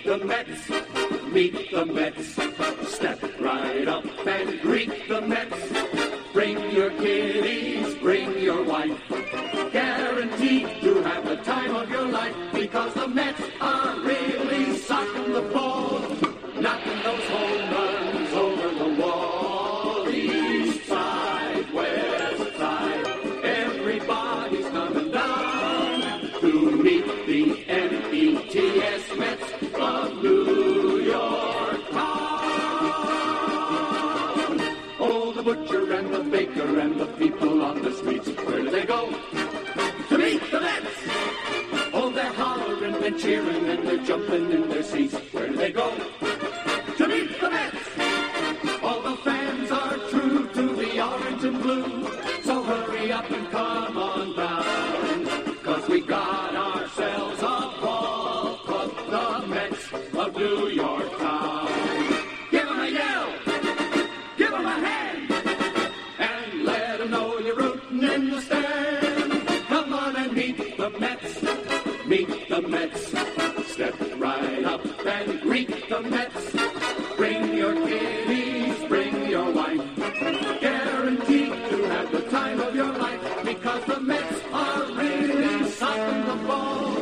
the Mets, meet the Mets. Step right up and greet the Mets. Bring your kiddies, bring your wife. Guaranteed to have the time of your life, because the Mets are really socking the ball, knocking those home runs over the wall. East side, west side, everybody's coming down to meet the METS Mets of New York town. Oh, the butcher and the baker and the people on the streets, where do they go? To meet the Mets! Oh, they're hollering and cheering and they're jumping in their seats. Where do they go? To meet the Mets! All the fans are true to the orange and blue, so hurry up and come on down, 'cause we got ourselves a ball club, the Mets of New York town. Give 'em a yell! Give 'em a hand! And let 'em know you're rooting in the stand. Come on and meet the Mets. Meet the Mets. Step right up and greet the Mets. Bring your kiddies, bring your wife. Guaranteed to have the time of your life, because the Mets are really socking the ball,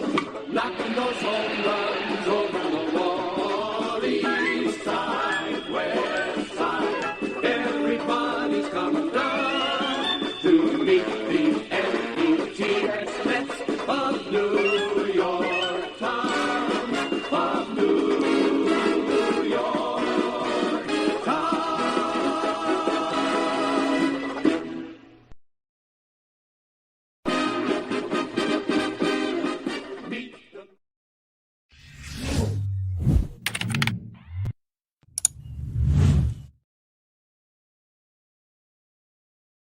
knocking those home runs over the wall. East side, west side, everybody's coming down to meet the METS Mets of New York town, of New York town. Meet the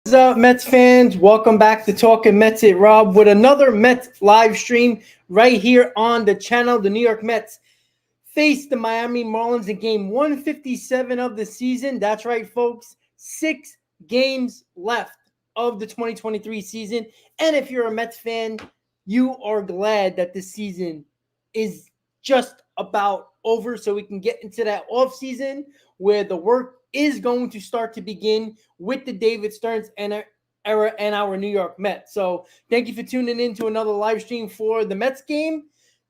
What's up, Mets fans? Welcome back to Talkin Mets It Rob with another Mets live stream right here on the channel. The New York Mets face the Miami Marlins in game 157 of the season. That's right, folks. 6 games left of the 2023 season. And if you're a Mets fan, you are glad that this season is just about over, so we can get into that offseason where the work is going to start to begin with the David Stearns era and our New York Mets. So thank you for tuning in to another live stream for the Mets game.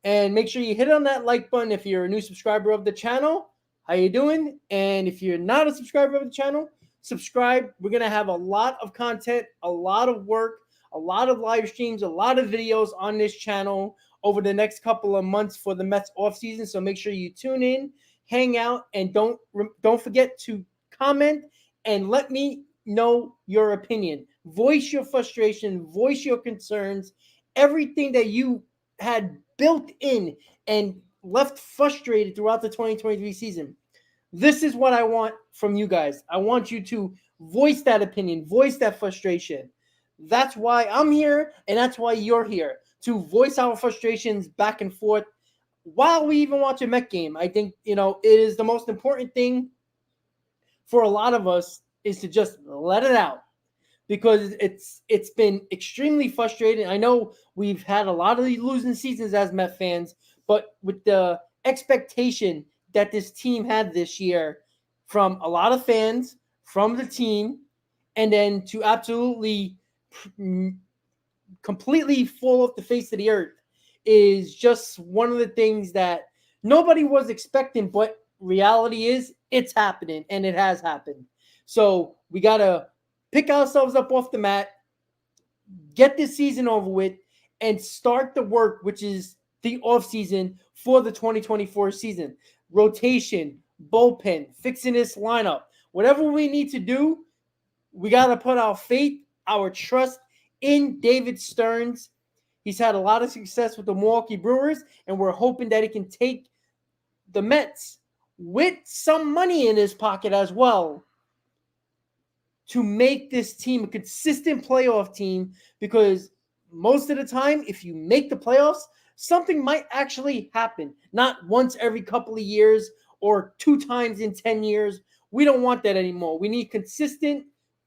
And make sure you hit on that like button if you're a new subscriber of the channel. How you doing? And if you're not a subscriber of the channel, subscribe. We're going to have a lot of content, a lot of work, a lot of live streams, a lot of videos on this channel over the next couple of months for the Mets offseason. So make sure you tune in, hang out, and don't forget to comment and let me know your opinion. Voice your frustration, voice your concerns, everything that you had built in and left frustrated throughout the 2023 season. This is what I want from you guys. I want you to voice that opinion, voice that frustration. That's why I'm here, and that's why you're here, to voice our frustrations back and forth while we even watch a Met game. I think, it is the most important thing for a lot of us is to just let it out, because it's been extremely frustrating. I know we've had a lot of these losing seasons as Met fans, but with the expectation that this team had this year from a lot of fans, from the team, and then to absolutely completely fall off the face of the earth is just one of the things that nobody was expecting, but reality is it's happening, and it has happened. So we got to pick ourselves up off the mat, get this season over with, and start the work, which is the offseason for the 2024 season. Rotation, bullpen, fixing this lineup, whatever we need to do, we got to put our faith, our trust in David Stearns. He's had a lot of success with the Milwaukee Brewers, and we're hoping that he can take the Mets with some money in his pocket as well to make this team a consistent playoff team, because most of the time, if you make the playoffs, something might actually happen. Not once every couple of years or 2 times in 10 years. We don't want that anymore. We need consistent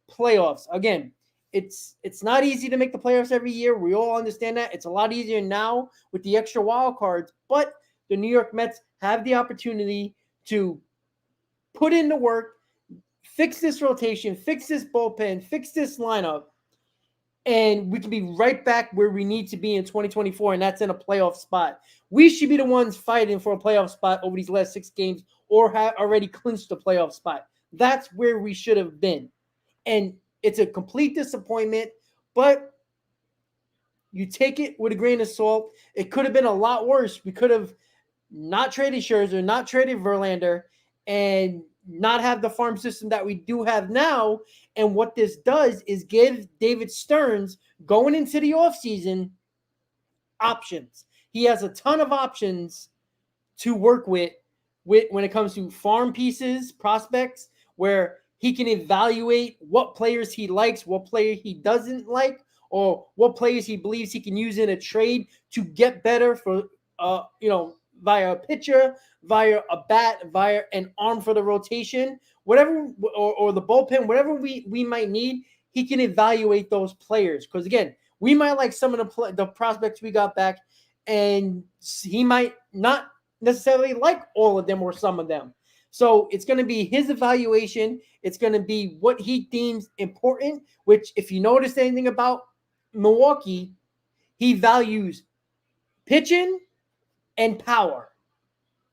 playoffs. Again, it's not easy to make the playoffs every year. We all understand that. It's a lot easier now with the extra wild cards, but the New York Mets have the opportunity to put in the work, fix this rotation, fix this bullpen, fix this lineup, and we can be right back where we need to be in 2024, and that's in a playoff spot. We should be the ones fighting for a playoff spot over these last 6 games or have already clinched a playoff spot. That's where we should have been. And it's a complete disappointment, but you take it with a grain of salt. It could have been a lot worse. We could have not traded Scherzer, not traded Verlander, and not have the farm system that we do have now. And what this does is give David Stearns, going into the offseason, options. He has a ton of options to work with when it comes to farm pieces, prospects, where he can evaluate what players he likes, what player he doesn't like, or what players he believes he can use in a trade to get better for, via a pitcher, via a bat, via an arm for the rotation, whatever, or the bullpen, whatever we might need, he can evaluate those players. Because again, we might like some of the prospects we got back, and he might not necessarily like all of them or some of them. So it's going to be his evaluation. It's going to be what he deems important, which if you notice anything about Milwaukee, he values pitching and power.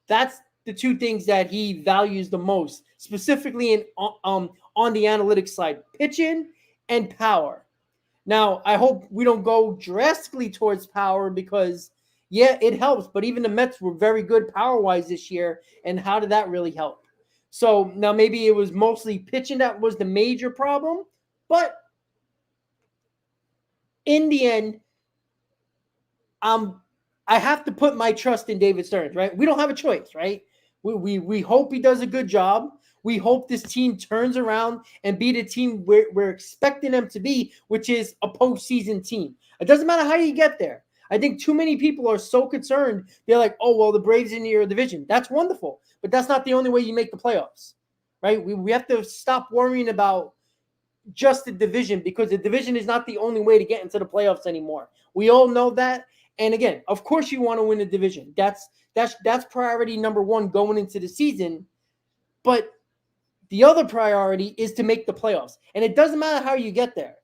That's the two things that he values the most, specifically on the analytics side, pitching and power. Now, I hope we don't go drastically towards power because, yeah, it helps. But even the Mets were very good power-wise this year, and how did that really help? So now maybe it was mostly pitching that was the major problem, but in the end, I have to put my trust in David Stearns, right? We don't have a choice, right? We hope he does a good job. We hope this team turns around and be the team we're expecting them to be, which is a postseason team. It doesn't matter how you get there. I think too many people are so concerned. They're like, oh, well, the Braves in your division. That's wonderful, but that's not the only way you make the playoffs, right? We have to stop worrying about just the division, because the division is not the only way to get into the playoffs anymore. We all know that. And again, of course you want to win the division. That's priority number one going into the season. But the other priority is to make the playoffs. And it doesn't matter how you get there.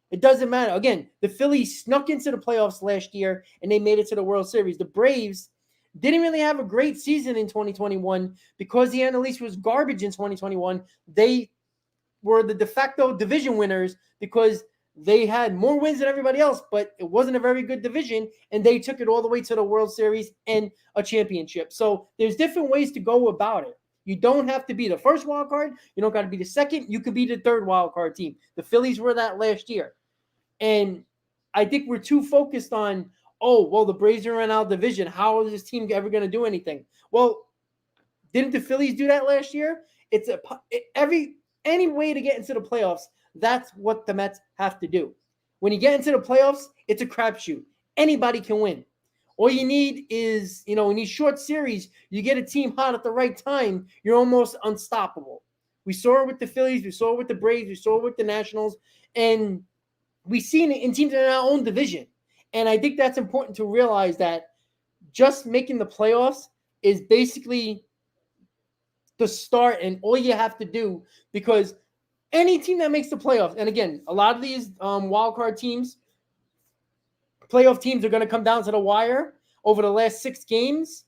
It doesn't matter. Again, the Phillies snuck into the playoffs last year and they made it to the World Series. The Braves didn't really have a great season in 2021 because the NL East was garbage in 2021. They were the de facto division winners because they had more wins than everybody else, but it wasn't a very good division, and they took it all the way to the World Series and a championship. So there's different ways to go about it. You don't have to be the first wild card. You don't got to be the second. You could be the third wild card team. The Phillies were that last year. And I think we're too focused on, oh, well, the Braves are in our division. How is this team ever going to do anything? Well, didn't the Phillies do that last year? Any way to get into the playoffs, that's what the Mets have to do. When you get into the playoffs, it's a crapshoot. Anybody can win. All you need is, in these short series, you get a team hot at the right time, you're almost unstoppable. We saw it with the Phillies. We saw it with the Braves. We saw it with the Nationals. And we've seen it in teams in our own division. And I think that's important to realize that just making the playoffs is basically the start and all you have to do, because any team that makes the playoffs, and again, a lot of these wild card teams, playoff teams are going to come down to the wire over the last 6 games,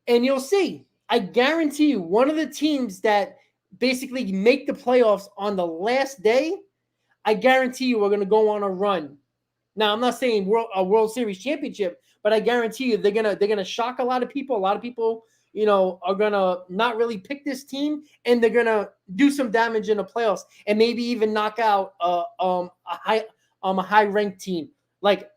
and you'll see. I guarantee you, one of the teams that basically make the playoffs on the last day, I guarantee you are going to go on a run. Now, I'm not saying a World Series championship, but I guarantee you they're gonna shock a lot of people. A lot of people, are gonna not really pick this team, and they're gonna do some damage in the playoffs, and maybe even knock out a high ranked team. Like,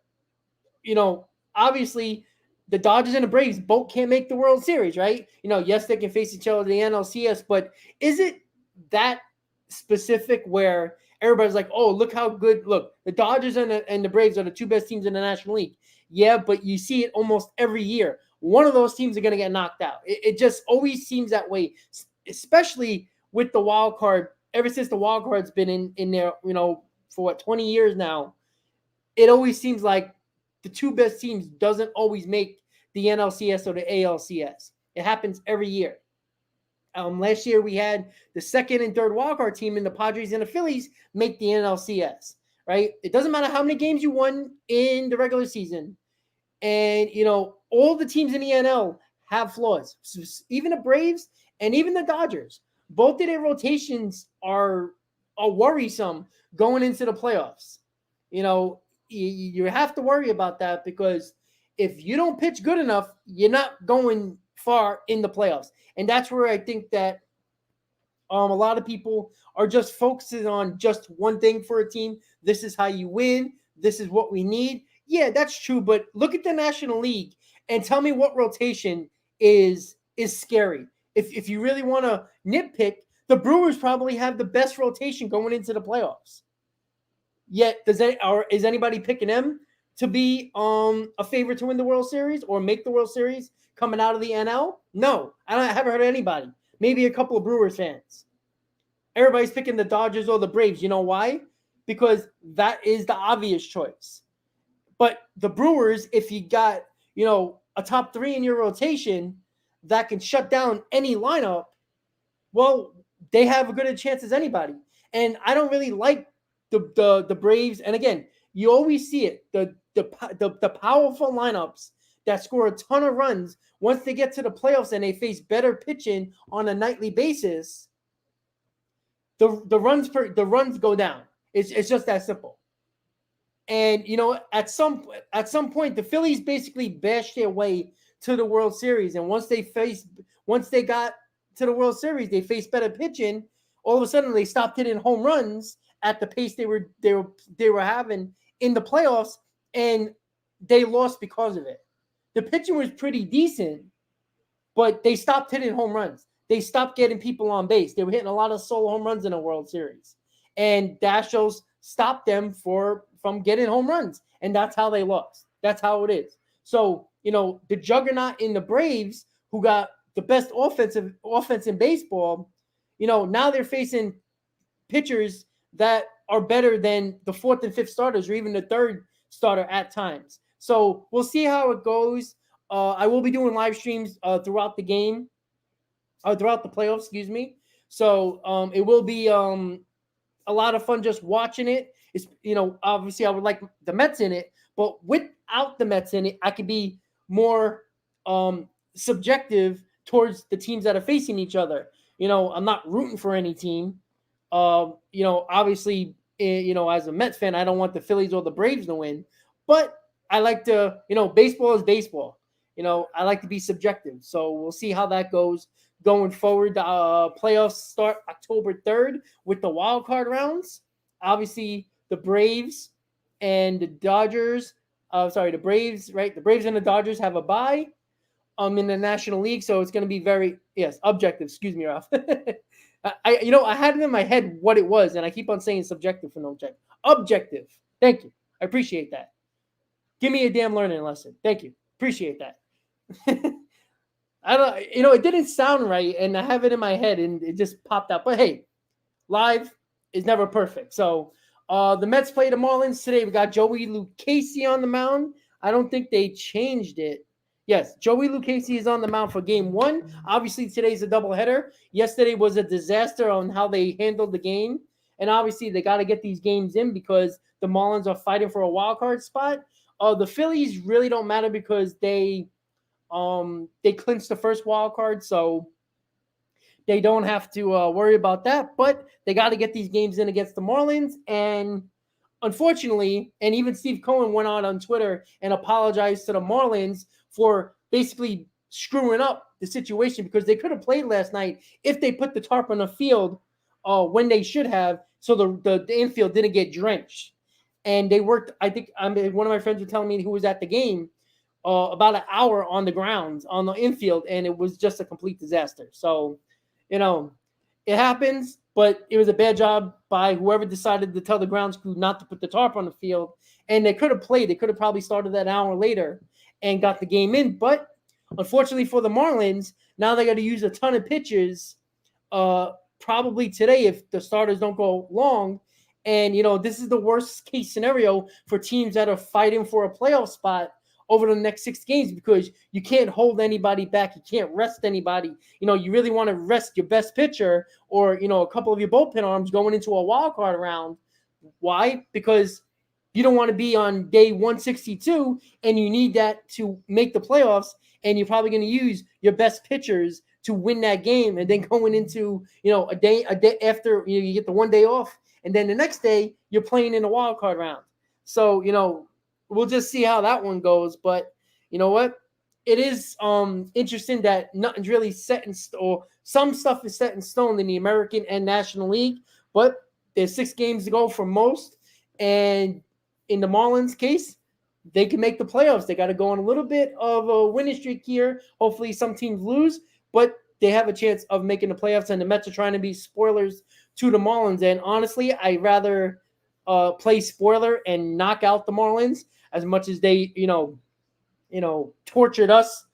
obviously the Dodgers and the Braves both can't make the World Series, right? Yes, they can face each other in the NLCS, but is it that specific where everybody's like, oh, look how good, look, the Dodgers and the Braves are the 2 best teams in the National League. Yeah, but you see it almost every year. One of those teams are going to get knocked out. It just always seems that way, especially with the wild card. Ever since the wild card's been in there, for 20 years now, it always seems like the 2 best teams doesn't always make the NLCS or the ALCS. It happens every year. Last year we had the second and third wildcard team in the Padres and the Phillies make the NLCS, right? It doesn't matter how many games you won in the regular season. And, all the teams in the NL have flaws. Even the Braves and even the Dodgers. Both of their rotations are worrisome going into the playoffs. You have to worry about that because if you don't pitch good enough, you're not going far in the playoffs. And that's where I think that a lot of people are just focusing on just one thing for a team. This is how you win. This is what we need. Yeah, that's true. But look at the National League and tell me what rotation is scary. If you really want to nitpick, the Brewers probably have the best rotation going into the playoffs. Yet, is anybody picking them to be a favorite to win the World Series or make the World Series coming out of the NL? No, I haven't heard of anybody. Maybe a couple of Brewers fans. Everybody's picking the Dodgers or the Braves. You know why? Because that is the obvious choice. But the Brewers, if you got, a top three in your rotation that can shut down any lineup, well, they have a good a chance as anybody. And I don't really like the Braves. And again, you always see it. The powerful lineups that score a ton of runs, once they get to the playoffs and they face better pitching on a nightly basis, the runs go down. It's just that simple. And at some point, the Phillies basically bashed their way to the World Series. And once they got to the World Series, they faced better pitching. All of a sudden, they stopped hitting home runs at the pace they were having in the playoffs, and they lost because of it. The pitching was pretty decent, but they stopped hitting home runs. They stopped getting people on base. They were hitting a lot of solo home runs in the World Series, and Dashios stopped them from getting home runs, and that's how they lost. That's how it is. So, the juggernaut in the Braves, who got the best offense in baseball, now they're facing pitchers that are better than the fourth and fifth starters or even the third starter at times. So we'll see how it goes. I will be doing live streams throughout the game, throughout the playoffs, excuse me. So it will be a lot of fun just watching it. It's, obviously I would like the Mets in it, but without the Mets in it, I could be more subjective towards the teams that are facing each other. I'm not rooting for any team. Obviously, as a Mets fan, I don't want the Phillies or the Braves to win, but I like to, baseball is baseball. I like to be subjective. So we'll see how that goes going forward. The playoffs start October 3rd with the wild card rounds. Obviously, the Braves and the Dodgers. The Braves, right? The Braves and the Dodgers have a bye in the National League, so it's going to be objective. Excuse me, Ralph. I had it in my head what it was, and I keep on saying subjective for no check. Objective. Thank you. I appreciate that. Give me a damn learning lesson. Thank you. Appreciate that. I don't, it didn't sound right, and I have it in my head, and it just popped out. But hey, live is never perfect. So the Mets play the Marlins today. We got Joey Lucchesi on the mound. I don't think they changed it. Yes, Joey Lucchesi is on the mound for game one. Obviously, today's a doubleheader. Yesterday was a disaster on how they handled the game. And obviously, they got to get these games in because the Marlins are fighting for a wild card spot. The Phillies really don't matter because they clinched the first wild card, so they don't have to worry about that. But they got to get these games in against the Marlins. And unfortunately, and even Steve Cohen went out on Twitter and apologized to the Marlins for basically screwing up the situation because they could have played last night if they put the tarp on the field when they should have, so the infield didn't get drenched. And they worked, I think, one of my friends was telling me who was at the game, about an hour on the grounds, on the infield, and it was just a complete disaster. So, it happens, but it was a bad job by whoever decided to tell the grounds crew not to put the tarp on the field. And they could have played. They could have probably started that hour later and got the game in. But unfortunately for the Marlins, now they got to use a ton of pitchers probably today if the starters don't go long. And, this is the worst case scenario for teams that are fighting for a playoff spot over the next 6 games because you can't hold anybody back. You can't rest anybody. You really want to rest your best pitcher or, a couple of your bullpen arms going into a wild card round. Why? Because you don't want to be on day 162 and you need that to make the playoffs, and you're probably going to use your best pitchers to win that game, and then going into, a day after you get the 1 day off, and then the next day you're playing in a wild card round. So, we'll just see how that one goes. But you know what? It is interesting that nothing's really set in stone, or some stuff is set in stone in the American and National League, but there's 6 games to go for most. And in the Marlins case, they can make the playoffs. They got to go on a little bit of a winning streak here. Hopefully some teams lose, but they have a chance of making the playoffs, and the Mets are trying to be spoilers to the Marlins. And honestly, I'd rather play spoiler and knock out the Marlins as much as they, tortured us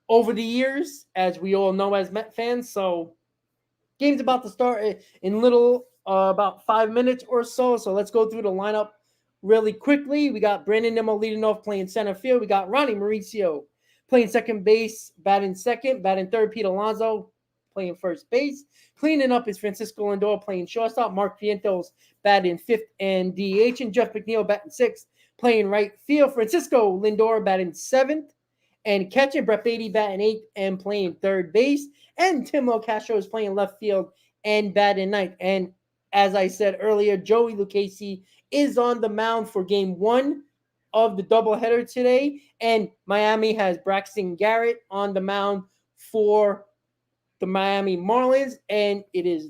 over the years, as we all know as Met fans. So game's about to start in about 5 minutes or so. So let's go through the lineup really quickly. We got Brandon Nimmo leading off, playing center field. We got Ronnie Mauricio playing second base, batting second. Batting third, Pete Alonso playing first base. Cleaning up is Francisco Lindor playing shortstop. Mark Vientos batting fifth and DH. And Jeff McNeil batting sixth, playing right field. Francisco Lindor batting seventh and catching. Brett Beatty batting eighth and playing third base. And Tim Castro is playing left field and batting ninth. And as I said earlier, Joey Lucchesi is on the mound for game 1 of the doubleheader today. And Miami has Braxton Garrett on the mound for the Miami Marlins. And it is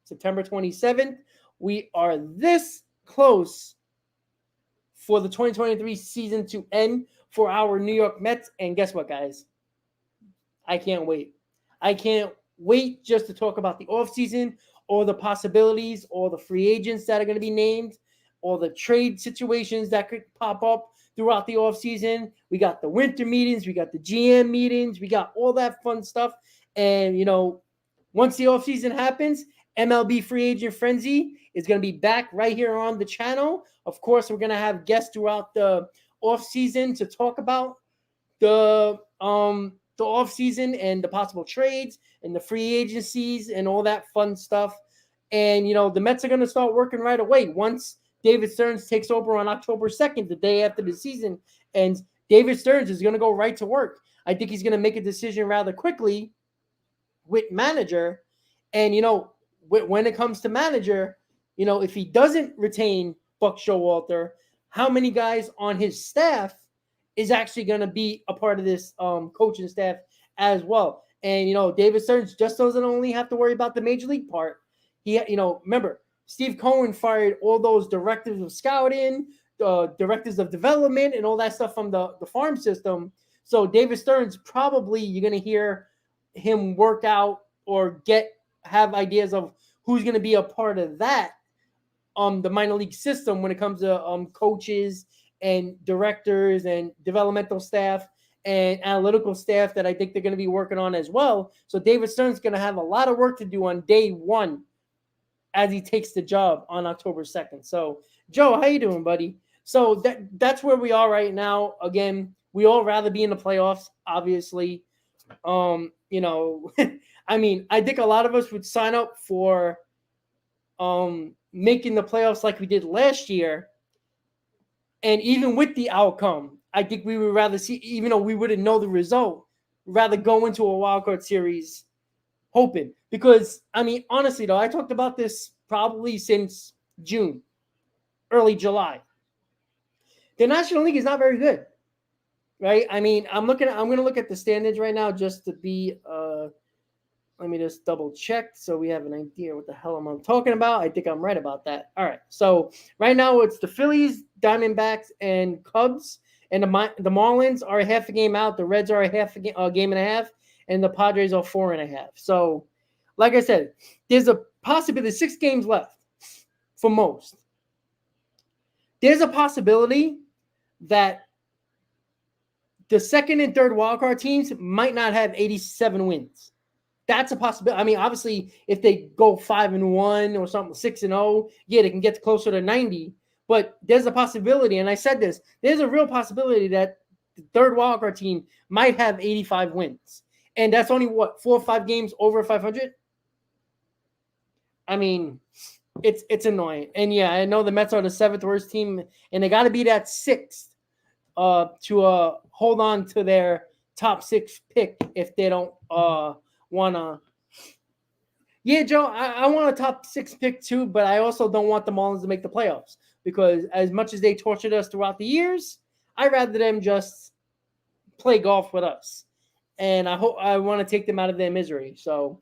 September 27th. We are this close for the 2023 season to end for our New York Mets. And guess what, guys? I can't wait. I can't wait just to talk about the offseason, or the possibilities, or the free agents that are going to be named, or the trade situations that could pop up throughout the offseason. We got the winter meetings. We got the GM meetings. We got all that fun stuff. And, once the offseason happens, MLB Free Agent Frenzy is going to be back right here on the channel. Of course, we're going to have guests throughout the offseason to talk about the offseason and the possible trades and the free agencies and all that fun stuff. And, the Mets are going to start working right away once David Stearns takes over on October 2nd, the day after the season. And David Stearns is going to go right to work. I think he's going to make a decision rather quickly with manager. And, when it comes to manager, if he doesn't retain Buck Showalter, how many guys on his staff is actually going to be a part of this coaching staff as well? And, David Stearns just doesn't only have to worry about the major league part. He, remember, Steve Cohen fired all those directors of scouting, directors of development, and all that stuff from the farm system. So David Stearns, probably you're going to hear him work out or have ideas of who's going to be a part of that, the minor league system when it comes to coaches and directors and developmental staff and analytical staff that I think they're going to be working on as well. So David Stearns is going to have a lot of work to do on day 1 as he takes the job on October 2nd. So, Joe, how you doing, buddy? So that's where we are right now. Again, we all rather be in the playoffs, obviously. I mean, I think a lot of us would sign up for making the playoffs like we did last year. And even with the outcome, I think we would rather see, even though we wouldn't know the result, rather go into a wild card series hoping. Because, I mean, honestly, though, I talked about this probably since June, early July. The National League is not very good, right? I mean, I'm going to look at the standings right now just to be, let me just double check so we have an idea what the hell I'm talking about. I think I'm right about that. All right. So right now it's the Phillies, Diamondbacks, and Cubs. And the Marlins are a half a game out. The Reds are a game and a half. And the Padres are 4.5. So, like I said, there's a possibility, 6 games left for most. There's a possibility that the second and third wildcard teams might not have 87 wins. That's a possibility. I mean, obviously, if they go 5-1 or something, 6-0, yeah, they can get closer to 90. But there's a possibility, and I said this, there's a real possibility that the third wildcard team might have 85 wins. And that's only, 4 or 5 games over 500? I mean, it's annoying. And, yeah, I know the Mets are the 7th worst team, and they got to be that 6th to hold on to their top 6 pick if they don't want to. Yeah, Joe, I want a top 6 pick too, but I also don't want the Marlins to make the playoffs because as much as they tortured us throughout the years, I'd rather them just play golf with us. And I want to take them out of their misery. So,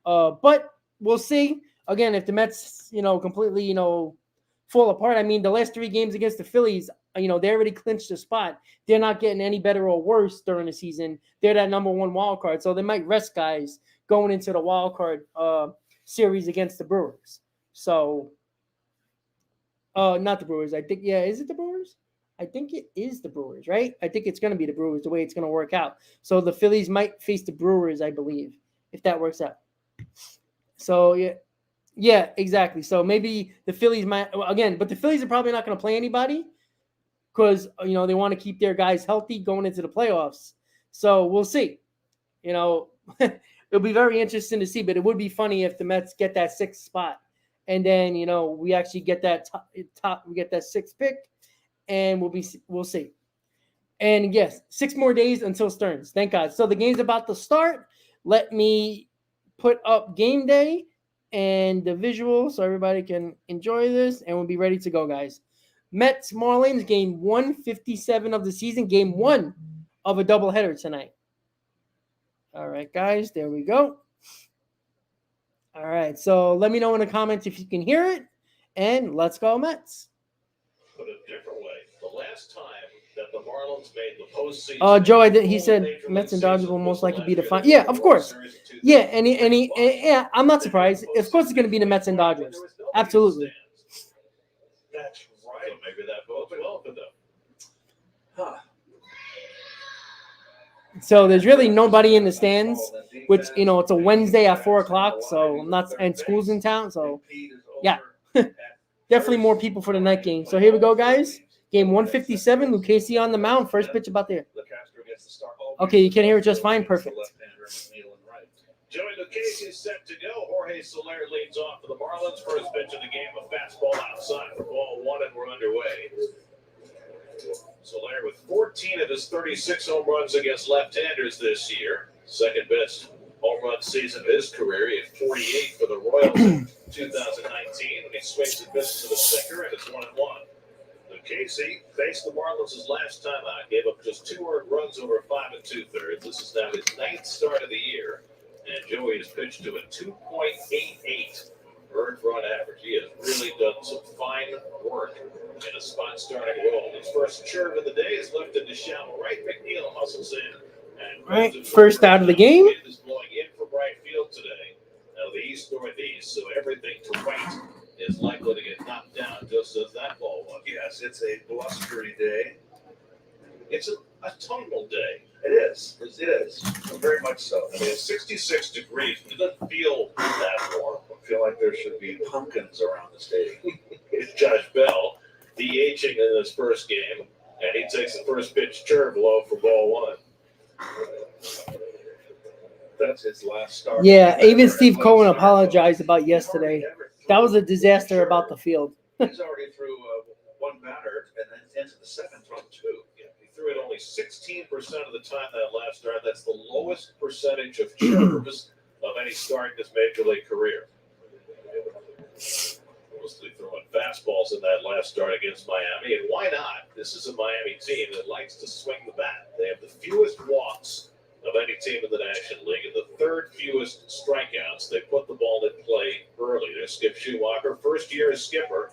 but we'll see. Again, if the Mets, completely, fall apart. I mean, the last 3 games against the Phillies, they already clinched a spot. They're not getting any better or worse during the season. They're that number 1 wild card. So they might rest guys going into the wild card series against the Brewers. So, not the Brewers. I think, is it the Brewers? I think it is the Brewers, right? I think it's going to be the Brewers the way it's going to work out. So the Phillies might face the Brewers, I believe, if that works out. So, yeah, exactly. So maybe the Phillies might, again, but the Phillies are probably not going to play anybody because, they want to keep their guys healthy going into the playoffs. So we'll see. It'll be very interesting to see, but it would be funny if the Mets get that 6th spot. And then, we actually get that top we get that 6th pick. And we'll see. And yes, 6 more days until Stearns. Thank God. So the game's about to start. Let me put up game day and the visual so everybody can enjoy this. And we'll be ready to go, guys. Mets Marlins game 157 of the season. Game 1 of a doubleheader tonight. All right, guys. There we go. All right. So let me know in the comments if you can hear it. And let's go, Mets. Put a different way. The last time that the Marlins made the postseason. Joe, he said Mets and Dodgers will most likely be the final. Yeah, of course. Yeah, and yeah, I'm not surprised. Of course, it's going to be the Mets and Dodgers. Absolutely. That's right. So maybe that bodes well for them. Huh. So there's really nobody in the stands, which it's a Wednesday at 4:00. So I'm not, and school's in town. So yeah, definitely more people for the night game. So here we go, guys. Game 157, Lucchesi on the mound. First pitch about there. Okay, you can hear it just fine. Perfect. Joey Lucchesi is set to go. Jorge Soler leads off for the Marlins. First pitch of the game, a fastball outside for ball 1, and we're underway. Soler with 14 of his 36 home runs against left-handers this year. Second best home run season of his career. He had 48 for the Royals in 2019 when he swings and misses with a sinker, and it's 1-1. Lucchesi faced the Marlins' last time out, gave up just 2 earned runs over 5 2/3. This is now his 9th start of the year, and Joey has pitched to a 2.88 earned run average. He has really done some fine work in a spot starting role. His first chirp of the day is lifted to shallow right. McNeil hustles in. And right, first out of the game. Wind is blowing in from right field today. Now the east-northeast, so everything to right is likely to get knocked down just as that ball was. Yes, it's a blustery day. It's a autumnal day. It is. It is. Very much so. I mean, it's 66 degrees. It doesn't feel that warm. I feel like there should be pumpkins around the stadium. It's Josh Bell DHing in his first game, and he takes the first pitch chirp low for ball 1. That's his last start. Yeah, even Steve Cohen apologized about yesterday. That was a disaster about the field. He's already threw 1 batter and then into the 7th from 2. Yeah, he threw it only 16% of the time that last start. That's the lowest percentage of chirps of any start in his major league career. Mostly throwing fastballs in that last start against Miami, and why not? This is a Miami team that likes to swing the bat. They have the fewest walks of any team in the National League and the 3rd fewest strikeouts. They put the ball in play early. There's Skip Schumacher, first year as skipper,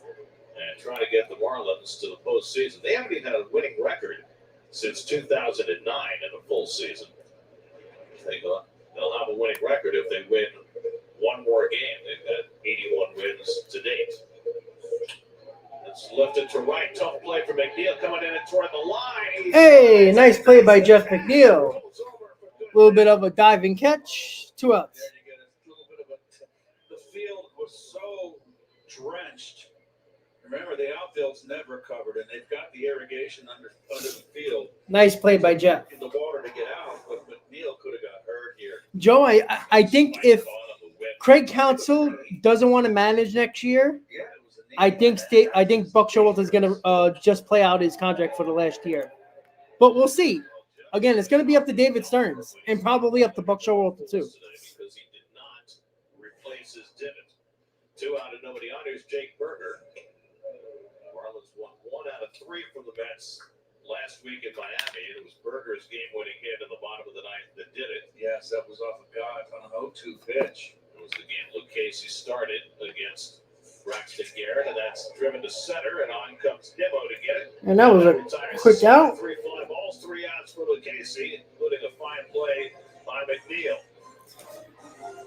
and trying to get the Marlins to the postseason. They haven't even had a winning record since 2009 in a full season. They'll have a winning record if they win 1 more game. They've got 81 wins to date. It's lifted to right. Tough play for McNeil coming in and toward the line. Hey, nice play by Jeff McNeil. A little bit of a diving catch. 2 outs. There you get a little bit of the field was so drenched Remember, the outfield's never covered, and they've got the irrigation under the field. Nice play by Jeff. In the water to get out, but McNeil could have got hurt here. Joe, I think if Craig Counsell doesn't want to manage next year, I think Buck Showalter is going to just play out his contract for the last year. But we'll see. Again, it's going to be up to David Stearns and probably up to Buck Showalter too. Because he did not replace his divot. 2 out and nobody on. Here's Jake Berger. Marlins won 1 out of 3 from the Mets last week in Miami. It was Berger's game-winning hit in the bottom of the ninth that did it. Yes, that was off a guy on an 0-2 pitch. It was the game Luke Casey started against Braxton Garrett, and that's driven to center, and on comes Nimmo to get it. And that was a quick out. 3 fly balls, 3 outs for Luke Casey, including a fine play by McNeil.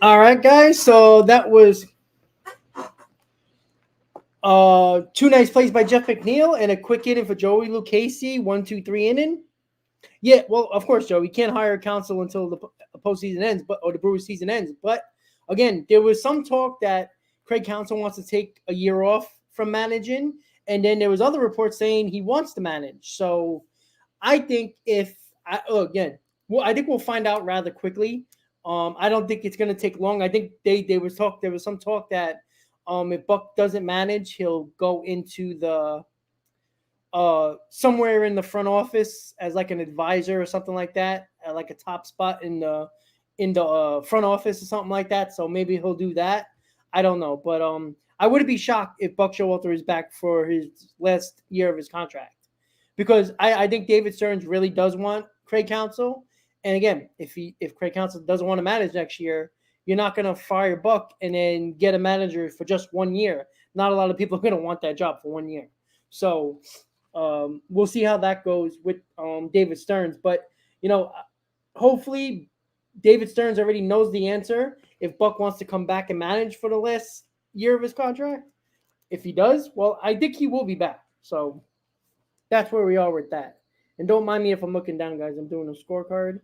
All right, guys. So that was 2 nice plays by Jeff McNeil and a quick inning for Joey Lucchesi. 1, 2, 3 inning. Yeah, well, of course, Joe. We can't hire Counsell until the postseason ends, or the Brewers season ends. But again, there was some talk that Craig Counsell wants to take a year off from managing, and then there was other reports saying he wants to manage. So I think I think we'll find out rather quickly. I don't think it's going to take long. I think there was some talk that if Buck doesn't manage, he'll go into the somewhere in the front office as like an advisor or something like that, like a top spot in the front office or something like that. So maybe he'll do that. I don't know, but I wouldn't be shocked if Buck Showalter is back for his last year of his contract, because I think David Stearns really does want Craig Counsell. And again, if Craig Counsell doesn't want to manage next year, you're not going to fire Buck and then get a manager for just 1 year. Not a lot of people are going to want that job for 1 year. So we'll see how that goes with David Stearns. But, hopefully David Stearns already knows the answer if Buck wants to come back and manage for the last year of his contract. If he does, well, I think he will be back. So that's where we are with that. And don't mind me if I'm looking down, guys. I'm doing a scorecard.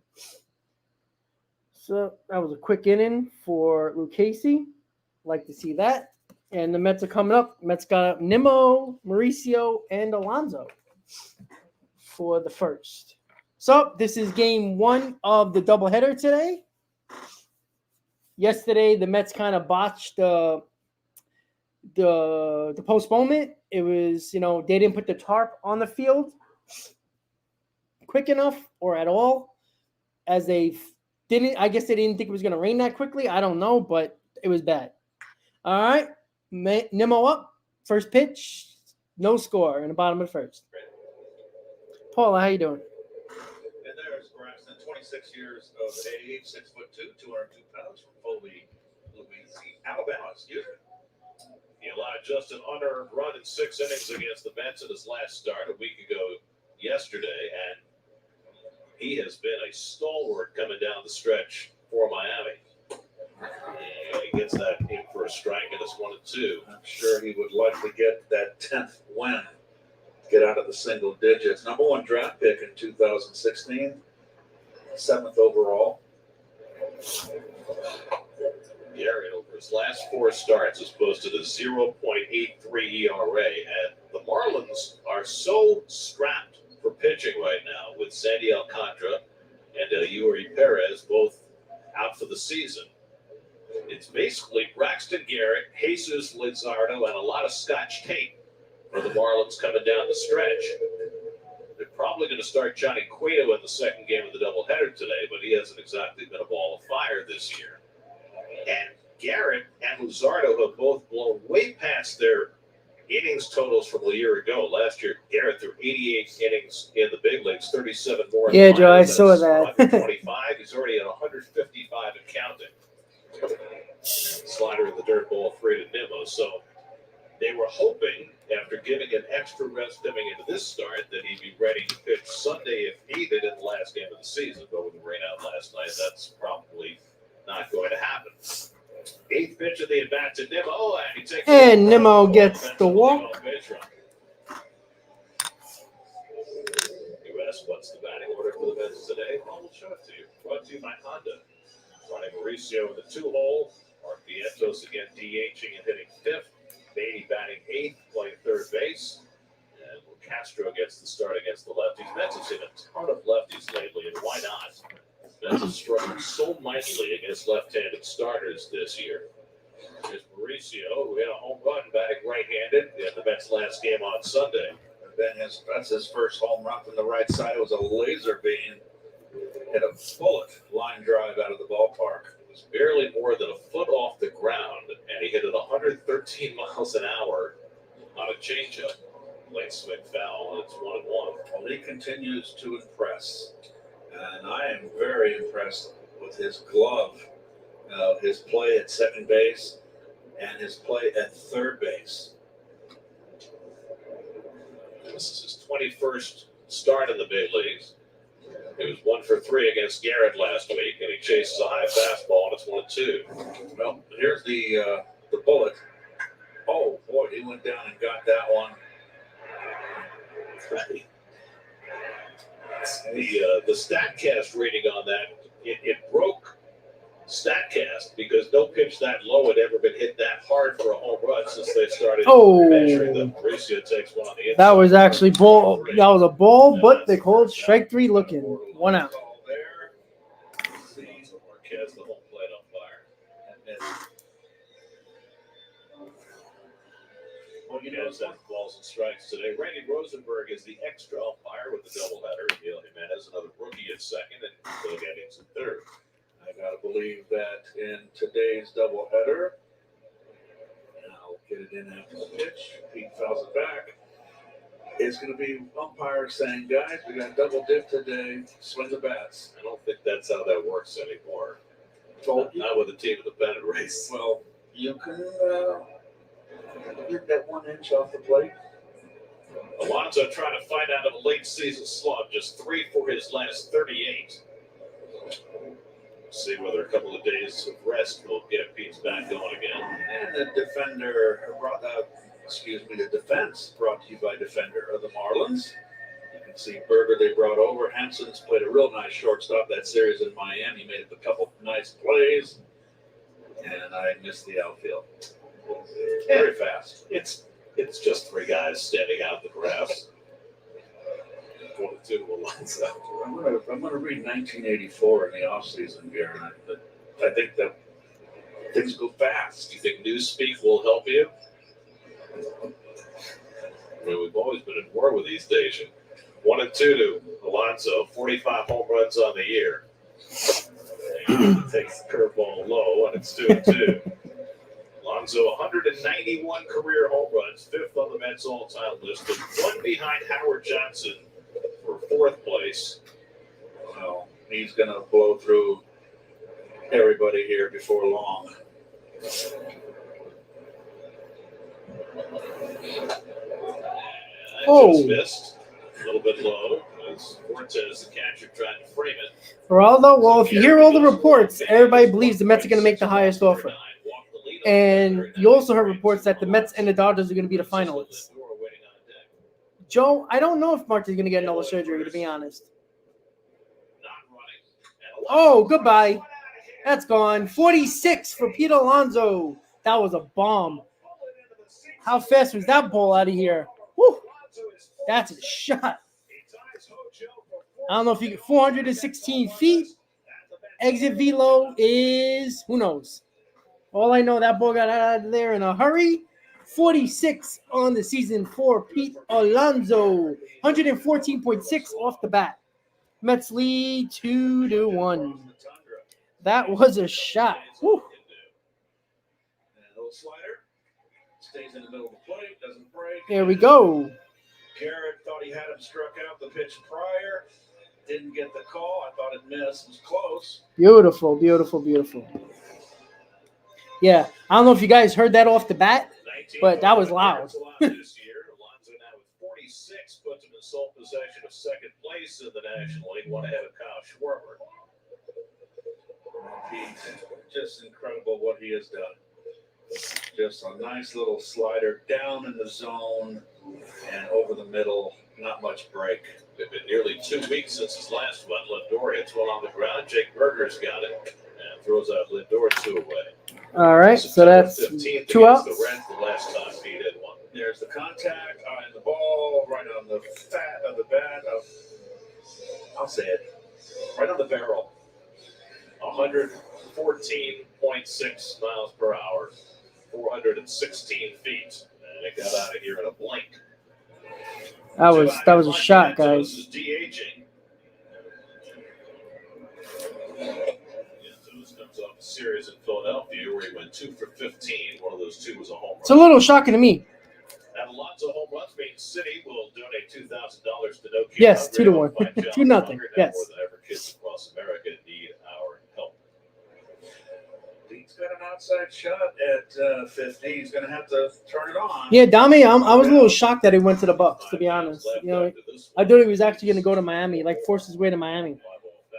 So that was a quick inning for Luke Casey. Like to see that. And the Mets are coming up. Mets got Nimmo, Mauricio, and Alonso for the first. So this is game 1 of the doubleheader today. Yesterday, the Mets kind of botched the postponement. It was, they didn't put the tarp on the field quick enough or at all, as they didn't. I guess they didn't think it was going to rain that quickly. I don't know, but it was bad. All right, Nimmo up. First pitch, no score in the bottom of the first. Paula, how you doing? And there's Braxton, 26 years of age, 6'2", 202 pounds from Foley, Louisiana, Alabama. Excuse me. He allowed just an unearned run in 6 innings against the Mets in his last start a week ago yesterday, and he has been a stalwart coming down the stretch for Miami. And he gets that in for a strike, and it's 1-2. I'm sure he would like to get that 10th win, get out of the single digits. Number 1 draft pick in 2016, 7th overall. Garrett, over his last 4 starts, has posted a 0.83 ERA, and the Marlins are so strapped for pitching right now with Sandy Alcantara and Yuri Perez both out for the season. It's basically Braxton Garrett, Jesus Lizardo, and a lot of Scotch tape for the Marlins coming down the stretch. They're probably going to start Johnny Cueto in the second game of the doubleheader today, but he hasn't exactly been a ball of fire this year. And Garrett and Luzardo have both blown way past their innings totals from a year ago. Last year, Garrett threw 88 innings in the big leagues, 37 more. Yeah, Joe, I saw that. 125. He's already at 155 and counting. Slider in the dirt ball, 3 to Nimmo. So they were hoping, after giving an extra rest coming into this start, that he'd be ready to pitch Sunday if needed in the last game of the season. But with the rain out last night, that's probably not going to happen. 8th pitch of the at-bat to Nimmo, and he takes Nimmo gets the walk. You asked what's the batting order for the Mets today? Well, we'll show it to you. Brought to you by Honda. Running Mauricio in the 2-hole. Mark Vientos again DHing and hitting 5th. Beatty batting 8th, playing third base. And Castro gets the start against the lefties. Mets have seen a ton of lefties lately, and why not? Mets have struggled so mightily against left-handed starters this year. Here's Mauricio, who hit a home run batting right-handed in the Mets' last game on Sunday. And then that's his first home run from the right side. It was a laser beam. Hit a bullet line drive out of the ballpark. It was barely more than a foot off the ground, and he hit it 113 miles an hour on a changeup. Late swing foul, and it's 1-1. Well, he continues to impress. And I am very impressed with his glove, his play at second base, and his play at third base. This is his 21st start in the big leagues. He was 1 for 3 against Garrett last week, and he chases a high fastball, and it's 1-2. Well, here's the bullet. Oh, boy, he went down and got that one. The StatCast rating on that, it broke StatCast because no pitch that low had ever been hit that hard for a home run since they started measuring them. Mauricio takes one on the inside. That was actually ball. That was a ball, but they called strike 3 looking. 1 out. There. Marquez, the home plate umpire. Marquez has balls and strikes today. Randy Rosenberg is the extra umpire with the doubleheader. Miguel Jimenez, another rookie at second, and Bill Gettings at third. I gotta believe that in today's doubleheader, and I'll get it in after the pitch. Pete fouls it back. It's going to be umpires saying, guys, we got double dip today. Swing the bats. I don't think that's how that works anymore. Well, not with a team in the pennant race. Well, you can get that 1 inch off the plate. Alonso trying to find out of a late season slump, just 3 for his last 38. See whether a couple of days of rest will get Pete's back going again. And the defense brought to you by Defender of the Marlins. You can see Berger they brought over. Hanson's played a real nice shortstop that series in Miami. Made a couple nice plays. And I missed the outfield. Very fast. It's just 3 guys standing out in the grass. 22 Alonso. I'm gonna read 1984 in the offseason here, and I think that things go fast. Do you think Newspeak will help you? I mean, we've always been at war with East Asia. 1-2 to Alonso, 45 home runs on the year. And he takes the curveball low, and it's 2-2. Alonso, 191 career home runs, 5th on the Mets all-time list, and 1 behind Howard Johnson for 4th place. Well, he's going to blow through everybody here before long. Just missed. A little bit low. As Fortes, the catcher, trying to frame it. Geraldo, well, if you hear all the reports, everybody believes the Mets are going to make the highest offer. And you also heard reports that the Mets and the Dodgers are going to be the finalists. Joe, I don't know if Martin's going to get another surgery, to be honest. Oh, goodbye. That's gone. 46 for Pete Alonso. That was a bomb. How fast was that ball out of here? Woo. That's a shot. I don't know if you get 416 feet. Exit velo is, who knows? All I know, that ball got out of there in a hurry. 46 on the season for Pete Alonso. 114.6 off the bat. Mets lead 2-1. That was a shot. Woo. Little slider. Stays in the middle of the plate. Doesn't break. There we go. Garrett thought he had him struck out the pitch prior. Didn't get the call. I thought it missed. It was close. Beautiful, beautiful, beautiful. Yeah, I don't know if you guys heard that off the bat, but that was loud. This year, Alonso now with 46 puts him in sole possession of second place in the National League, 1 ahead of Kyle Schwarber. Pete, just incredible what he has done. Just a nice little slider down in the zone and over the middle. Not much break. It's been nearly 2 weeks since his last one. Lindor hits one on the ground. Jake Berger's got it and throws out Lindor 2 away. All right, so that's 15th two against outs. The Reds the last time Pete had one. There's the contact on the ball, right on the fat of the bat. I'll say it. Right on the barrel. 114.6 miles per hour, 416 feet, and it got out of here in a blink. That was a shot, guys. Is DHing. Comes off a series in Philadelphia where he went 2 for 15. One of those two was a home run. It's a little shocking to me. And lots of home runs. Maine City will donate $2,000 to No Kid Yes, Hungry. 2-1. Find John 2-0, Hungry. Now yes. More than ever, kids across America need our help. He's got an outside shot at 50. He's going to have to turn it on. Yeah, Dami, I was a little shocked that he went to the Bucks, to be honest. You know, I thought he was actually going to go to Miami, like force his way to Miami.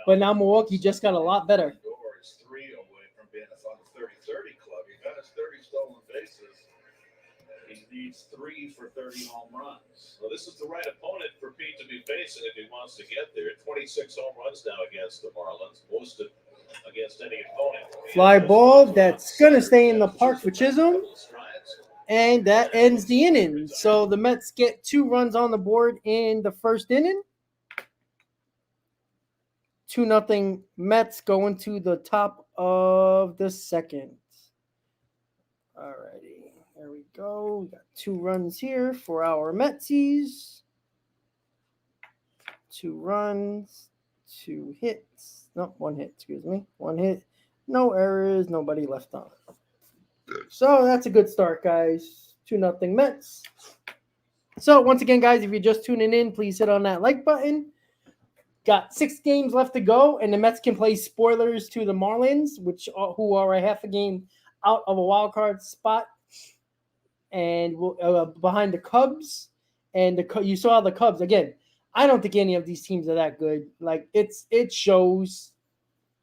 But now Milwaukee just got a lot better. Is 3 away from being on the 30-30 club. He got his 30 stolen bases. He needs 3 for 30 home runs. Well, this is the right opponent for Pete to be facing if he wants to get there. 26 home runs now against the Marlins, most of against any opponent. Fly ball that's going to stay in the park for Chisholm, and that ends the inning. So the Mets get 2 runs on the board in the first inning. 2-0 Mets going to the top of the second. All righty, there we go. We got 2 runs here for our Metsies. 2 runs, 2 hits. No, 1 hit, excuse me. 1 hit. No errors, nobody left on. So that's a good start, guys. 2-0 Mets. So once again, guys, if you're just tuning in, please hit on that like button. Got 6 games left to go, and the Mets can play spoilers to the Marlins, who are a half a game out of a wild card spot, and behind the Cubs. And you saw the Cubs again. I don't think any of these teams are that good. Like it shows.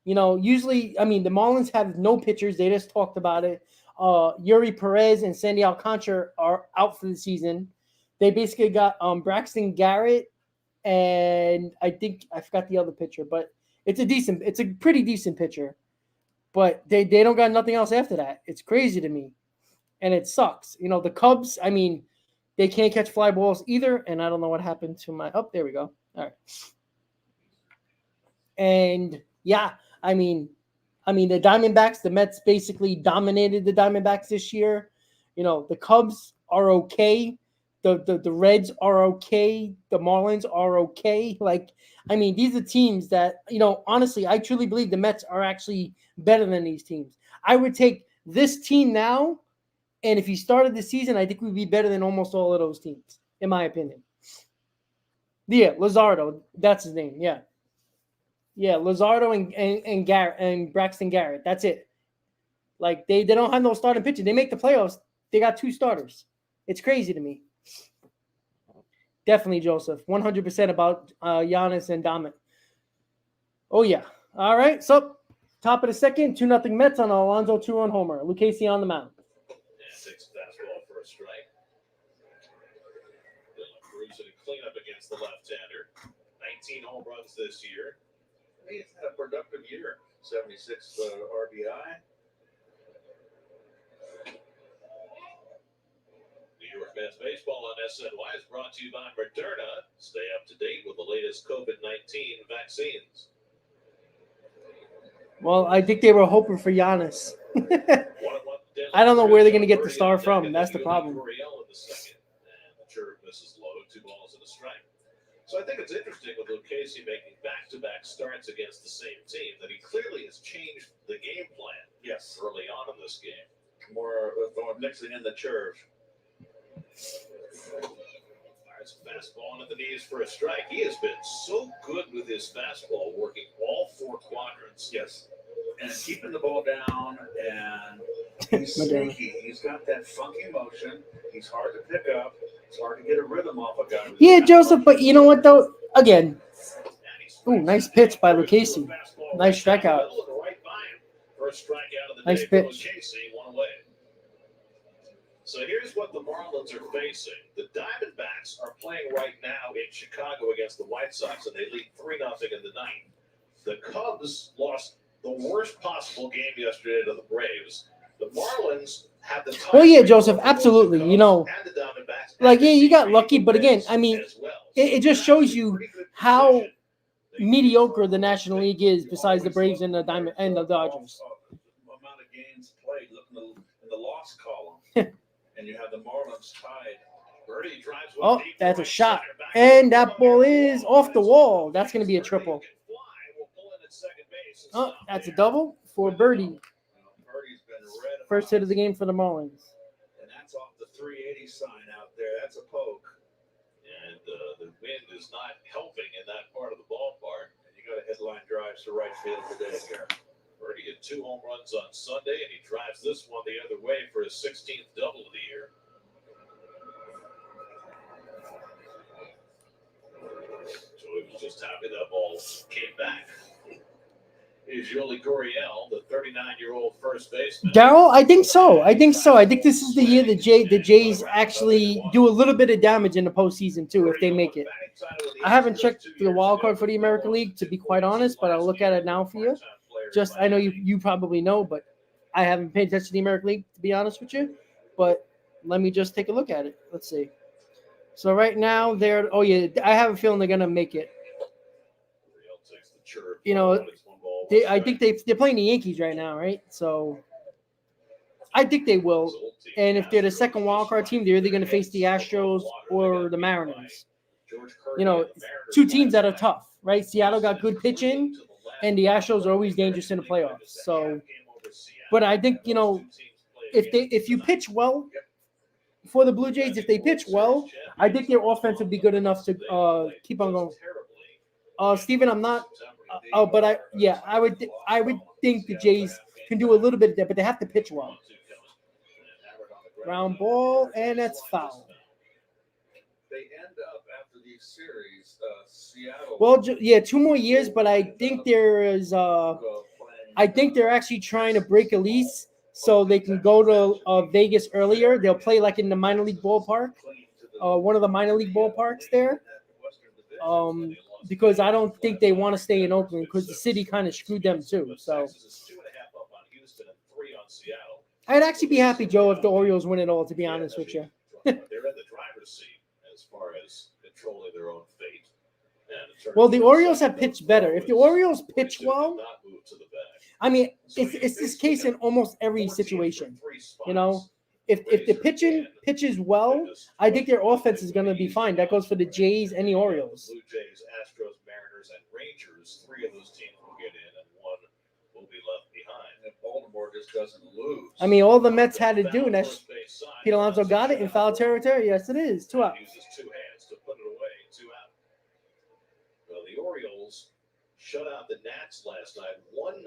You know, usually, I mean, the Marlins have no pitchers. They just talked about it. Yuri Perez and Sandy Alcantara are out for the season. They basically got Braxton Garrett. And I think I forgot the other pitcher, but it's a pretty decent pitcher. But they don't got nothing else after that. It's crazy to me. And it sucks. You know, the Cubs, I mean, they can't catch fly balls either. And I don't know what happened to there we go. All right. And yeah, I mean the Diamondbacks, the Mets basically dominated the Diamondbacks this year. You know, the Cubs are okay. The Reds are okay. The Marlins are okay. Like, I mean, these are teams that, you know, honestly, I truly believe the Mets are actually better than these teams. I would take this team now, and if he started the season, I think we'd be better than almost all of those teams, in my opinion. Yeah, Luzardo, that's his name. Yeah, Luzardo and Garrett and Braxton Garrett. That's it. Like they don't have no starting pitcher. They make the playoffs. They got 2 starters. It's crazy to me. Definitely, Joseph. 100% about Giannis and Dominic. Oh, yeah. All right. So, top of the second, 2-0 Mets on Alonso 2-run homer. Lucchesi on the mound. Yeah, takes a fastball for a strike. Cruz in a cleanup against the left-hander. 19 home runs this year. He's had a productive year. 76 RBI. New York Mets baseball on SNY is brought to you by Moderna. Stay up to date with the latest COVID-19 vaccines. Well, I think they were hoping for Giannis. I don't know where they're going to get the star from. That's the problem. And the curve misses low, 2 balls and a strike. So I think it's interesting with Lucchesi making back-to-back starts against the same team that he clearly has changed the game plan. Yes. Early on in this game. More mixing in the curve. Fires a fastball into the knees for a strike. He has been so good with his fastball, working all 4 quadrants. Yes. And keeping the ball down, and he's sneaky. He's got that funky motion. He's hard to pick up. It's hard to get a rhythm off a guy. Yeah, Joseph, but you know what, though? Again, ooh, nice pitch by Lucchesi. Nice strikeout. First strikeout of the nice day pitch. For Lucchesi, 1 away. So here's what the Marlins are facing. The Diamondbacks are playing right now in Chicago against the White Sox, and they lead 3-0 in the 9th. The Cubs lost the worst possible game yesterday to the Braves. The Marlins have the Well, yeah, Joseph, absolutely. You know, like, yeah, you got lucky, but again, I mean, it just shows you how mediocre the National League is besides the Braves and the Diamond and the Dodgers. Amount of games played, look in the loss column, and you have the Marlins tied. Birdie drives Oh, that's a shot. And that ball is off the wall. That's going to be a triple. Oh, that's a double for Birdie. First hit of the game for the Marlins. And that's off the 380 sign out there. That's a poke. And the wind is not helping in that part of the ballpark. And you got a headline drives to right field today here. Birdie hit 2 home runs on Sunday, and he drives this one the other way for his 16th double of the year. So he was just happy that ball came back. Is Yoli Gurriel, the 39-year-old first baseman. Darryl, I think so. I think this is the year the Jays actually do a little bit of damage in the postseason too, if they make it. I haven't checked the wild card for the American League, to be quite honest, but I'll look at it now for you. Just, I know you probably know, but I haven't paid attention to the American League, to be honest with you. But let me just take a look at it. Let's see. So right now oh yeah, I have a feeling they're gonna make it. You know, I think they're playing the Yankees right now, right? So I think they will. And if they're the second wild card team, they're either going to face the Astros or the Mariners. You know, two teams that are tough, right? Seattle got good pitching, and the Astros are always dangerous in the playoffs. So, but I think, you know, if you pitch well for the Blue Jays, if they pitch well, I think their offense would be good enough to keep on going. Steven, I'm not. But I would think the Jays can do a little bit of that, but they have to pitch well. Ground ball, and that's foul. They end up after these series, Seattle. Well, 2 more years, but I think there is. I think they're actually trying to break a lease so they can go to Vegas earlier. They'll play like in the minor league ballpark, one of the minor league ballparks there. Because I don't think they want to stay in Oakland because the city kind of screwed them too. So I'd actually be happy, Joe, if the Orioles win it all, to be honest with you. They're in the driver's seat as far as controlling their own fate. Well, the Orioles have pitched better. If the Orioles pitch well, I mean, it's this case in almost every situation. You know, if the pitching pitches well, I think their offense is going to be fine. That goes for the Jays and the Orioles. Blue Jays, Astros, Mariners, and Rangers. 3 of those teams will get in, and 1 will be left behind. And Baltimore just doesn't lose. I mean, all the Mets had to do, and that's Pete Alonso got it in foul territory. Yes, it is. 2 out. Uses 2 hands to put it away. 2 out. Well, the Orioles shut out the Nats last night. 1-0.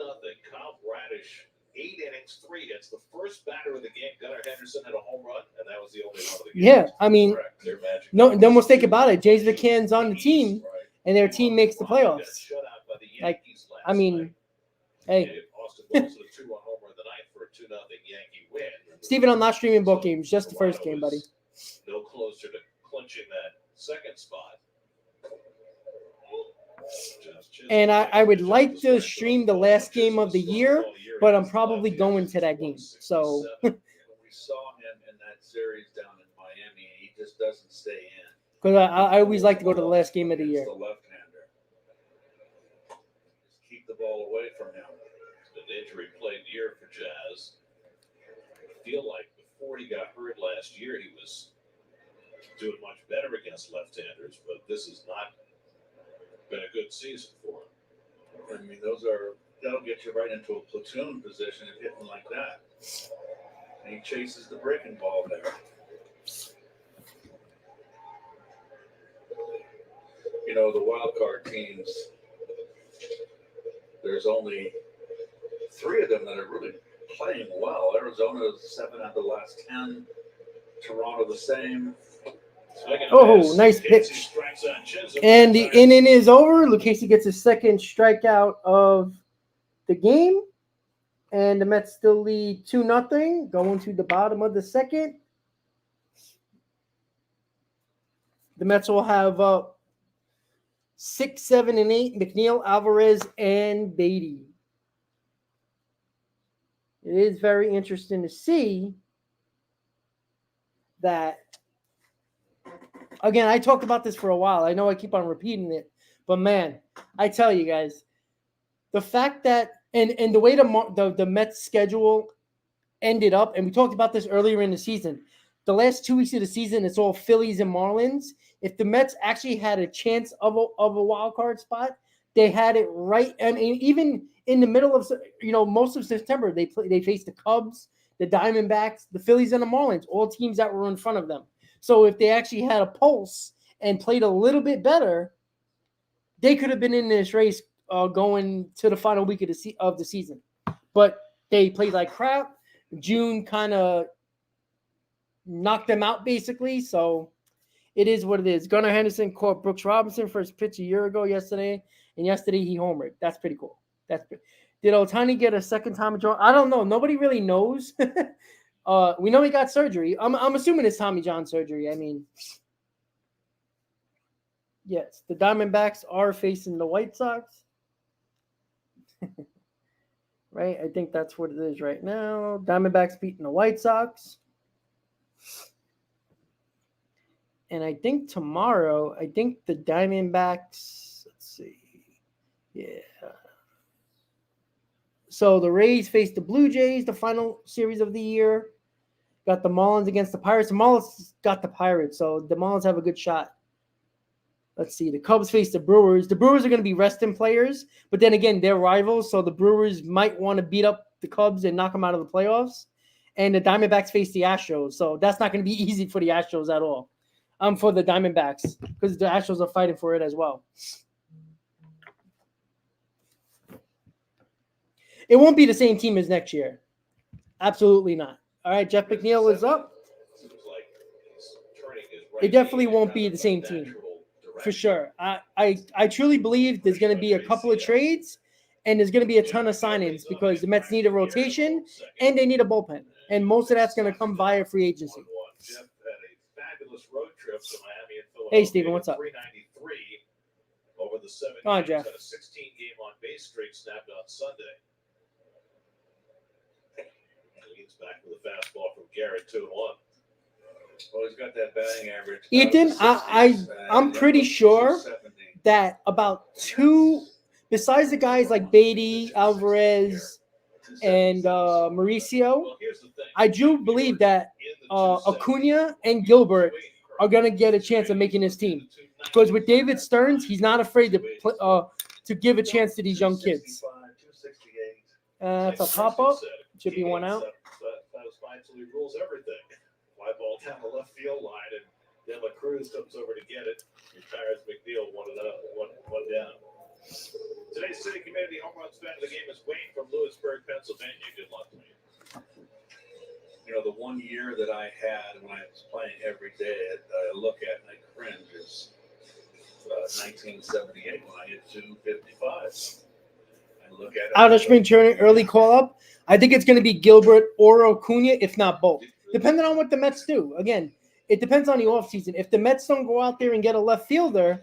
Kyle Bradish. 8 innings, 3 hits. The first batter of the game, Gunnar Henderson, had a home run, and that was the only one of the game. Yeah, I mean, no mistake about it. James McCann's on the team, and their team makes the playoffs. Like, I mean, hey. Austin Wilson, a 2-1 homer in the ninth for a 2-0 Yankee win. Steven, I'm not streaming both games, just the first game, buddy. No closer to clinching that second spot. And I would like to stream the last game of the year, but I'm probably going to that game. So we saw him in that series down in Miami, and he just doesn't stay in. Because I always like to go to the last game of the year. The left-hander. Just keep the ball away from him. It's an injury-plagued year for Jazz. I feel like before he got hurt last year, he was doing much better against left-handers, but this has not been a good season for him. I mean, that'll get you right into a platoon position if hitting like that. And he chases the breaking ball there. You know, the wild card teams, there's only 3 of them that are really playing well. Arizona's 7 out of the last 10. Toronto the same. Oh, nice pitch. And the inning is over. Lucchesi gets his second strikeout of the game. And the Mets still lead 2-0. Going to the bottom of the second. The Mets will have 6, 7, and 8. McNeil, Alvarez, and Beatty. it is very interesting to see that. Again, I talked about this for a while. I know I keep on repeating it, but man, I tell you guys, the fact that and the way the Mets schedule ended up, and we talked about this earlier in the season. The last 2 weeks of the season, it's all Phillies and Marlins. If the Mets actually had a chance of a wild card spot, they had it right. I mean, even in the middle of most of September, they faced the Cubs, the Diamondbacks, the Phillies, and the Marlins, all teams that were in front of them. So if they actually had a pulse and played a little bit better, they could have been in this race going to the final week of the season. But they played like crap. June kind of knocked them out, basically. So it is what it is. Gunnar Henderson caught Brooks Robinson for his pitch a year ago yesterday, and yesterday he homered. That's pretty cool. Did Ohtani get a second time of draw? I don't know. Nobody really knows. We know he got surgery. I'm assuming it's Tommy John surgery. I mean, yes, the Diamondbacks are facing the White Sox. Right? I think that's what it is right now. Diamondbacks beating the White Sox. And I think tomorrow, the Diamondbacks, let's see. Yeah. So the Rays face the Blue Jays, the final series of the year. Got the Marlins against the Pirates. The Marlins got the Pirates, so the Marlins have a good shot. Let's see. The Cubs face the Brewers. The Brewers are going to be resting players, but then again, they're rivals, so the Brewers might want to beat up the Cubs and knock them out of the playoffs. And the Diamondbacks face the Astros, so that's not going to be easy for the Astros at all. For the Diamondbacks, because the Astros are fighting for it as well. It won't be the same team as next year. Absolutely not. All right, Jeff McNeil is up. It definitely won't be the same team. For sure. I truly believe there's going to be a couple of trades and there's going to be a ton of signings because the Mets need a rotation and they need a bullpen. And most of that's going to come via free agency. Hey, Steven, what's up? Over the 7 Come on, games, Jeff. had a 16-game on-base streak snapped on Sunday. Leads back with a fastball from Garrett, 2-1. Well, he's got that batting average. Ethan, I'm pretty sure that about two, besides the guys like Beatty, Alvarez, and Mauricio, Well, here's the thing. I do believe that Acuna and Gilbert are going to get a chance of making his team. Because with David Stearns, he's not afraid to give a chance to these young kids. That's a pop-up. Should be one out. He rules everything. Fly ball down the left field line, and De La Cruz comes over to get it. Retires McNeil one down. Today's City Community Home Runs fan of the game is Wayne from Lewisburg, Pennsylvania. Good luck to you. You know, the 1 year that I had when I was playing every day, I look at and I cringe is 1978 when I hit 255. I look at it. Out of spring training, early call-up. I think it's going to be Gilbert or Acuna, if not both. Depending on what the Mets do. Again, it depends on the offseason. If the Mets don't go out there and get a left fielder,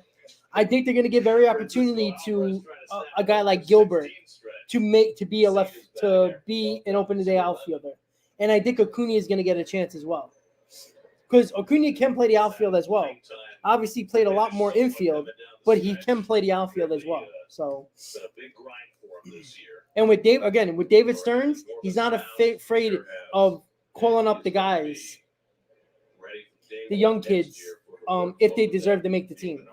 I think they're going to give every opportunity to a guy like Gilbert to be an open day outfielder. And I think Acuna is going to get a chance as well. Because Acuna can play the outfield as well. Obviously played a lot more infield, but he can play the outfield as well. So, and with David Stearns, he's not afraid of calling up the guys, the young kids, if they deserve to make the team.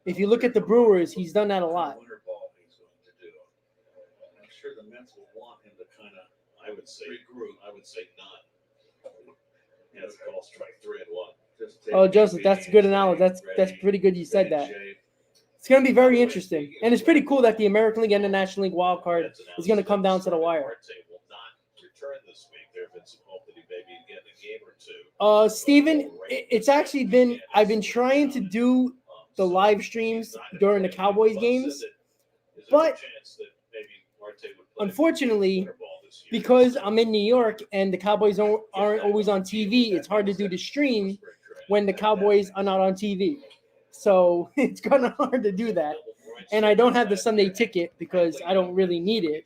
If you look at the Brewers, he's done that a lot. I'm sure the Mets will want him to kind of, I would say regroup. I would say none. That's a call strike 3-1. Oh, Joseph, that's a good analogy. That's pretty good you said that. It's going to be very interesting. And it's pretty cool that the American League and the National League wild card is going to come down to the wire. Steven, it's actually been – I've been trying to do the live streams during the Cowboys games. But unfortunately, because I'm in New York and the Cowboys aren't always on TV, it's hard to do the stream when the Cowboys are not on TV. So it's kind of hard to do that. And I don't have the Sunday ticket because I don't really need it.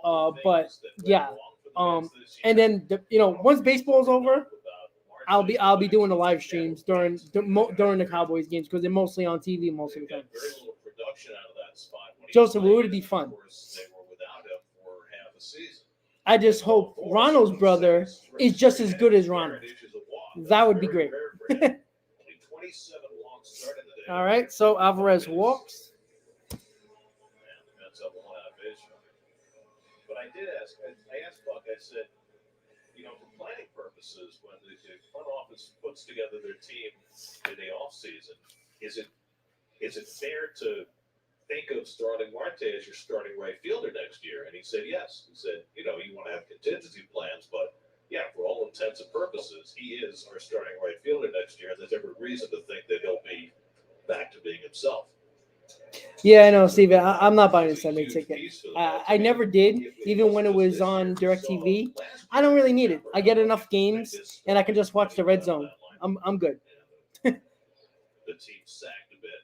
But yeah, and then once baseball's over, I'll be doing the live streams during the Cowboys games because they're mostly on TV most of the time. Joseph, it would be fun. I just hope Ronald's brother is just as good as Ronald. That would be great. All right, so Alvarez walks. But I asked Buck, I said, for planning purposes, when the front office puts together their team in the offseason, is it fair to think of starting Marte as your starting right fielder next year? And he said yes. He said, you want to have contingency plans, but yeah, for all intents and purposes, he is our starting right fielder next year. And there's every reason to think that he'll be back to being himself. Yeah, I know, Steve. I'm not buying a Sunday ticket. I never did, even when it was on DirecTV. I don't really need it. I get enough games, and I can just watch the Red Zone. I'm good. The team sacked a bit.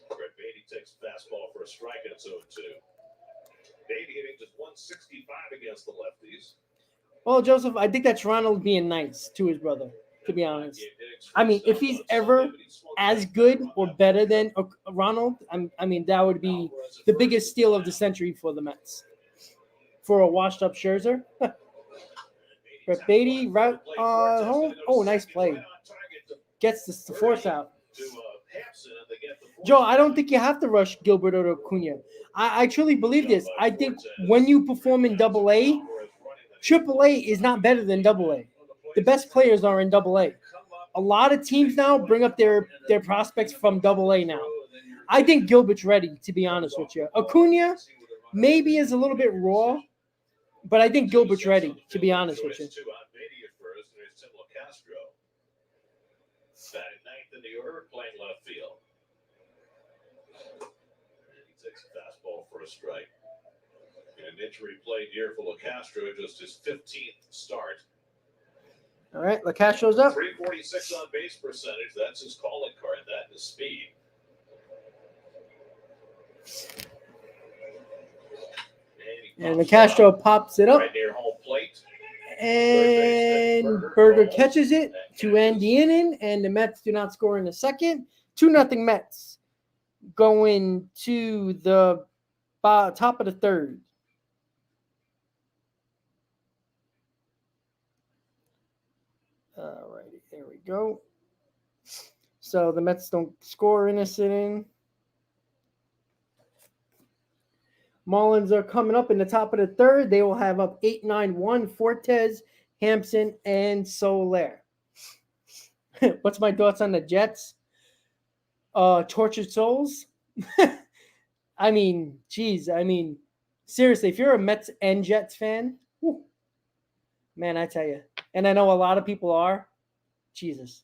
Brett Beatty takes fastball for a strike, and it's 0-2. Beatty hitting just 165 against the lefties. Well, Joseph, I think that's Ronald being nice to his brother, to be honest. I mean, if he's ever as good or better than Ronald, that would be the biggest steal of the century for the Mets. For a washed-up Scherzer. Brett Beatty, route home. Oh, nice play. Gets the force out. Joe, I don't think you have to rush Gilbert or Acuna. I truly believe this. I think when you perform in Double-A, Triple-A is not better than Double-A. The best players are in Double-A. A lot of teams now bring up their prospects from Double-A now. I think Gilbert's ready, to be honest with you. Acuna maybe is a little bit raw, but I think Gilbert's ready, to be honest with you. Batting ninth in the order, playing left field. He takes a fastball for a strike. An injury played here for LaCastro, just his 15th start. All right, LaCastro's up. 346 on base percentage. That's his calling card. That is speed. And LaCastro pops it up. Right near home plate. And Berger catches it to end the inning, and the Mets do not score in the second. 2-0 Mets going to the top of the third. All righty, there we go. So the Mets don't score in this inning. Marlins are coming up in the top of the third. They will have up 8-9-1 Fortes, Hampson, and Soler. What's my thoughts on the Jets? Tortured souls. Seriously, if you're a Mets and Jets fan, whew, man, I tell you, and I know a lot of people are, Jesus.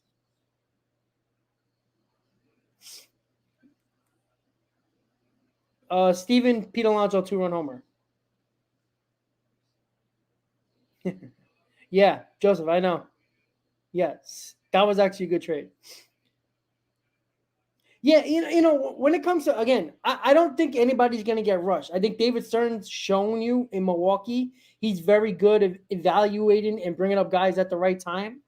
Steven Pete Alonso 2-run homer. Yeah, Joseph, I know. Yes, that was actually a good trade. Yeah, when it comes to, again, I don't think anybody's going to get rushed. I think David Stern's shown you in Milwaukee. He's very good at evaluating and bringing up guys at the right time.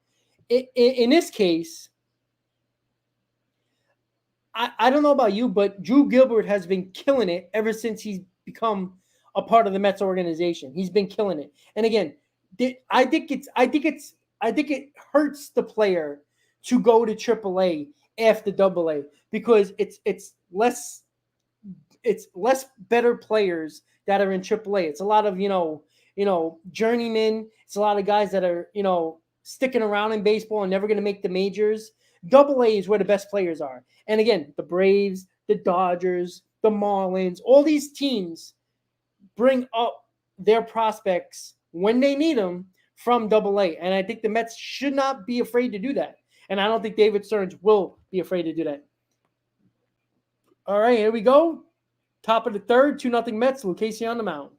In this case, I don't know about you, but Drew Gilbert has been killing it ever since he's become a part of the Mets organization. He's been killing it. And again, I think it hurts the player to go to AAA after AA because it's less better players that are in AAA. It's a lot of journeymen. It's a lot of guys that are sticking around in baseball and never going to make the majors. AA is where the best players are. And again, the Braves, the Dodgers, the Marlins, all these teams bring up their prospects when they need them from AA. And I think the Mets should not be afraid to do that. And I don't think David Stearns will be afraid to do that. All right, here we go. Top of the third, 2-0 Mets. Lucchesi on the mound.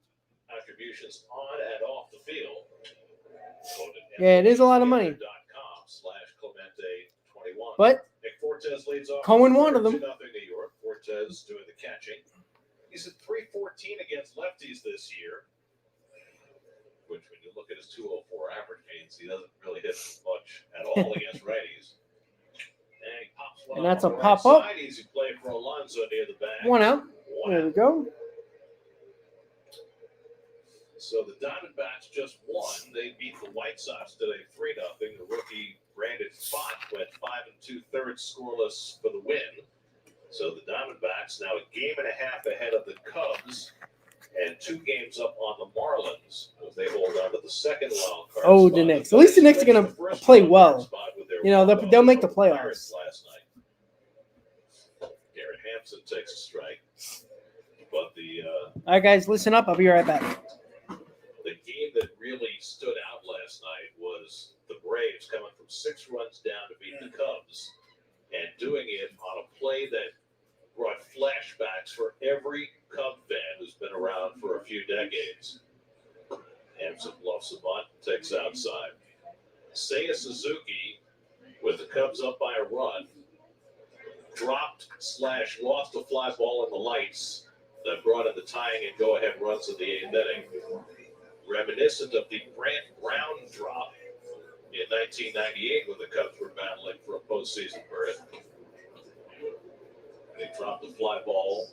Contributions on and off the field. Yeah, it is a lot of money. But Nick Fortes leads off. Cohen wanted them. 2-0 New York. Fortes doing the catching. He's at 314 against lefties this year, which when you look at his 204 average means he doesn't really hit much at all against righties. And he pops one And up that's on a the pop right up. side. Easy play for Alonso near the bag. One out. One There out. we go. So the Diamondbacks just won. They beat the White Sox today 3-0. The rookie Brandon Pfaadt went 5 2/3 scoreless for the win. So the Diamondbacks now a game and a half ahead of the Cubs and 2 games up on the Marlins as they hold on to the second wild card. Oh, spot. the Knicks. At least the Knicks are going to play well. You know, they'll make the playoffs. Last night. Garrett Hampson takes a strike. But All right, guys, listen up. I'll be right back. the game that really stood out last night was the Braves coming from 6 runs down to beat the Cubs and doing it on a play that brought flashbacks for every Cub fan who's been around for a few decades. Hampson bluffs a bunt, takes outside. Seiya Suzuki, with the Cubs up by a run, dropped/lost a fly ball in the lights that brought in the tying and go-ahead runs of the 8th inning. Reminiscent of the Brant Brown drop in 1998 when the Cubs were battling for a postseason berth. They dropped the fly ball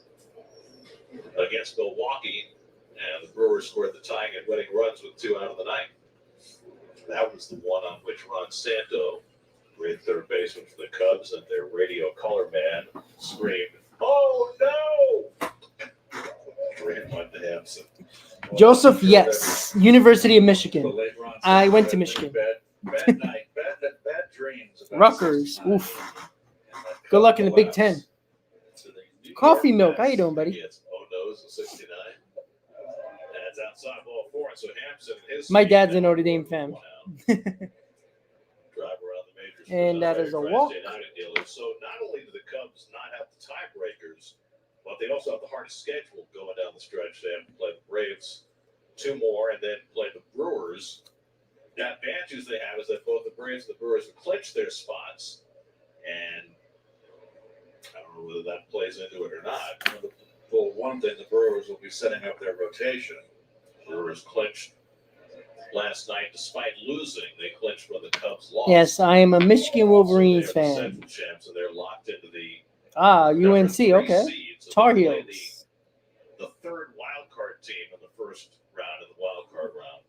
against Milwaukee, and the Brewers scored the tying and winning runs with 2 out of the ninth. That was the one on which Ron Santo, great third baseman for the Cubs, and their radio color man screamed, "Oh no!" Great one to Hampson. Joseph, yes. University of Michigan. The late Ron I went to Santo, Michigan. Bad night, bad dreams. about Rutgers. 69. Oof. Good luck in the Big Ten. So the New Coffee York milk. How you Mets doing, buddy? against Oh-No's in 69. And it's outside ball 4. So Hampson and his My speed dad's a now Notre Dame fan. one out. Drive around the majors. And that is a walk. So not only do the Cubs not have the tiebreakers, but they also have the hardest schedule going down the stretch. They have to play the Braves 2 more and then play the Brewers. The advantages they have is that both the Braves and the Brewers have clinched their spots. And I don't know whether that plays into it or not. Well, one thing, the Brewers will be setting up their rotation. Brewers clinched last night despite losing. They clinched when the Cubs lost. Yes, I am a Michigan Wolverines so they're the fan. Central champs, and they're locked into the UNC. number 3 Okay. seed. So Tar they'll play Heels. The 3rd wild card team in the first round of the wild card round.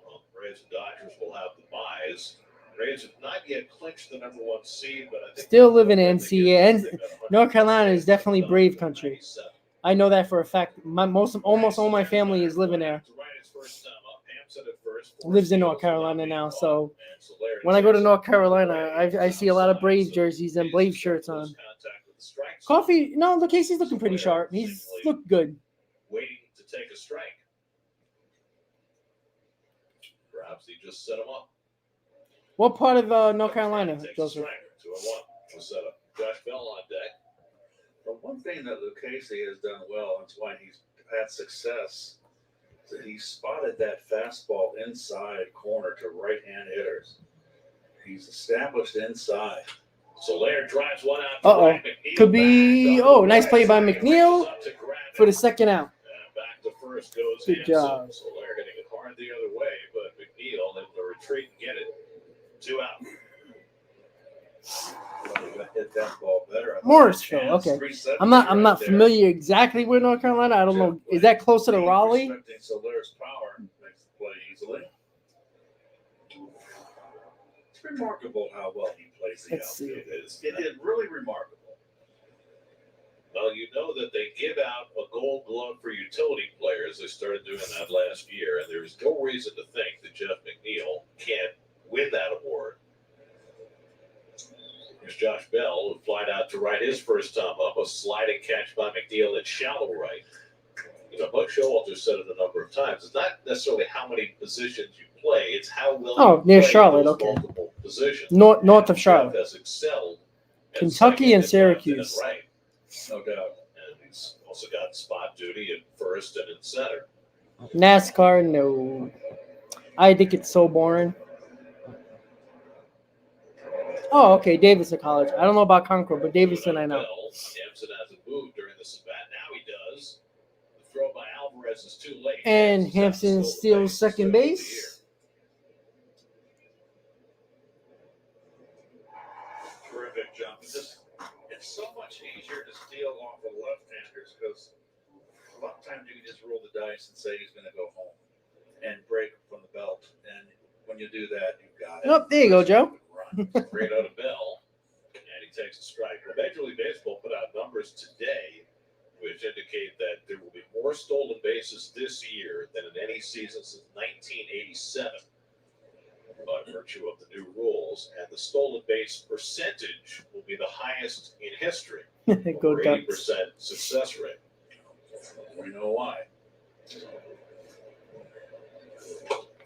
Well, Braves and Dodgers will have the byes. Braves have not yet clinched the number 1 seed, but I think Still live in NCAA. And North Carolina is definitely Brave country. I know that for a fact. Almost all my family is living there. Lives in North Carolina now. So when I go to North Carolina, I see a lot of Brave jerseys and Brave shirts on. Coffee, no, look, Casey's looking pretty sharp. He's looked good. Waiting to take a strike. Perhaps he just set him up. What part of North Carolina, Joseph? 2-1. We'll set up. Josh Bell on deck. But one thing that Luke Casey has done well, and it's why he's had success, is that he spotted that fastball inside corner to right-hand hitters. He's established inside. So Laird drives one out. To Uh-oh. right. McNeil Could be, back. oh, nice play by McNeil Reaches up to grab for it. the second out. And back to first goes Good Hampson. job. So Laird hitting it hard the other way, but McNeil able to retreat and get it. 2 out. Hit that ball better. Morrisville, okay. I'm not familiar exactly with North Carolina. I don't know. Is that closer to Raleigh? So Laird's power makes the play easily. It's remarkable how well he plays the Let's see. outfield. It is really remarkable. Well, you know that they give out a gold glove for utility players. They started doing that last year, and there's no reason to think that Jeff McNeil can't win that award. Here's Josh Bell, who flied out to right his first time up, a sliding catch by McNeil at shallow right. You know, Buck Showalter said it a number of times. It's not necessarily how many positions you play; it's how well you Near play Charlotte, those okay. multiple positions. North of Jeff Charlotte. has excelled at Kentucky second and left Syracuse. and right. No doubt. And he's also got spot duty at first and in center. NASCAR, no. I think it's so boring. Oh, okay, Davidson College. I don't know about Concord, but Davidson I know. Hampson hasn't moved during this at bat. throw by Alvarez is too late. And It's Hampson still the steals base second of the year. base. Terrific jump. It's so much easier to steal off of left-handers because a lot of times you can just roll the dice and say he's going to go home and break from the belt. And when you do that, you've got it. Oh, there you go, Joe. Straight out of Bell, and he takes a strike. Well, Major League Baseball put out numbers today which indicate that there will be more stolen bases this year than in any season since 1987 by virtue of the new rules, and the stolen base percentage will be the highest in history. Go over Ducks. 80% success rate. We know why.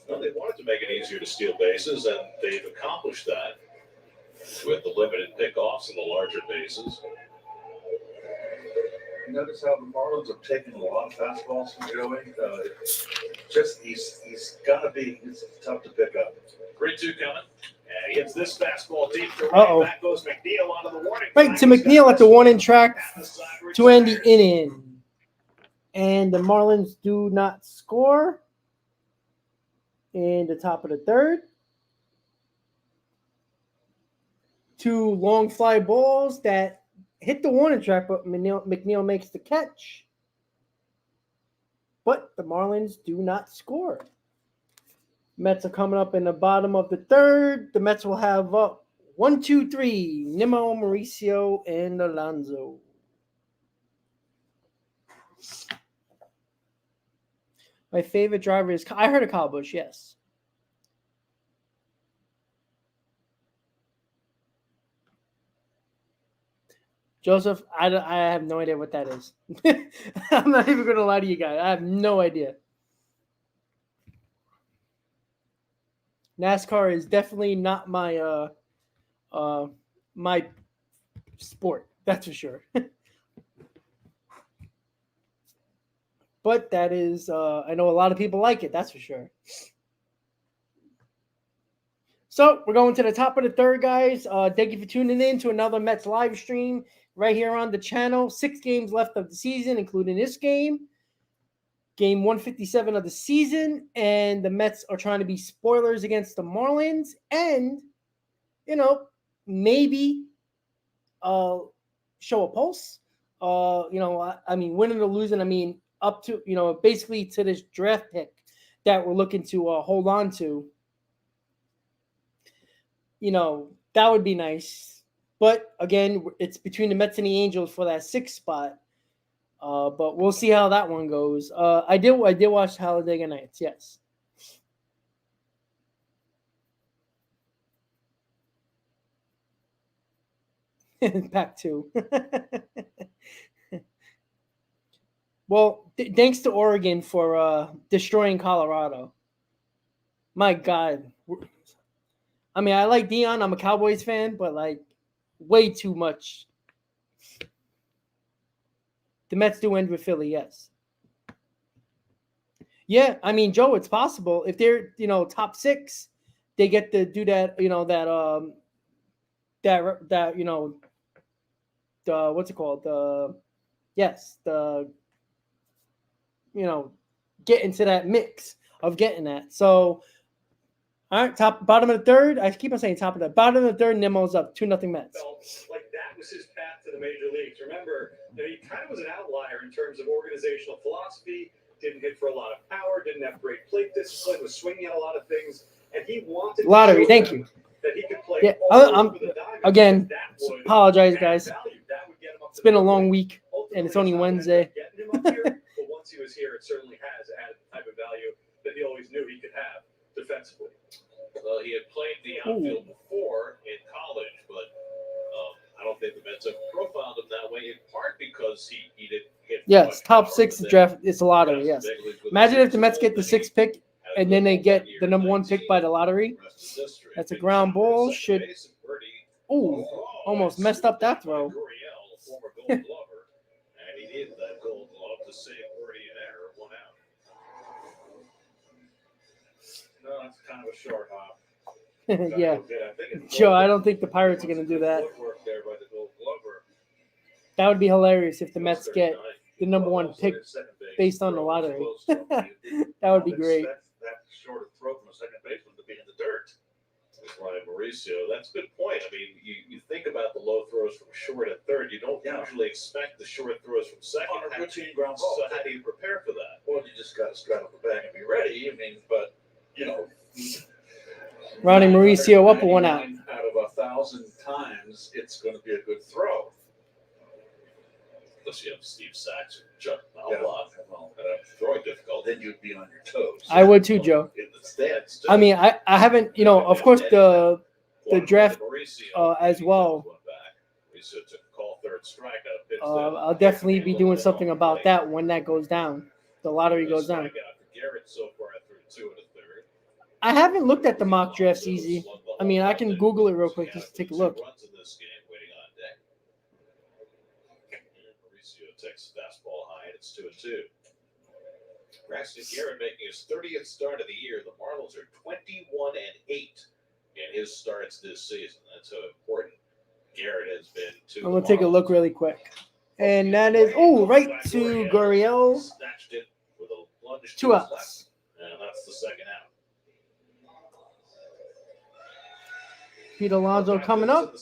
Well, they wanted to make it easier to steal bases, and they've accomplished that with the limited pickoffs and the larger bases. You notice how the Marlins have taken a lot of fastballs from Joey? He's gonna be. It's tough to pick up. 3-2 coming. And he hits this fastball deep to right. Uh-oh. Back goes McNeil onto the warning. Right to McNeil at the warning track to end the inning. And the Marlins do not score in the top of the third. 2 long fly balls that hit the warning track, but McNeil makes the catch. But the Marlins do not score. Mets are coming up in the bottom of the third. The Mets will have 1, 2, 3. Nimmo, Mauricio, and Alonso. My favorite driver is... I heard of Kyle Busch, yes. Joseph, I have no idea what that is. I'm not even going to lie to you guys. I have no idea. NASCAR is definitely not my my sport. That's for sure. But that is, I know a lot of people like it. That's for sure. So we're going to the top of the third, guys. Thank you for tuning in to another Mets live stream right here on the channel. 6 games left of the season, including this game. Game 157 of the season. And the Mets are trying to be spoilers against the Marlins. And, maybe show a pulse. I mean, winning or losing, up to, basically to this draft pick that we're looking to hold on to. That would be nice. But again, it's between the Mets and the Angels for that 6th spot. But we'll see how that one goes. I did watch Talladega Nights, yes. Pack 2. Well, thanks to Oregon for destroying Colorado. My God. I like Deion. I'm a Cowboys fan, but way too much. The Mets do end with Philly, yes. Yeah, Joe, it's possible. If they're, top 6, they get to do that, what's it called? Get into that mix of getting that. So, all right, bottom of the third. I keep on saying top of the bottom of the third. Nimmo's up 2-0 Mets. Felt like that was his path to the major leagues. Remember, he kind of was an outlier in terms of organizational philosophy. Didn't hit for a lot of power. Didn't have great plate discipline. Was swinging at a lot of things, and he wanted lottery. Thank you. That he could play. Yeah, again. Apologize, guys. It's been a long week, and it's only Wednesday. But once he was here, it certainly has added the type of value that he always knew he could have defensively. Well, he had played the outfield before in college, but I don't think the Mets have profiled him that way, in part because he didn't hit. Yes, top 6 draft. It's a lottery, yes. Imagine if the Mets get the 6th pick, and then they get the number 1 pick by the lottery. That's a ground ball. Almost messed up that throw. Former Gold Glover, and he needed that Gold Glove to save Birdie an error, 1 out. No, that's kind of a short hop. Yeah. Joe, I don't think the Pirates are going to do that. Footwork there by the Gold Glover. That would be hilarious if the Mets get the number one pick based on the lottery. That would be great. That short of throw from a second baseman to be in the dirt. Ryan Mauricio, that's a good point. I mean, you think about the low throws from short and third. You don't usually expect the short throws from second. On a routine ground ball. So how do you prepare for that? Well, you just got to straddle the bag and be ready. I mean, but, Ronnie Mauricio up 1 out. Out of 1,000 times, it's going to be a good throw. Unless you have Steve Sachs or Chuck Malbach throwing difficulty. Then you'd be on your toes. I would too, Joe. In the stands, too. I mean, I haven't, of course, the draft as well. Mauricio took a call, third strike. I'll definitely be doing something about that when that goes down. The lottery goes down. Garrett so far through 2 1/3. I haven't looked at the mock drafts easy. I mean, I can Google it real quick just to take a look. Runs in this game waiting on deck. And Mauricio takes the fastball high, and it's 2-2. Braxton Garrett making his 30th start of the year. The Marlins are 21-8 in his starts this season. That's how important Garrett has been to. I'm gonna take a look really quick, and that is right to Gurriel. Snatched it with a lunge. 2 outs. And that's the second out. Pete Alonso coming up.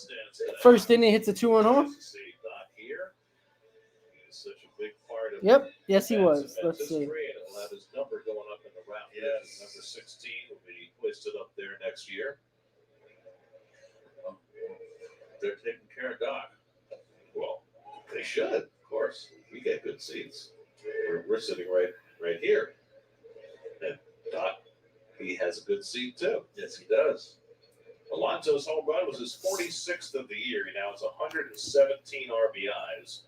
First inning hits a 2-1 home. Yep. Yes, he was. Let's see. He'll have his number going up in the round. Yes. Number 16 will be hoisted up there next year. They're taking care of Doc. Well, they should, of course. We get good seats. We're sitting right here. And Doc, he has a good seat too. Yes, he does. Alonso's home run was his 46th of the year. He now has 117 RBIs.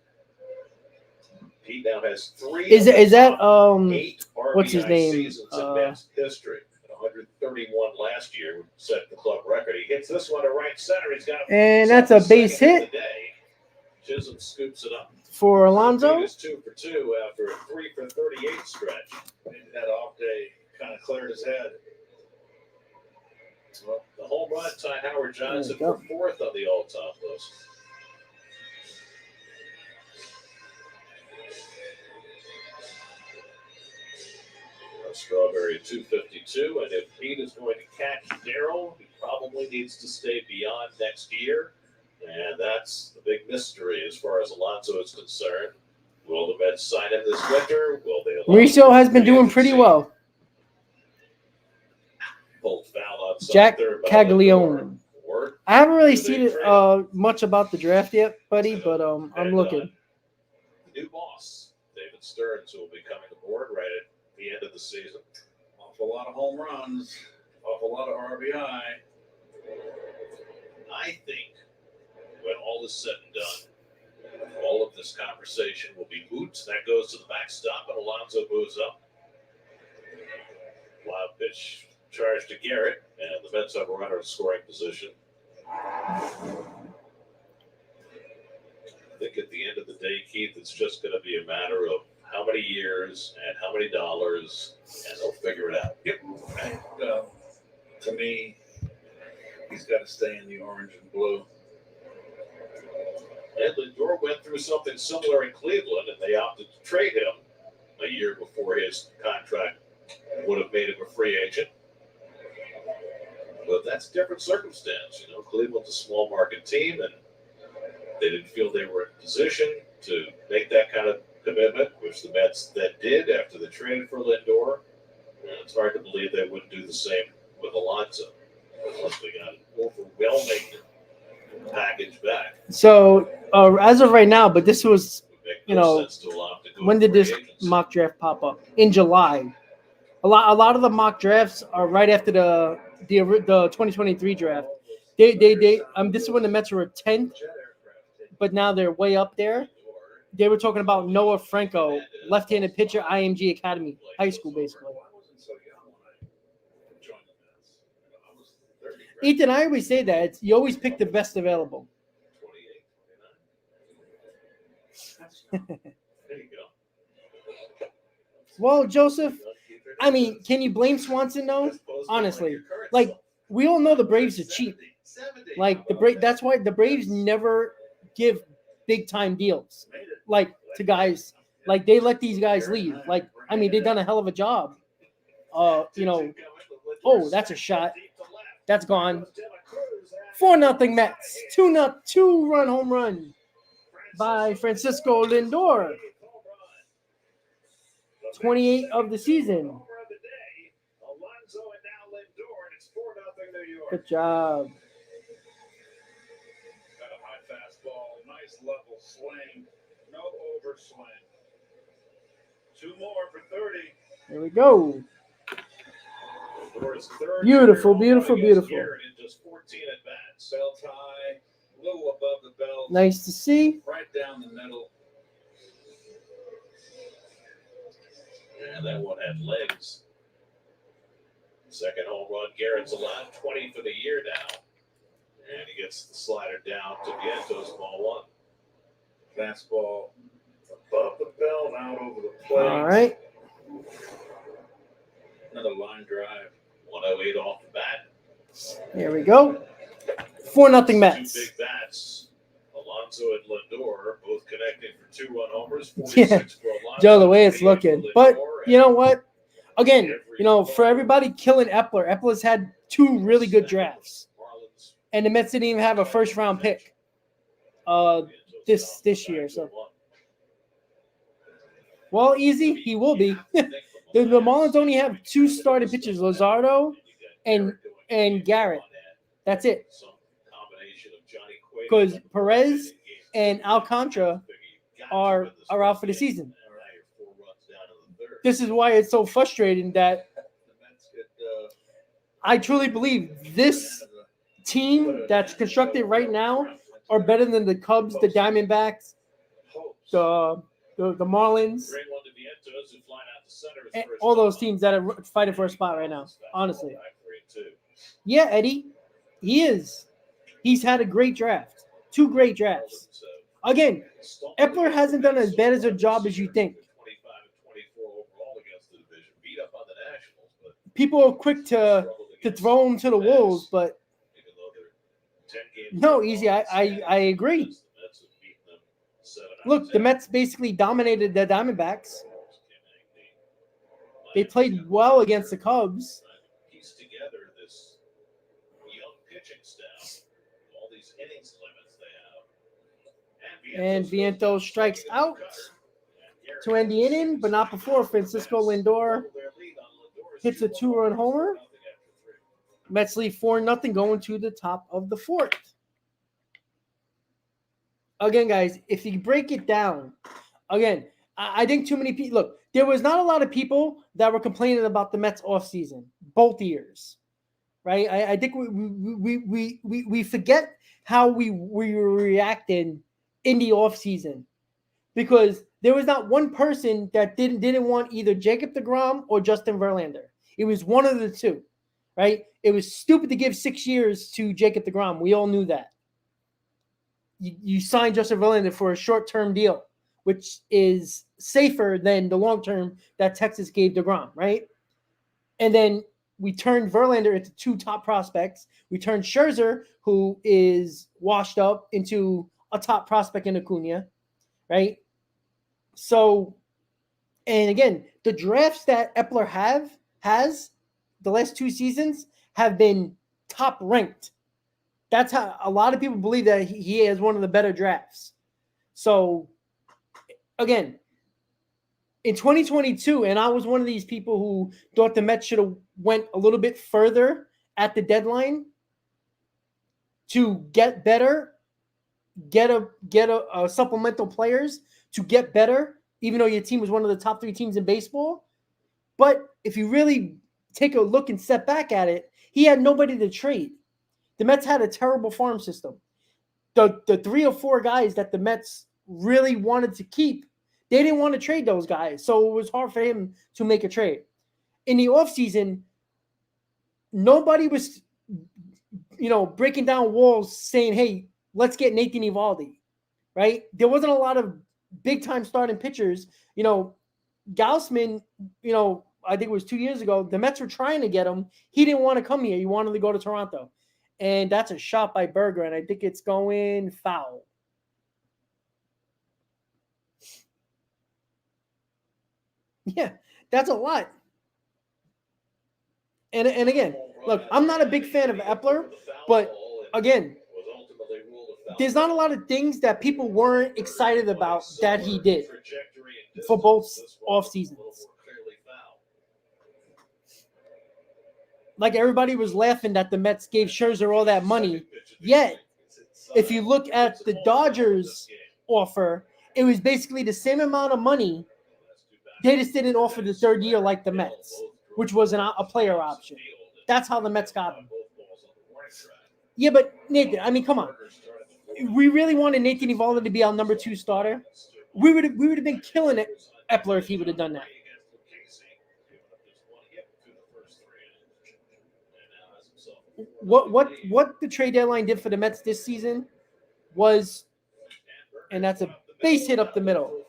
He now has 3. Is that 8 RBI what's his name? Seasons in Mets history. 131 last year would set the club record. He hits this one to right center. He's got and that's a base hit. Chisholm scoops it up. For Alonso. He's 2 for 2 after a 3 for 38 stretch. Maybe that off day kind of cleared his head. Well, the home run tied Howard Johnson for 4th on the all-time list. Strawberry 252, and if Pete is going to catch Darryl, he probably needs to stay beyond next year, and that's the big mystery as far as Alonso is concerned. Will the Mets sign him this winter? Will they? Mauricio has been doing pretty well. Jack Caglione. I haven't really seen much about the draft yet, buddy, but I'm looking. New boss, David Stearns, who will be coming aboard right at the end of the season. Awful lot of home runs, awful lot of RBI. I think when all is said and done, all of this conversation will be moot. That goes to the backstop, and Alonso moves up. Wild pitch charge to Garrett, and the Mets have a runner in scoring position. I think at the end of the day, Keith, it's just going to be a matter of how many years and how many dollars, and they'll figure it out. Yep. To me, he's got to stay in the orange and blue. And Lindor went through something similar in Cleveland, and they opted to trade him a year before his contract would have made him a free agent. But that's a different circumstance. Cleveland's a small market team, and they didn't feel they were in position to make that kind of commitment, which the Mets then did after the trade for Lindor. And it's hard to believe they wouldn't do the same with Alonso unless they got an overwhelming package back. So as of right now, but this was, when did this mock draft pop up? In July. A lot of the mock drafts are right after the 2023 draft. This is when the Mets were 10th, but now they're way up there. They were talking about Noah Franco, left-handed pitcher, IMG Academy, high school, basically. Ethan, I always say that. You always pick the best available. 28, there you go. Well, Joseph, I mean, can you blame Swanson, though? Honestly. Like, we all know the Braves are cheap. Like, that's why the Braves never give big-time deals, like, to guys Like, they let these guys leave. Like, I mean, they've done a hell of a job. Oh, that's a shot. That's gone. 4-0 Mets. 2-run home run by Francisco Lindor. 28 of the season. Good job. Got a high fastball, nice level swing, no overswing. 2 more for 30. There we go. Beautiful, beautiful, beautiful. Just 14 at bats. Cell tie, a little above the belt. Nice to see. Right down the middle. And that one had legs. Second home run, Garrett's allowed 20 for the year now. And he gets the slider down to Viento's ball 1. Fastball above the belt, out over the plate. All right. Another line drive. 108 off the bat. Here we go. 4-0 Mets. 2 big bats. Alonso and Lindor both connecting for 2-run homers. 46 Yeah. for Alonso. Joe, the way it's 48 looking. for But Lindor, you know what? Again, for everybody killing Epler's had 2 really good drafts. Marlins. And the Mets didn't even have a first-round pick this year. So, well, easy. He will be. The Marlins only have 2 starting pitchers, Luzardo and Garrett. That's it. Because Perez and Alcantara are out for the season. This is why it's so frustrating that I truly believe this team that's constructed right now are better than the Cubs, the Diamondbacks, the Marlins, and all those teams that are fighting for a spot right now, honestly. Yeah, Eddie, he is. He's had a great draft. 2 great drafts. Again, Epler hasn't done as bad as a job as you think. People are quick to throw him to the wolves, but no, easy. I agree. Look, the Mets basically dominated the Diamondbacks. They played well against the Cubs. Piece together this young pitching staff, all these innings limits they have. And Viento strikes out to end the inning, but not before Francisco Lindor hits a 2-run homer. Mets lead 4-0 going to the top of the 4th. Again, guys, if you break it down, again, I think too many people. Look, there was not a lot of people that were complaining about the Mets offseason, both years, right? I think we forget how we were reacting in the offseason because there was not one person that didn't want either Jacob deGrom or Justin Verlander. It was one of the two, right? It was stupid to give 6 years to Jacob deGrom. We all knew that. You signed Justin Verlander for a short-term deal, which is safer than the long-term that Texas gave deGrom, right? And then we turned Verlander into 2 top prospects. We turned Scherzer, who is washed up, into a top prospect in Acuna, right? So, and again, the drafts that Epler has the last 2 seasons have been top ranked. That's how a lot of people believe that he has one of the better drafts. So, again, in 2022, and I was one of these people who thought the Mets should have went a little bit further at the deadline to get better, get a supplemental players to get better, even though your team was one of the top 3 teams in baseball. But if you really take a look and step back at it, he had nobody to trade. The Mets had a terrible farm system. The 3 or 4 guys that the Mets really wanted to keep, they didn't want to trade those guys. So it was hard for him to make a trade. In the offseason, nobody was, breaking down walls saying, hey, let's get Nathan Eovaldi, right? There wasn't a lot of big-time starting pitchers. Gausman, I think it was 2 years ago, the Mets were trying to get him. He didn't want to come here. He wanted to go to Toronto. And that's a shot by Berger, and I think it's going foul. Yeah, that's a lot. And again, look, I'm not a big fan of Epler, but again, there's not a lot of things that people weren't excited about that he did for both off seasons. Like everybody was laughing that the Mets gave Scherzer all that money. Yet, if you look at the Dodgers offer, it was basically the same amount of money. They just didn't offer the third year like the Mets, which was a player option. That's how the Mets got him. Yeah, but Nathan, I mean, come on. We really wanted Nathan Eovaldi to be our number 2 starter. We would have been killing it, Epler, if he would have done that. What the trade deadline did for the Mets this season was, and that's a base hit up the middle,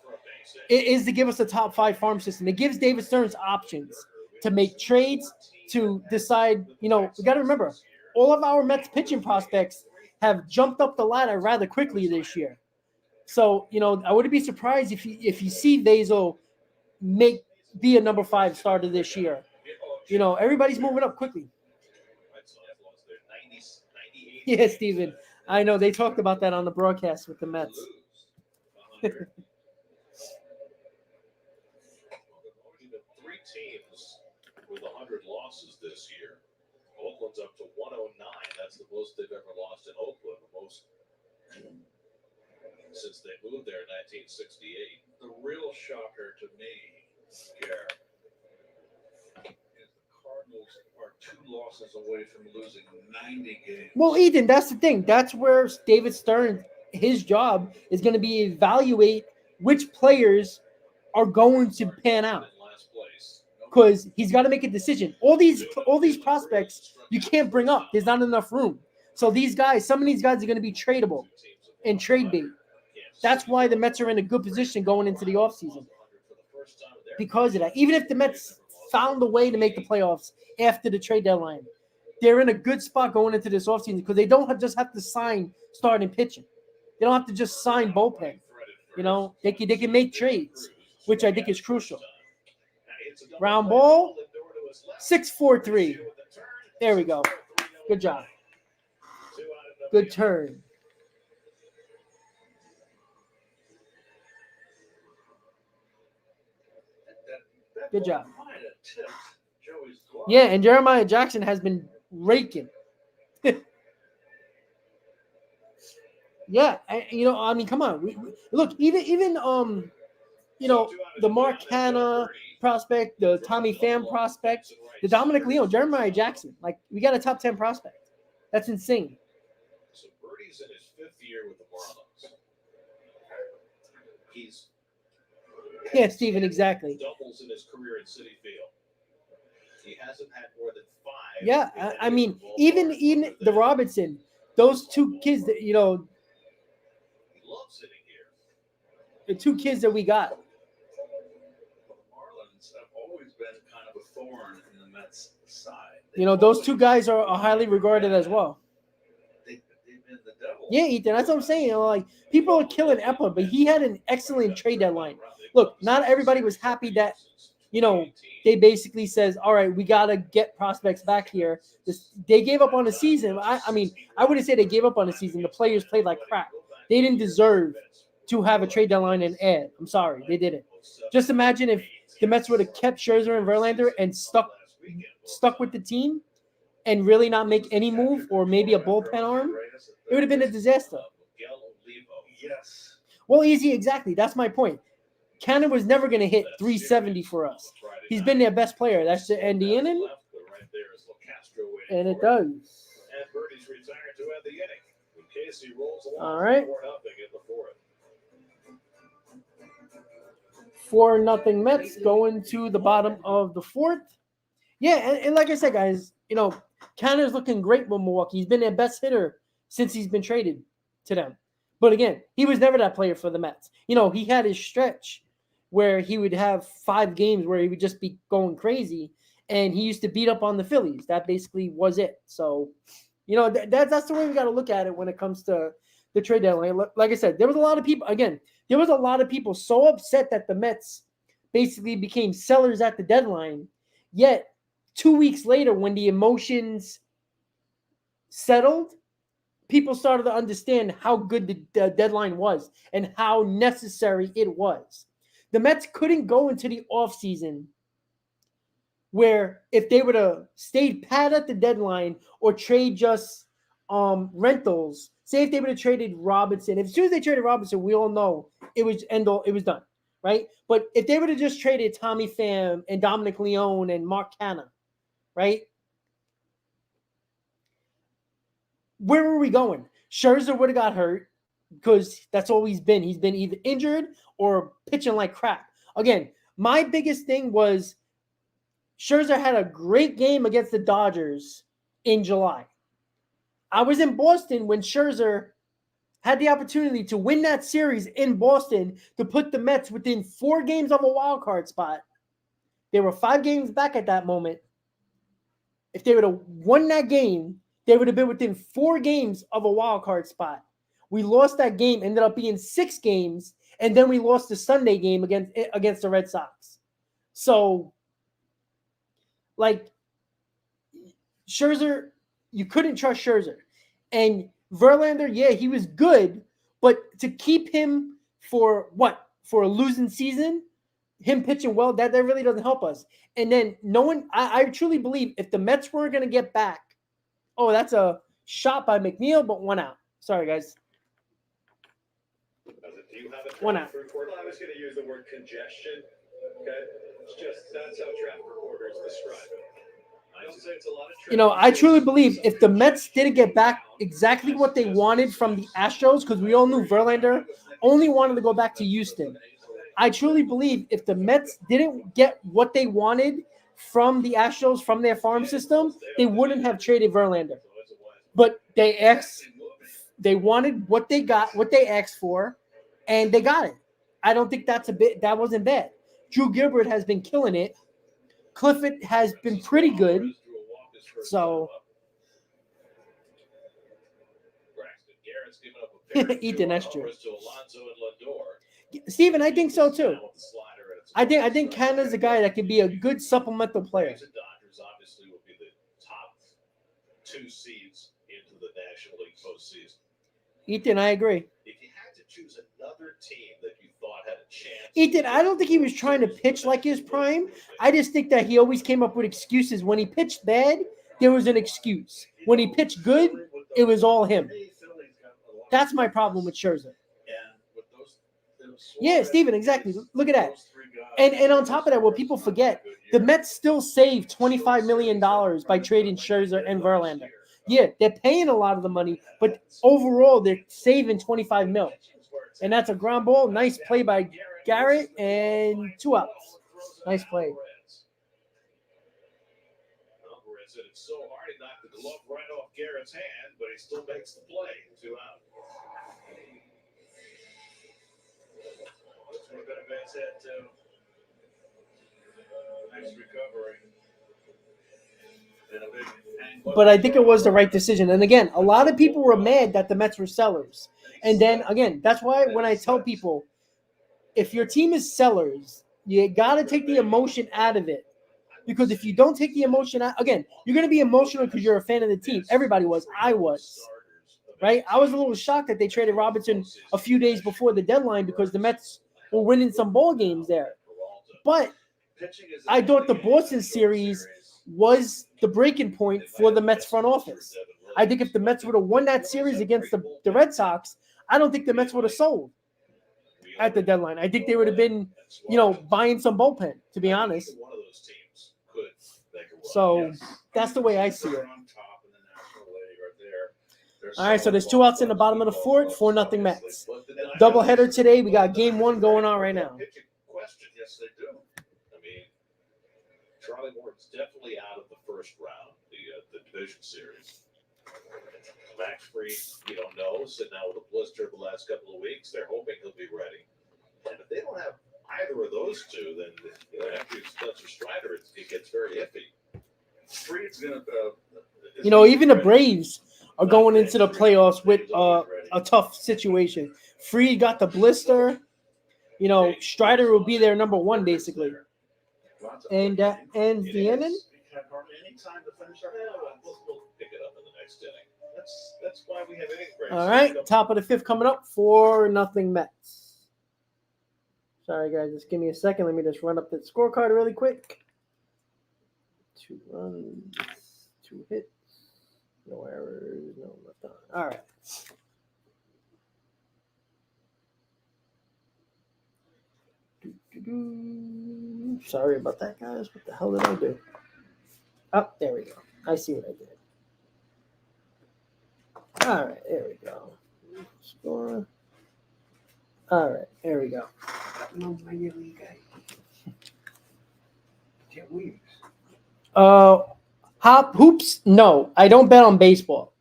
it is to give us a top 5 farm system. It gives David Stearns options to make trades, to decide, we got to remember, all of our Mets pitching prospects have jumped up the ladder rather quickly this year. So, I wouldn't be surprised if you see Vazel be a number 5 starter this year. Everybody's moving up quickly. Yeah, Steven. I know they talked about that on the broadcast with the Mets. There's only been 3 teams with 100 losses this year. Oakland's up to 109. That's the most they've ever lost in Oakland. The most since they moved there in 1968. The real shocker to me, Garrett, is the Cardinals are 2 losses away from losing 90 games. Well, Ethan, that's the thing. That's where David Stearns, his job is going to be evaluate which players are going to pan out. Because he's got to make a decision. All these prospects you can't bring up. There's not enough room. So some of these guys are going to be tradable and trade bait. That's why the Mets are in a good position going into the offseason. Because of that. Even if the Mets found a way to make the playoffs after the trade deadline, they're in a good spot going into this offseason because they don't just have to sign starting pitching. They don't have to just sign bullpen. They can make trades, which I think is crucial. Round ball, 6-4-3. There we go. Good job. Good turn. Good job. Yeah, and Jeremiah Jackson has been raking. Yeah, come on. Look, even the Mark Hanna prospect, the Tommy Pham prospect, the Dominic Leone, Jeremiah Jackson. Like, we got a top 10 prospect. That's insane. So Birdie's in his 5th year with the Marlins. Yeah, Steven, exactly. Doubles in his career in Citi Field. He hasn't had more than 5. Yeah, I mean, even the Robinson, those 2 kids that, he loves sitting here. The 2 kids that we got. The Marlins have always been kind of a thorn in the Mets' side. Those 2 guys are highly regarded as well. They've been the devil. Yeah, Ethan, that's what I'm saying. Like, people are killing Epler, but he had an excellent trade deadline. Look, not everybody was happy that, they basically says, all right, we got to get prospects back here. They gave up on the season. I mean, I wouldn't say they gave up on the season. The players played like crap. They didn't deserve to have a trade deadline and add. I'm sorry, they didn't. Just imagine if the Mets would have kept Scherzer and Verlander and stuck with the team and really not make any move or maybe a bullpen arm. It would have been a disaster. Yes. Well, easy, exactly. That's my point. Cannon was never going to hit 370 for us. He's been their best player. That's the end the inning. And it does. And Birdie's retired to end the inning. Casey rolls along. All right. 4-0 in the 4th. 4-0 Mets going to the bottom of the 4th. Yeah, and like I said, guys, Cannon's looking great with Milwaukee. He's been their best hitter since he's been traded to them. But again, he was never that player for the Mets. He had his stretch where he would have 5 games where he would just be going crazy, and he used to beat up on the Phillies. That basically was it. So, that's the way we got to look at it when it comes to the trade deadline. Like I said, there was a lot of people so upset that the Mets basically became sellers at the deadline. Yet 2 weeks later, when the emotions settled, people started to understand how good the deadline was and how necessary it was. The Mets couldn't go into the offseason where if they would have stayed pat at the deadline or trade just rentals, say if they would have traded Robinson, as soon as they traded Robinson, we all know it was done, right? But if they would have just traded Tommy Pham and Dominic Leone and Mark Canha, right? Where were we going? Scherzer would have got hurt because that's all he's been. He's been either injured or pitching like crap. Again, my biggest thing was Scherzer had a great game against the Dodgers in July. I was in Boston when Scherzer had the opportunity to win that series in Boston to put the Mets within 4 games of a wild card spot. They were 5 games back at that moment. If they would have won that game, they would have been within 4 games of a wild card spot. We lost that game, ended up being 6 games, and then we lost the Sunday game against the Red Sox. So, like, Scherzer, you couldn't trust Scherzer. And Verlander, yeah, he was good, but to keep him for what? For a losing season, him pitching well, that really doesn't help us. And then I truly believe if the Mets weren't going to get back, oh, that's a shot by McNeil, but 1 out. Sorry, guys. Do you have a 1 out. report? I was going to use the word congestion. Okay, it's just that's how traffic reporters describe it. I don't say it's a lot of I truly believe if the Mets didn't get back exactly what they wanted from the Astros, because we all knew Verlander only wanted to go back to Houston. I truly believe if the Mets didn't get what they wanted from the Astros, from their farm system, they wouldn't have traded Verlander. But they wanted what they got, what they asked for, and they got it. I don't think that wasn't bad. Drew Gilbert has been killing it. Clifford has been pretty good. So Ethan, that's true. Steven, I think so too. I think Canada's a guy that could be a good supplemental player. Dodgers obviously will be the top 2 seeds into the National League postseason. Ethan, I agree. If you had to choose another team that you thought had a chance, Ethan, I don't think he was trying to pitch like his prime. I just think that he always came up with excuses. When he pitched bad, there was an excuse. When he pitched good, it was all him. That's my problem with Scherzer. Yeah, Steven, exactly. Look at that. And on top of that, what people forget, the Mets still saved $25 million by trading Scherzer and Verlander. Yeah, they're paying a lot of the money, but overall, they're saving $25 million. And that's a ground ball. Nice play by Garrett, and 2 outs. Nice play. Alvarez said it's so hard he knocked the glove right off Garrett's hand, but he still makes the play. 2 out. That's what Benavent's had too. Nice recovery. But I think it was the right decision. And again, a lot of people were mad that the Mets were sellers. And then, again, that's why when I tell people, if your team is sellers, you got to take the emotion out of it. Because if you don't take the emotion out, again, you're going to be emotional because you're a fan of the team. Everybody was. I was. Right? I was a little shocked that they traded Robinson a few days before the deadline because the Mets were winning some ball games there. But I thought the Boston series was the breaking point for the Mets front office. I think if the Mets would have won that series against the Red Sox, I don't think the Mets would have sold at the deadline. I think they would have been, buying some bullpen, to be honest. So that's the way I see it. All right, so there's 2 outs in the bottom of the 4th, 4-0 Mets. Doubleheader today. We got game 1 going on right now. Yes, they do. I mean, Charlie Morton's definitely out of the first round, the division series. Max Fried, we don't know, sitting out with a blister the last couple of weeks. They're hoping he'll be ready. And if they don't have either of those two, then after Spencer Strider, it gets very iffy. Fried's going to... even the Braves are going into the playoffs with a tough situation. Fried got the blister. You know, Strider will be their number one basically. Lots of And that ends It the is. inning. We have hardly any time to finish our We'll pick it up in the next inning. That's why we have inning breaks. All right, top of the fifth coming up, 4-0 Mets. Sorry, guys, just give me a second. Let me just run up the scorecard really quick. 2 runs, 2 hits, no errors, no left on. All right. Sorry about that, guys. What the hell did I do? Oh, there we go. I see what I did. All right, there we go. Score. All right, there we go. No, minor league guy. Ted Williams. Hoops? No, I don't bet on baseball.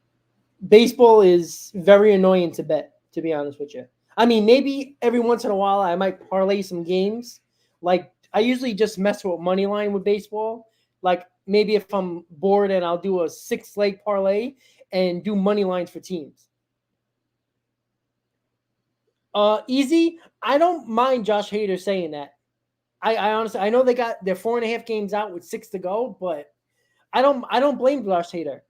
Baseball is very annoying to bet, to be honest with you. I mean, maybe every once in a while I might parlay some games. Like, I usually just mess with money line with baseball. Like, maybe if I'm bored and I'll do a 6-leg parlay and do money lines for teams. Easy. I don't mind Josh Hader saying that. I honestly, I know they're 4.5 games out with 6 to go, but I don't blame Josh Hader.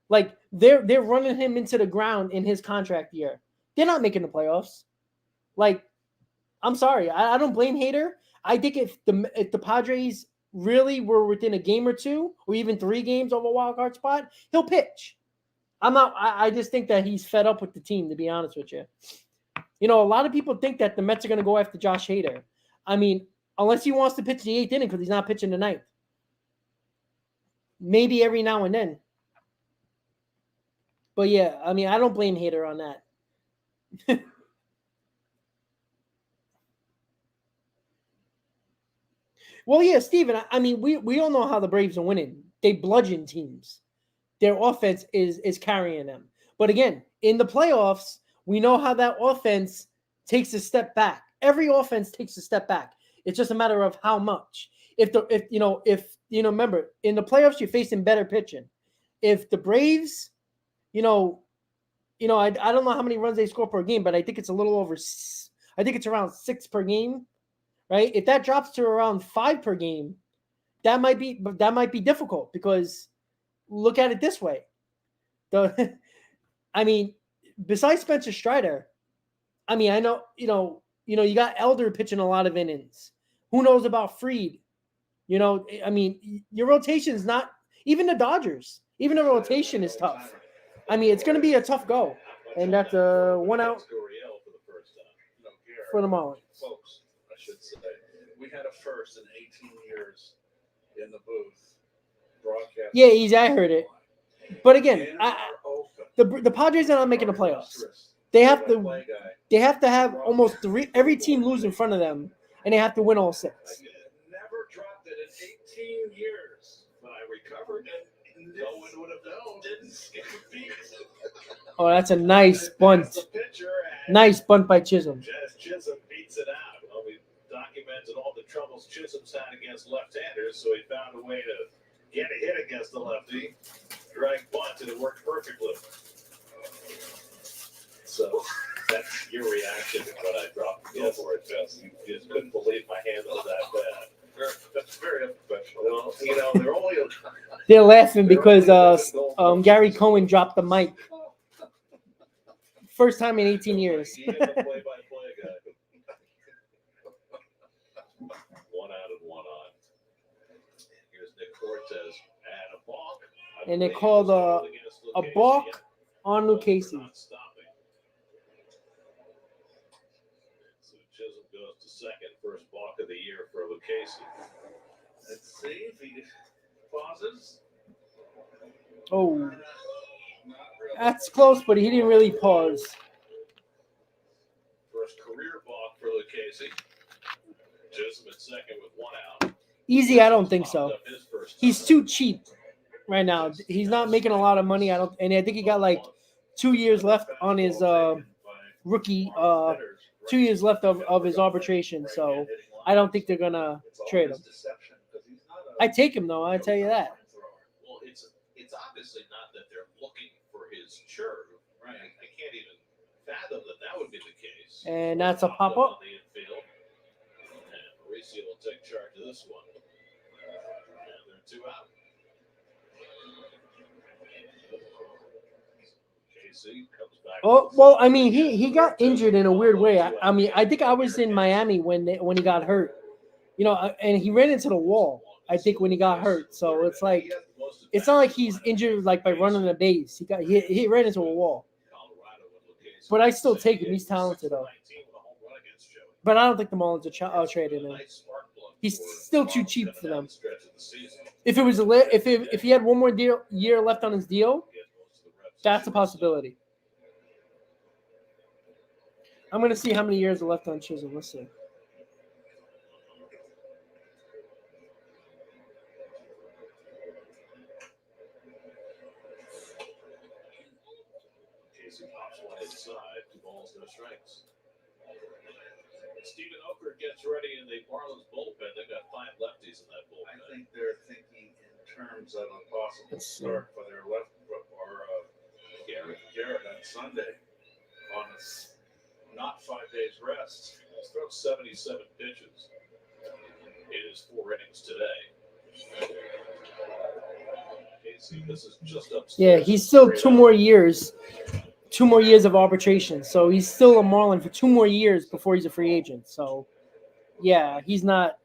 Like, they're running him into the ground in his contract year. They're not making the playoffs. Like, I'm sorry, I don't blame Hader. I think if the Padres really were within a game or 2 or even 3 games of a wild card spot, he'll pitch. I just think that he's fed up with the team, to be honest with you. You know, a lot of people think that the Mets are going to go after Josh Hader. I mean, unless he wants to pitch the 8th inning because he's not pitching the 9th. Maybe every now and then. But yeah, I mean, I don't blame Hader on that. Well, yeah, Steven, I mean, we all know how the Braves are winning. They bludgeon teams. Their offense is carrying them. But again, in the playoffs, we know how that offense takes a step back. Every offense takes a step back. It's just a matter of how much. If remember, in the playoffs, you're facing better pitching. If the Braves, I don't know how many runs they score per game, but I think it's a little over. I think it's around 6 per game, right? If that drops to around 5 per game, that might be difficult because look at it this way. I mean, besides Spencer Strider, I mean, I know, you got Elder pitching a lot of innings. Who knows about Fried? I mean, your rotation is not even the Dodgers. Even the rotation is tough. I mean, it's going to be a tough go, and that's a 1 out for the Marlins. Folks, I should say, we had a first in 18 years in the booth. Broadcast. Yeah, easy. I heard it. But again, the Padres are not making the playoffs. They have to have almost every team lose in front of them, and they have to win all 6. Never dropped it in 18 years. But I recovered and no one would have known. Didn't skip a beat. Oh, that's a nice bunt. Nice bunt by Chisholm. Chisholm beats it out. Well, we documented all the troubles Chisholm's had against left-handers, so he found a way to get a hit against the lefty. Drag bunt, and it worked perfectly. So that's your reaction when I dropped the ball for it, Jess. You just couldn't believe my hand was that bad. That's very unprofessional. Well, they're only. They're laughing because Gary Cohen dropped the mic. First time in 18 years. He is the play-by-play guy. 1 out and 1 on. Here's Nick Cortez and a balk. And they called a balk on Lucchesi. So Chisholm goes to second, first balk of the year for Lucchesi. Let's see if he pauses. Oh, that's close, but he didn't really pause. First career balk for Lucchesi. Chisholm at second with 1 out. Easy, I don't think so. He's too cheap right now. He's not making a lot of money. And I think he got like 2 years left on his rookie. 2 years left of his arbitration. So I don't think they're gonna trade him. I take him though. I tell you that. Well, it's obviously not that they're looking for his church, right? I can't even fathom that would be the case. And that's a pop up. Casey comes back. Oh, well, I mean, he got injured in a weird way. I mean, I think I was in Miami when he got hurt. You know, and he ran into the wall, I think, when he got hurt. So it's like, it's not like he's injured like by running the base. He ran into a wall. But I still take him. He's talented, though. But I don't think the Marlins are trading him. He's still too cheap for them. If it was if he had one more year left on his deal, that's a possibility. I'm gonna see how many years are left on Chisholm. Let's see. Casey pops one inside, 2 balls, no strikes. Stephen Oker gets ready in the Marlins bullpen. They've got 5 lefties in that bullpen. I think they're thinking in terms of a possible start for their left or Garrett on Sunday on not 5 days rest. He's thrown 77 pitches. It is 4 innings today. Casey, this is just upstairs. Yeah, he's still 2 more years. 2 more years of arbitration. So he's still a Marlin for 2 more years before he's a free agent. So, yeah, they're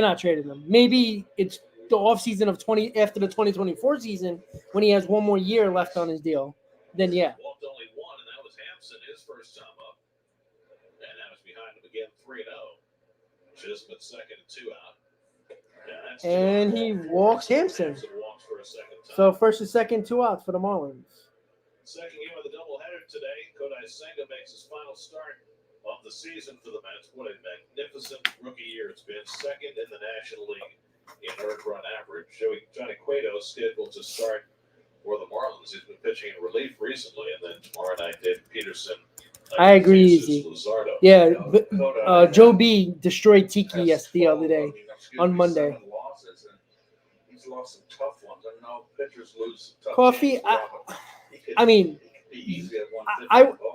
not trading him. Maybe it's the offseason of after the 2024 season when he has 1 more year left on his deal. Then, yeah. Walked only 1, and that was Hampson, his first time up. And that was behind him again, 3-0. Chisholm at second and 2 out. And he walks Hampson. Walks for a second time. So, first and second, 2 outs for the Marlins. Second game of the doubleheader today. Kodai Senga makes his final start of the season for the Mets. What a magnificent rookie year it's been. Second in the National League in earned run average. Johnny Cueto scheduled to start for the Marlins. He's been pitching in relief recently, and then tomorrow night, Dave Peterson. I agree, Easy. Luzardo. Yeah, Joe B destroyed Tiki the other day on Monday. He's lost some tough ones. I know pitchers lose tough Coffee, games. I mean,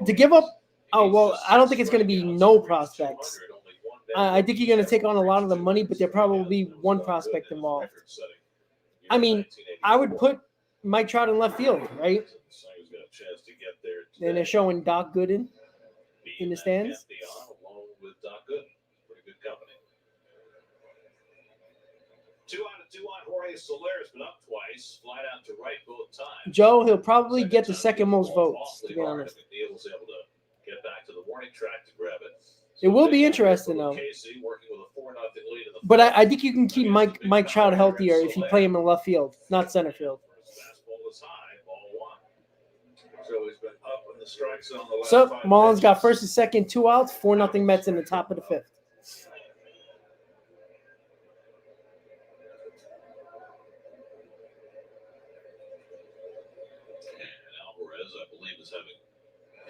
to give up. Oh well, I don't think it's going to be no prospects. I think you're going to take on a lot of the money, but there'll probably be 1 prospect involved. I mean, I would put Mike Trout in left field, right? And they're showing Doc Gooden in the stands. Along with Doc Gooden, pretty good company. 2 out of 2 on Jorge Soler's been up twice, flied out to right both times. Joe, he'll probably get the second most votes, to be honest. McNeil was able to get back to the warning track to grab it. It will be interesting, though. But I think you can keep Mike Trout healthier if you play him in left field, not center field. So he's been up in the strike zone the last So 5 Marlins pitches. got first and second, 2 outs, 4-0 Mets in the top of the 5th. Alvarez, I believe, is having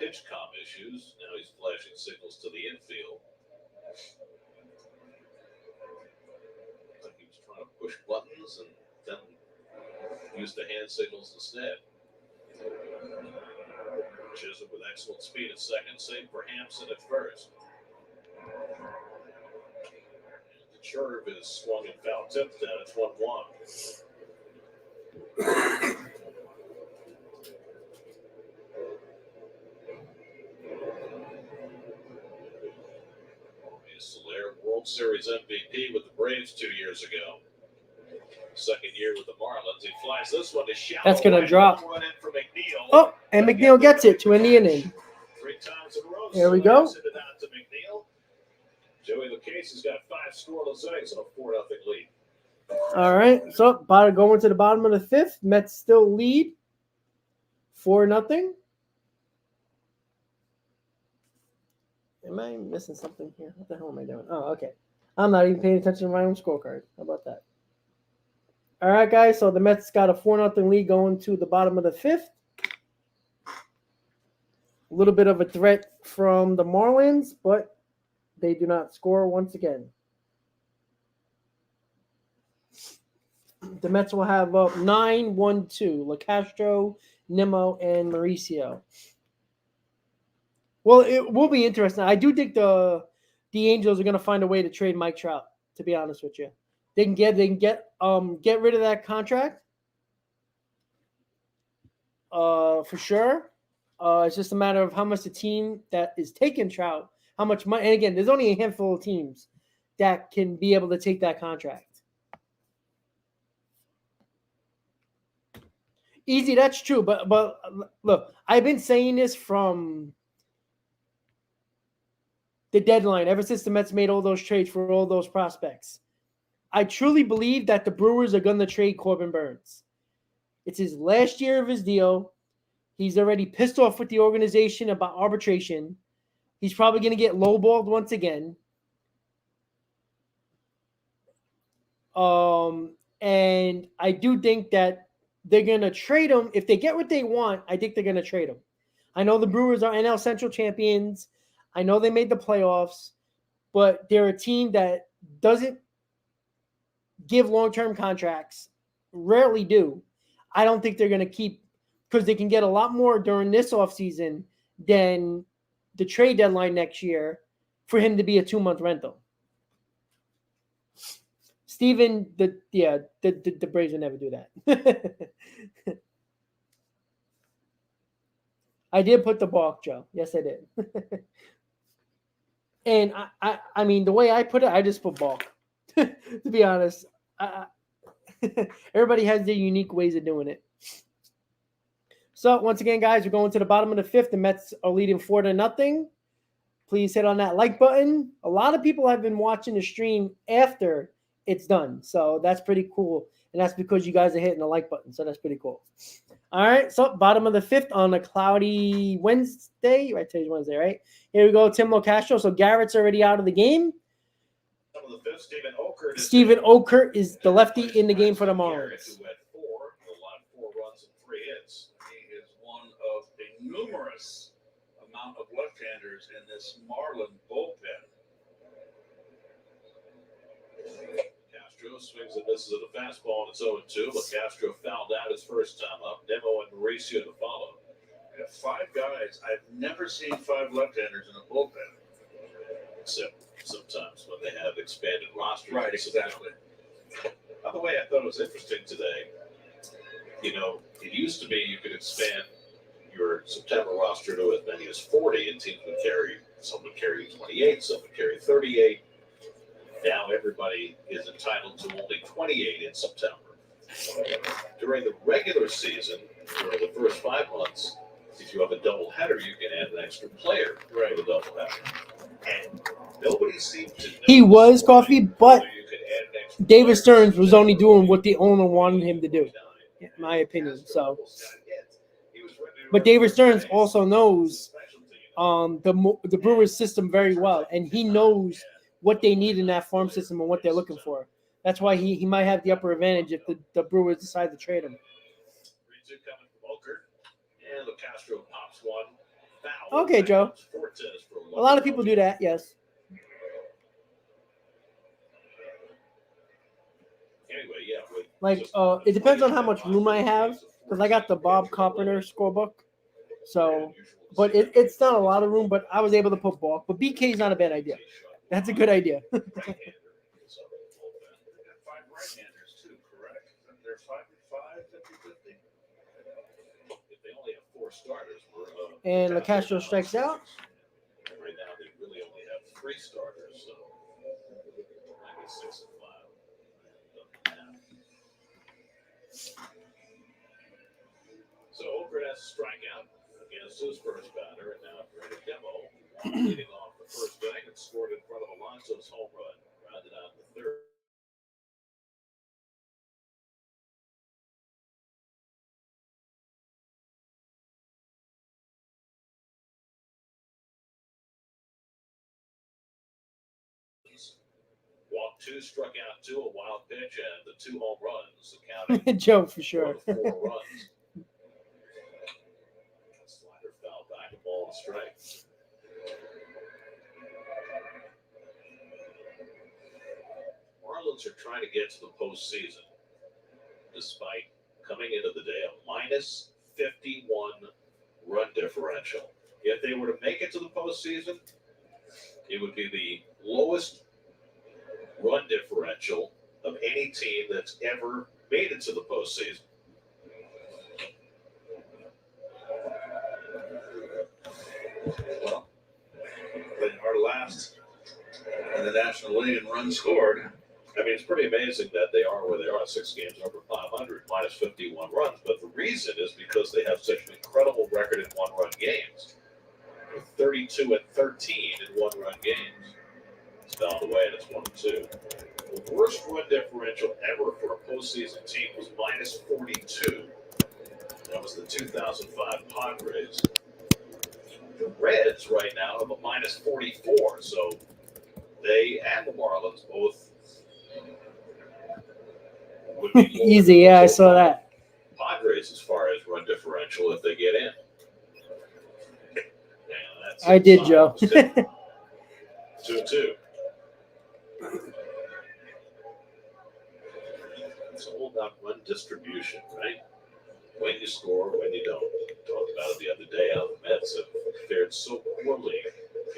pitch comp issues. Now he's flashing signals to the infield. Like he was trying to push buttons and then use the hand signals instead. Chisholm with excellent speed at second, save for Hampson at first. The curve is swung and foul tipped down. It's 1-1. Soler, World Series MVP with the Braves 2 years ago. Second year with the Marlins. He flies this one to shallow. That's going to drop. Run in for McNeil. Oh, and McNeil gets it to end the inning. 3 times in a row. There we go. Send it out to McNeil. Joey Lucchese has got 5 scoreless innings and a 4-0 lead. All right, so going to the bottom of the 5th. Mets still lead 4-0. Am I missing something here? What the hell am I doing? Oh, okay. I'm not even paying attention to my own scorecard. How about that? All right, guys. So the Mets got a 4-0 lead going to the bottom of the 5th. A little bit of a threat from the Marlins, but they do not score once again. The Mets will have up 9-1-2. LaCastro, Nimmo, and Mauricio. Well, it will be interesting. I do think the Angels are going to find a way to trade Mike Trout, to be honest with you. They can get rid of that contract. For sure. It's just a matter of how much the team that is taking Trout, how much money. And again, there's only a handful of teams that can be able to take that contract. Easy, that's true. But look, I've been saying this from the deadline, ever since the Mets made all those trades for all those prospects. I truly believe that the Brewers are going to trade Corbin Burnes. It's his last year of his deal. He's already pissed off with the organization about arbitration. He's probably going to get lowballed once again. And I do think that they're going to trade him. If they get what they want, I think they're going to trade him. I know the Brewers are NL Central champions. I know they made the playoffs, but they're a team that doesn't give long-term contracts, rarely do. I don't think they're going to keep, because they can get a lot more during this offseason than the trade deadline next year for him to be a 2-month rental. Steven, the Braves will never do that. I did put the balk, Joe. Yes, I did. And I mean, the way I put it, I just put balk. To be honest, everybody has their unique ways of doing it. So once again, guys, we're going to the bottom of the fifth. The Mets are leading 4-0. Please hit on that like button. A lot of people have been watching the stream after it's done, so that's pretty cool. And that's because you guys are hitting the like button, so that's pretty cool. All right, so bottom of the fifth on a cloudy Wednesday. Right, today's Wednesday, right? Here we go, Tim Locastro. So Garrett's already out of the game. Steven Okert is the lefty in the game for the Marlins. Who had four runs and 3 hits. He is one of a numerous amount of left-handers in this Marlin bullpen. Castro swings and misses at a fastball, and it's 0-2. Castro fouled out his first time up. Demo and Mauricio to follow. We have 5 guys. I've never seen 5 left-handers in a bullpen. Except sometimes when they have expanded rosters. Right, exactly. By the way, I thought it was interesting today. You know, it used to be you could expand your September roster to as many as 40, and teams would carry, some would carry 28, some would carry 38. Now everybody is entitled to only 28 in September. During the regular season, during the first 5 months, if you have a doubleheader, you can add an extra player for the doubleheader. And nobody seemed to know. He was Coffee, but you could add an extra David player. Stearns was only doing what the owner wanted him to do, in my opinion. So, but David Stearns also knows the Brewers system very well, and he knows what they need in that farm system and what they're looking for. That's why he might have the upper advantage if the Brewers decide to trade him. 3-2 coming from Oker, and Castro pops one. Foul. Okay, Joe. A lot of people do that, yes. Anyway, yeah. Like, it depends on how much room I have, because I got the Bob Carpenter scorebook. So, but it's not a lot of room, but I was able to put balk. But BK is not a bad idea. That's a good idea. Right-handers too, correct? They're 5-5, 50-50. If they only have 4 starters, And LaCastro strikes out. Right now, they really only have 3 starters, so maybe 6 and 5. So Oker has a strikeout against his first batter, and now Brandon Demo leading off the first inning and scored in front of Alonso's home run, rounded out the third. Walked 2, struck out 2, a wild pitch, and the 2 home runs accounting Joe, for sure. for the 4 runs. Slider foul back, a ball and strike. Marlins are trying to get to the postseason, despite coming into the day a minus 51 run differential. If they were to make it to the postseason, it would be the lowest run differential of any team that's ever made it to the postseason. Well, they are last in the National League in runs scored. I mean, it's pretty amazing that they are where they are, 6 games over 500, minus 51 runs. But the reason is because they have such an incredible record in one-run games. 32 and 13 in one-run games. It's down the way, and it's 1-2. The worst run differential ever for a postseason team was minus 42. That was the 2005 Padres. The Reds right now have a minus 44, so they and the Marlins both would be Easy, yeah, I saw that. Padres as far as run differential if they get in. I did, Joe. 2-2. It's all about run distribution, right? When you score, when you don't. We talked about it the other day how the Mets have fared so poorly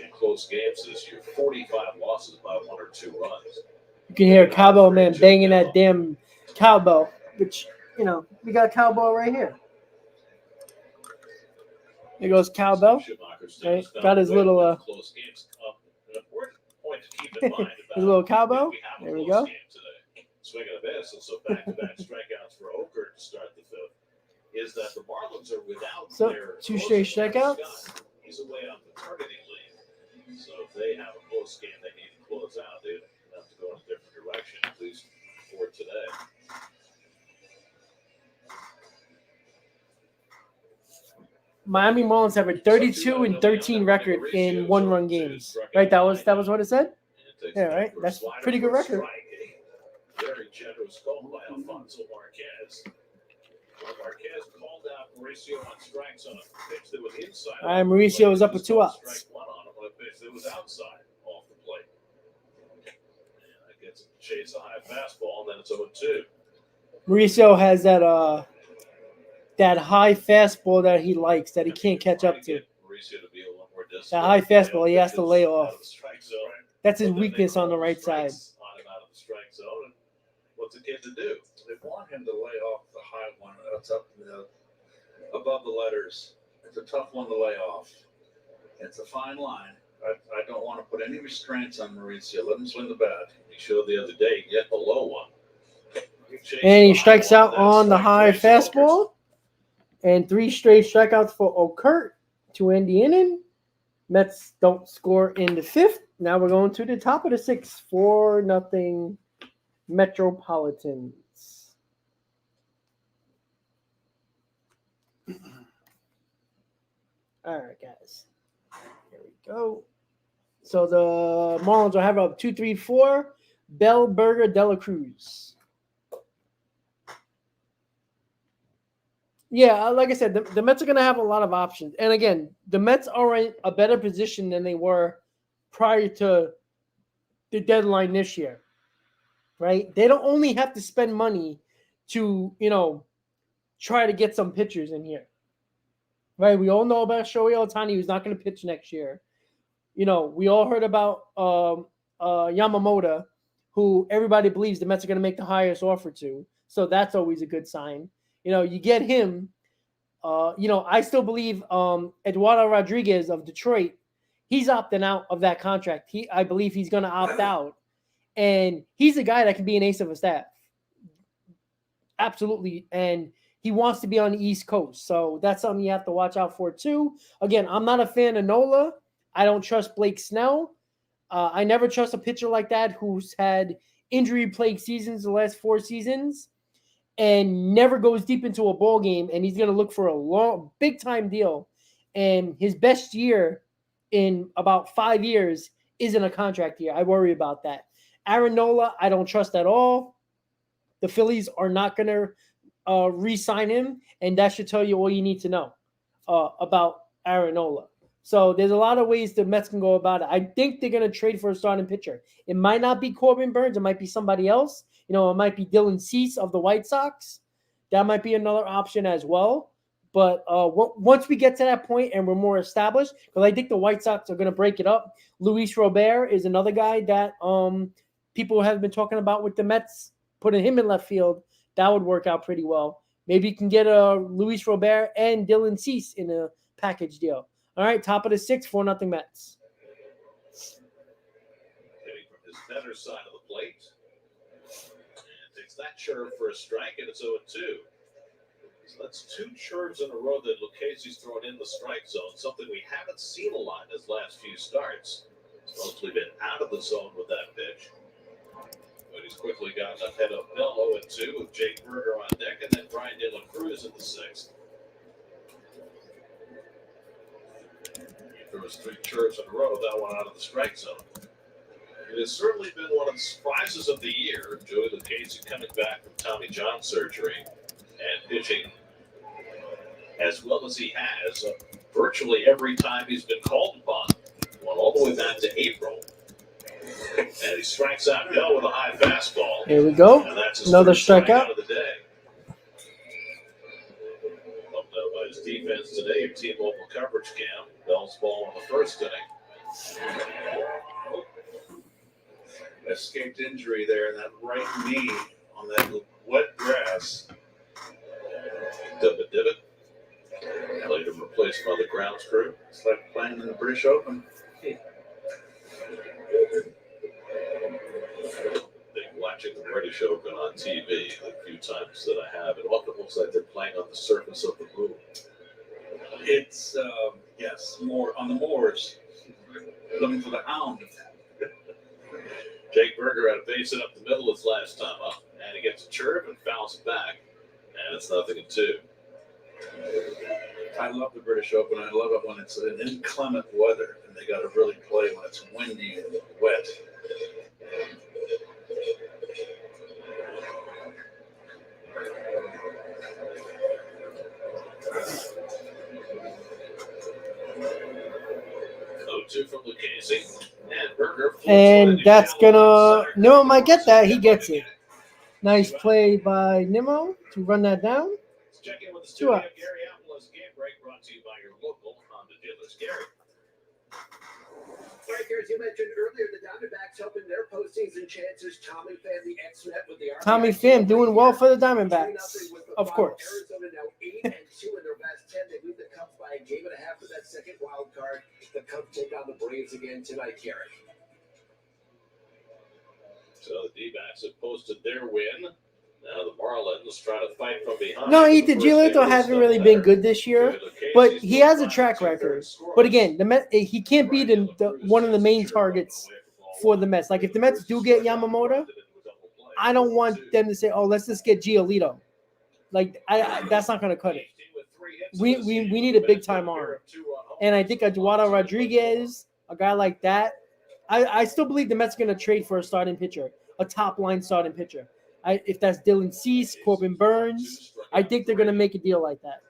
in close games this year. 45 losses by 1 or 2 runs. You can hear Cowbell man banging that damn cowbell, which, you know, we got cowbell right here. There goes cowbell. Right? Got his little close games. An important point to keep in mind about his little cowbell. There we go. Swing and a miss, and so back-to-back strikeouts for Oker to start the 5th. Is that the Marlins are without their 2 straight strikeouts. He's away on paternity leave, so if they have a close game, they need to close out. They have to go in a different direction, at least for today. Miami Marlins have a 32 and 13 record in one-run games. Right? That was what it said. Yeah, right. That's a pretty good record. Very generous call by Alfonso Marquez. Marquez called out Mauricio on strikes on a pitch that was inside. Mauricio was up with 2 outs. Strike 1 on him on a pitch that was outside off the plate. And that gets him to chase a high fastball, and then it's 0-2. Mauricio has that high fastball that he likes that he can't catch up to. That high fastball he has to lay off. That's his weakness on the right side. What's a kid to do? They want him to lay off the high one that's up above the letters. It's a tough one to lay off. It's a fine line. I don't want to put any restraints on Mauricio. Let him swing the bat. He showed the other day, get the low one. And he strikes out on the high fastball. And 3 straight strikeouts for Okert to end the inning. Mets don't score in the 5th. Now we're going to the top of the 6th. 4-0 Metropolitans. All right, guys. Here we go. So the Marlins will have up 2-3-4. Bell, Berger, Dela Cruz. Yeah, like I said, the Mets are going to have a lot of options. And again, the Mets are in a better position than they were prior to the deadline this year. Right? They don't only have to spend money to, try to get some pitchers in here. Right? We all know about Shohei Ohtani, who's not going to pitch next year. We all heard about Yamamoto, who everybody believes the Mets are going to make the highest offer to. So that's always a good sign. You get him. I still believe Eduardo Rodriguez of Detroit, he's opting out of that contract. I believe he's going to opt out. And he's a guy that can be an ace of a staff. Absolutely. And he wants to be on the East Coast. So that's something you have to watch out for, too. Again, I'm not a fan of Nola. I don't trust Blake Snell. I never trust a pitcher like that who's had injury-plagued seasons the last 4 seasons and never goes deep into a ball game, and he's going to look for a long, big-time deal. And his best year in about 5 years isn't a contract year. I worry about that. Aaron Nola, I don't trust at all. The Phillies are not going to re-sign him, and that should tell you all you need to know about Aaron Nola. So there's a lot of ways the Mets can go about it. I think they're going to trade for a starting pitcher. It might not be Corbin Burns. It might be somebody else. It might be Dylan Cease of the White Sox. That might be another option as well. But once we get to that point and we're more established, because I think the White Sox are going to break it up. Luis Robert is another guy that people have been talking about with the Mets, putting him in left field. That would work out pretty well. Maybe you can get Luis Robert and Dylan Cease in a package deal. All right, top of the 6th, 4-0 Mets. Hitting from his better side of the plate. And takes that curve for a strike, and it's 0-2. So that's 2 curves in a row that Lucchese's thrown in the strike zone, something we haven't seen a lot in his last few starts. He's mostly been out of the zone with that pitch. But he's quickly gotten ahead of Bill 0-2 with Jake Berger on deck, and then Brian De La Cruz in the 6th. He throws 3 curves in a row, that one out of the strike zone. It has certainly been one of the surprises of the year. Joey Lucchese coming back from Tommy John surgery and pitching as well as he has virtually every time he's been called upon. Went all the way back to April. And he strikes out Bell with a high fastball. Here we go. And that's his Another first strikeout of the day. Helped out by his defense today in T-Mobile coverage cam. Bell's ball in the first inning. Escaped injury there in that right knee on that wet grass. Divot. Later replaced by the grounds crew. It's like playing in the British Open. Watching the British Open on TV the few times that I have, it often looks like they're playing on the surface of the moon. It's, yes, more on the moors. Looking for the hound. Jake Berger had a base hit up the middle his last time up, and he gets a chirp and fouls it back, and it's 0-2. I love the British Open. I love it when it's in inclement weather, and they got to really play when it's windy and wet. From Lucchese, and Berger. And that's gonna Nimmo might get that. He gets it. Nice play by Nimmo to run that down. Check in with the 2 studio. outs. Gary Apple's game break brought to you by your local Honda dealers. Gary. All right, Gary, as you mentioned earlier, the Diamondbacks hoping their postseason chances. Tommy Pham, the ex-Met with the Tommy Pham doing well for the Diamondbacks, of course. Arizona now 8-2 in their best 10. They lead the Cubs by a game and a half for that second wild card. The Cubs take on the Braves again tonight, Gary. So the D-backs have posted their win. Now the Marlins try to fight from behind. No, Ethan Giolito hasn't really been good this year, but he has a track record. But again, the Mets, he can't be one of the main targets for the Mets. Like if the Mets do get Yamamoto, I don't want them to say, "Oh, let's just get Giolito." Like that's not going to cut it. We need a big time arm, and I think Eduardo Rodriguez, a guy like that. I still believe the Mets are going to trade for a starting pitcher, a top line starting pitcher. If that's Dylan Cease, Corbin Burns, I think they're going to make a deal like that.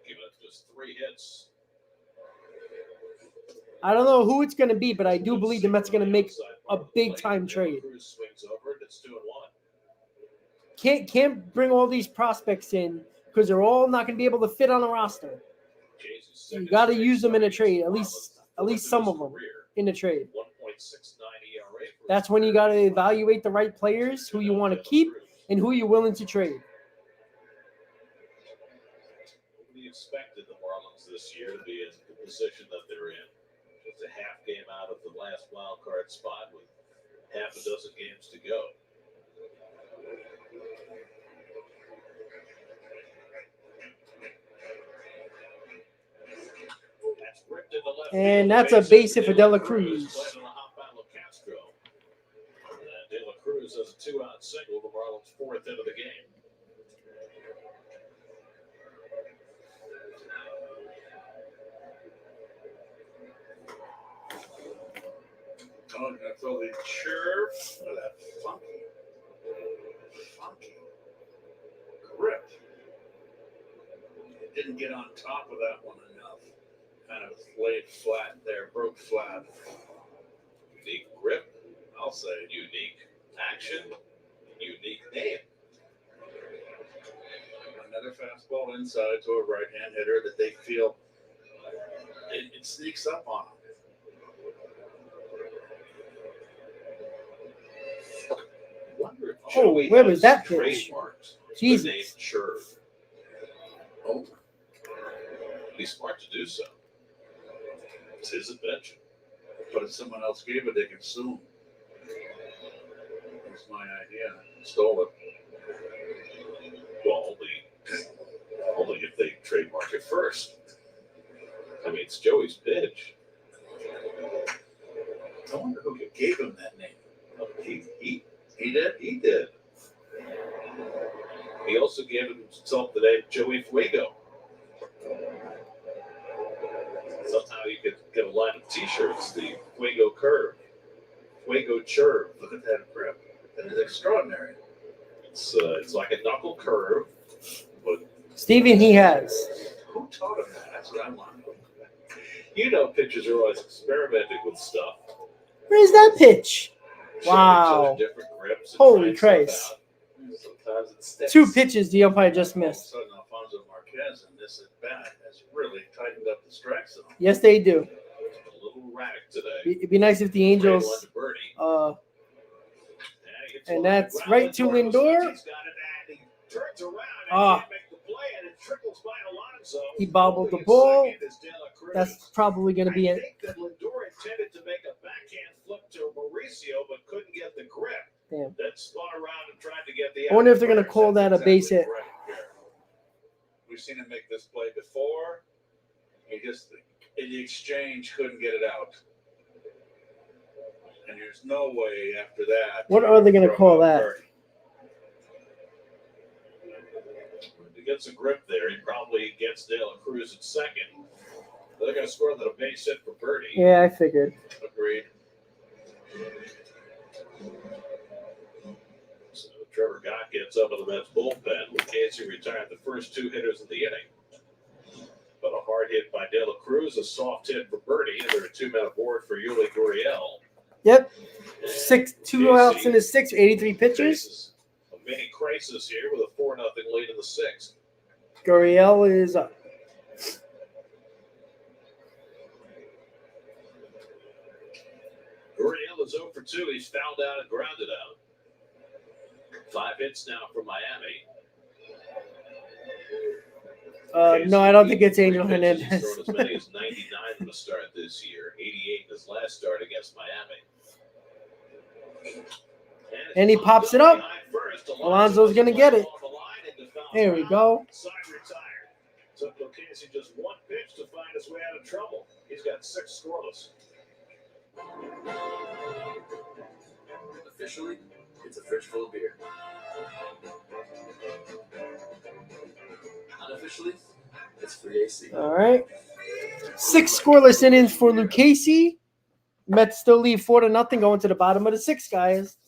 Give it just 3 hits. I don't know who it's going to be, but I do believe the Mets are going to make a big-time trade. Can't bring all these prospects in because they're all not going to be able to fit on a roster. You got to use them in a trade, at least some of them in a trade. That's when you got to evaluate the right players, who you want to keep, and who you're willing to trade. We expected the Marlins this year to be in the position that they're in. Just a half game out of the last wild card spot with half a dozen games to go. And that's a base hit for De La Cruz. De La Cruz has a 2-out single, the Marlins' 4th hit of the game. Oh, that's all the chirp. Oh, that funky grip. It didn't get on top of that one enough. Kind of laid flat there, broke flat. Unique grip, I'll say. Unique action, unique name. Another fastball inside to a right-hand hitter that they feel it sneaks up on them. Oh, where was that pitch? Jesus. Sure. Oh. Be smart to do so. It's his invention. But if someone else gave it, they could sue him. That's my idea. Stole it. Well, only if they trademark it first. I mean, it's Joey's pitch. I wonder who gave him that name. Oh, he did? He did. He also gave himself the name Joey Fuego. Somehow you could get a line of T-shirts, the Fuego Curve, Fuego Churve. Look at that grip. That is extraordinary. It's like a knuckle curve, but Steven, he has. Who taught him that? That's what I want to know. you know, pitchers are always experimenting with stuff. Where's that pitch? Showing Wow. each other different grips and Holy trying Christ. stuff out. Sometimes it sticks. 2 pitches the umpire just All of a missed. sudden, Alfonso Marquez and this at bat has really tightened up the strike zone. Yes, they do. A little erratic today. It'd be nice if the Angels, Cradle under Birdie. and that's right to Lindor. He's got it, and he turns around and Ah. can't make the play, and it trickles by Alonso. He bobbled the Holding ball. second is De La Cruz. That's probably going to be I it. think that Lindor intended to make a backhand flip to Mauricio, but couldn't get the grip. Damn. Then spun around and tried to get the. I wonder if they're gonna outside. call that a That's base exactly hit. correct, Gary. We've seen him make this play before. He just, in the exchange, couldn't get it out. And there's no way after that. What are they going to from call that? Birdie. If he gets a grip there, he probably gets De La Cruz at second. They're going to score that a base hit for Birdie. Yeah, I figured. Agreed. So Trevor Gott gets up in the Mets bullpen. Casey retired the first 2 hitters of the inning. But a hard hit by De La Cruz, a soft hit for Birdie, and there are 2 men aboard for Yuli Gurriel. Yep. 2 outs in his 6, 83 pitches. Faces a mini crisis here with a 4-0 lead in the 6th. Gurriel is up. Gurriel is 0 for 2. He's fouled out and grounded out. 5 hits now for Miami. No, I don't think it's Angel He's Hernandez. thrown as many as 99 in the start this year, 88 in his last start against Miami. And he pops it up. Alonso's going to get it. There we go. Side retired. Took Lucchesi just 1 pitch to find his way out of trouble. He's got 6 scoreless. Officially, it's a fridge full of beer. Unofficially, it's free AC. All right. 6 scoreless innings for Lucchesi. Mets still lead 4-0 going to the bottom of the 6th, guys.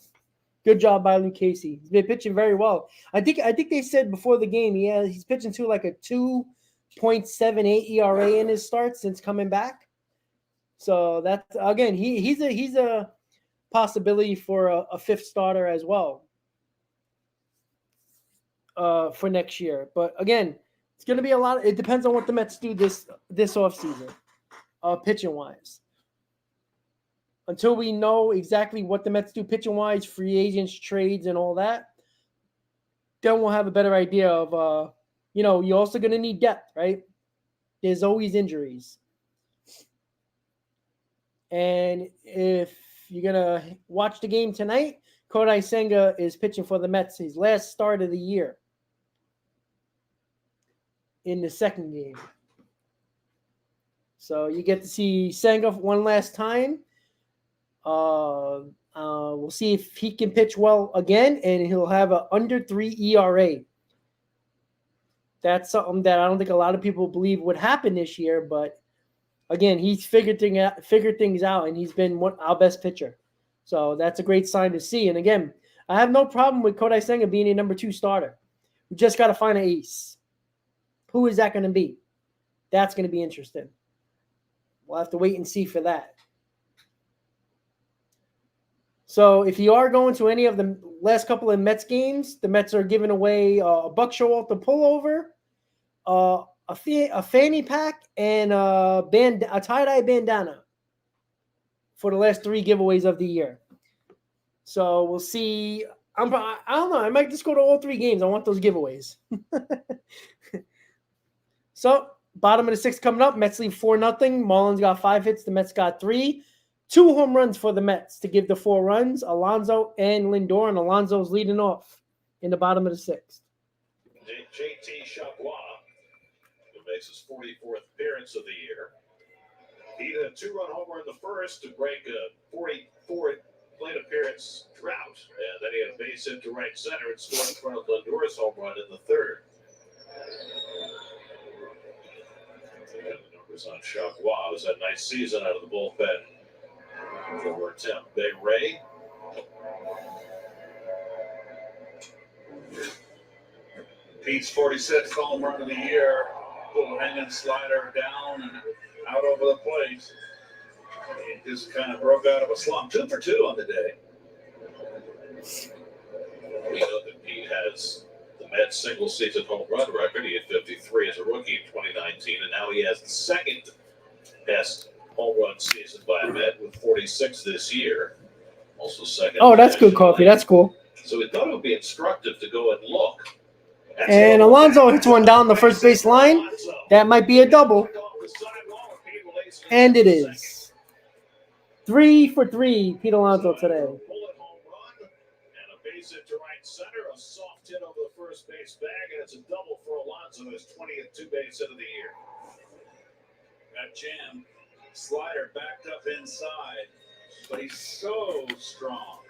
Good job by Lucchesi. He's been pitching very well. I think they said before the game he's pitching to like a 2.78 ERA in his start since coming back. So that's again he's a possibility for a 5th starter as well for next year. But again, it's going to be a lot. It depends on what the Mets do this offseason, pitching wise. Until we know exactly what the Mets do pitching wise, free agents, trades, and all that, then we'll have a better idea of you're also going to need depth, right? There's always injuries. And if you're going to watch the game tonight, Kodai Senga is pitching for the Mets, his last start of the year in the 2nd game. So you get to see Senga one last time. We'll see if he can pitch well again, and he'll have an under 3 ERA. That's something that I don't think a lot of people believe would happen this year, but again, he's figured things out, and he's been our best pitcher. So that's a great sign to see. And again, I have no problem with Kodai Senga being a number 2 starter. We just got to find an ace. Who is that going to be? That's going to be interesting. We'll have to wait and see for that. So if you are going to any of the last couple of Mets games, the Mets are giving away a Buck Showalter pullover, a fanny pack, and a tie-dye bandana for the last 3 giveaways of the year. So we'll see. I don't know. I might just go to all 3 games. I want those giveaways. So Bottom of the 6th coming up. Mets lead 4-0. Marlins got 5 hits. The Mets got 3. 2 home runs for the Mets to give the 4 runs. Alonso and Lindor, and Alonso's leading off in the bottom of the 6th. JT Chavois, who makes his 44th appearance of the year. He had a 2-run homer in the first to break a 44 plate appearance drought. And then he had a base hit to right center and scored in front of Lindor's home run in the 3rd. And the numbers on Chavois. It was a nice season out of the bullpen for Tampa Bay Ray. Pete's 46th home run of the year. Little hanging slider down and out over the plate. He just kind of broke out of a slump. 2 for 2 on the day. We know that Pete has the Mets single-season home run record. He had 53 as a rookie in 2019, and now he has the second best home run season by a Met with 46 this year. Also second. Oh, that's good coffee. That's cool. So we thought it would be instructive to go and look. And Alonso hits one down the first base line. That might be a double. And it is. 3 for 3, Pete Alonso today. And a base hit to right center, a soft hit over the first base bag, and it's a double for Alonso, his 20th two-base hit of the year. Got jammed. Slider backed up inside, but he's so strong.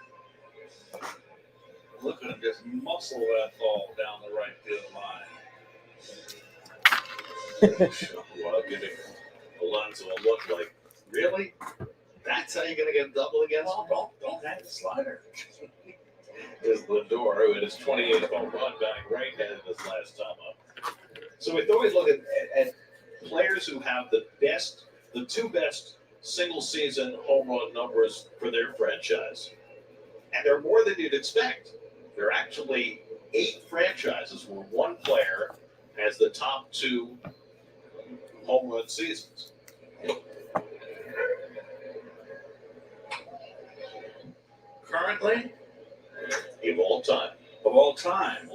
Look at him just muscle that ball down the right field line. Well, giving Alonso a look like, really? That's how you're going to get a double against him? Don't hang the slider. Is Lindor, who had his 28th home run, batting right-handed his last time up. So we thought we'd look at players who have the 2 best single-season home run numbers for their franchise. And they're more than you'd expect. There are actually 8 franchises where one player has the top 2 home run seasons. Currently? Of all time. Of all time.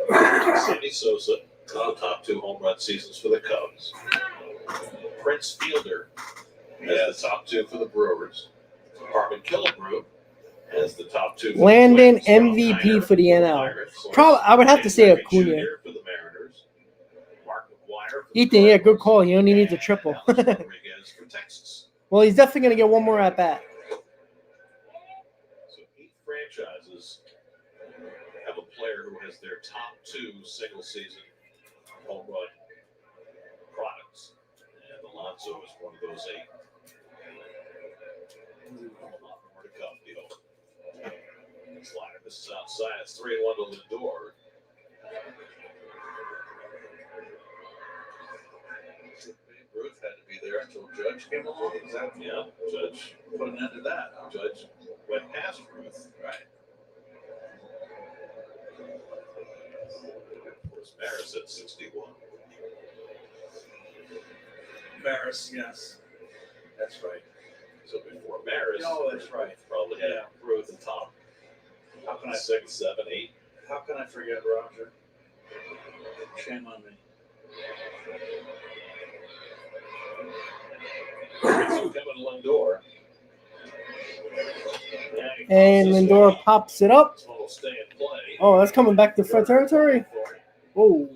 Sammy Sosa, top 2 home run seasons for the Cubs. Prince Fielder has the top 2 for the Brewers. Harmon Killebrew has the top 2 for the Landon Twins. MVP for the NL. Probably, I would have to say Acuna. For the Mariners. Mark McGwire for the Ethan, yeah, good Cardinals. call. He only needs a triple. Alex Rodriguez for Texas. Well, he's definitely going to get one more at bat. So 8 franchises have a player who has their top 2 single-season home run products. And Alonso is one of those 8. A lot more to come, you know. Slider, this is outside. It's 3-1 to Lindor. Ruth had to be there until Judge came along. Yeah, Judge Put an end to that. Judge went past Ruth. Right. Of course, Maris at 61. Maris, yes. That's right. So before Maris, That's right. probably had Ruth and Tom. How can I 6, 7, 8. How can I forget Roger? Shame on me. So Kevin Lindor. And Lindor pops it up. Total stay in play. Oh, that's coming back to front territory. Oh.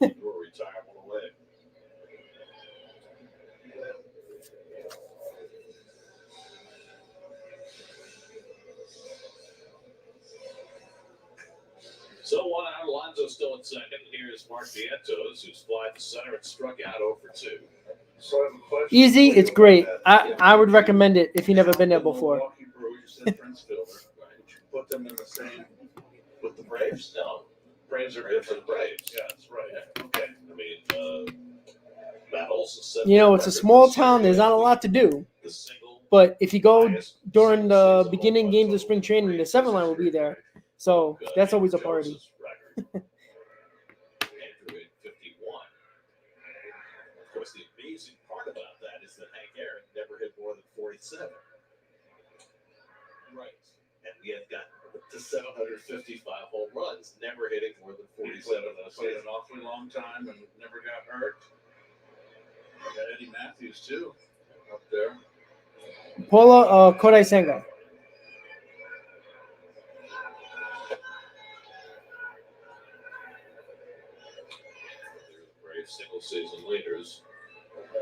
And Lindor retirement away. So 1 out, Alonso still in second. Here's Mark Vientos, who's flied to center and struck out 0 for 2. So I have a question. Easy. It's great. I would recommend it if you've never been there before. Milwaukee Brewers and Prince Fielder. Put them in the same With the Braves? No. Braves are good for the Braves. Yeah, that's right. Okay. I mean, Matt Olson said. You know, it's a small town. There's not a lot to do. The single But if you go during the beginning games of spring training, the 7 line will be there. So that's always a party. Andrew at 51. Of course, the amazing part about that is that Hank Aaron never hit more than 47. Right. And we have got the to 755 home runs, never hitting more than 47 in a Played season. an awfully long time and never got hurt. Got Eddie Matthews too up there. Paula Kodai Senga. Braves single season leaders.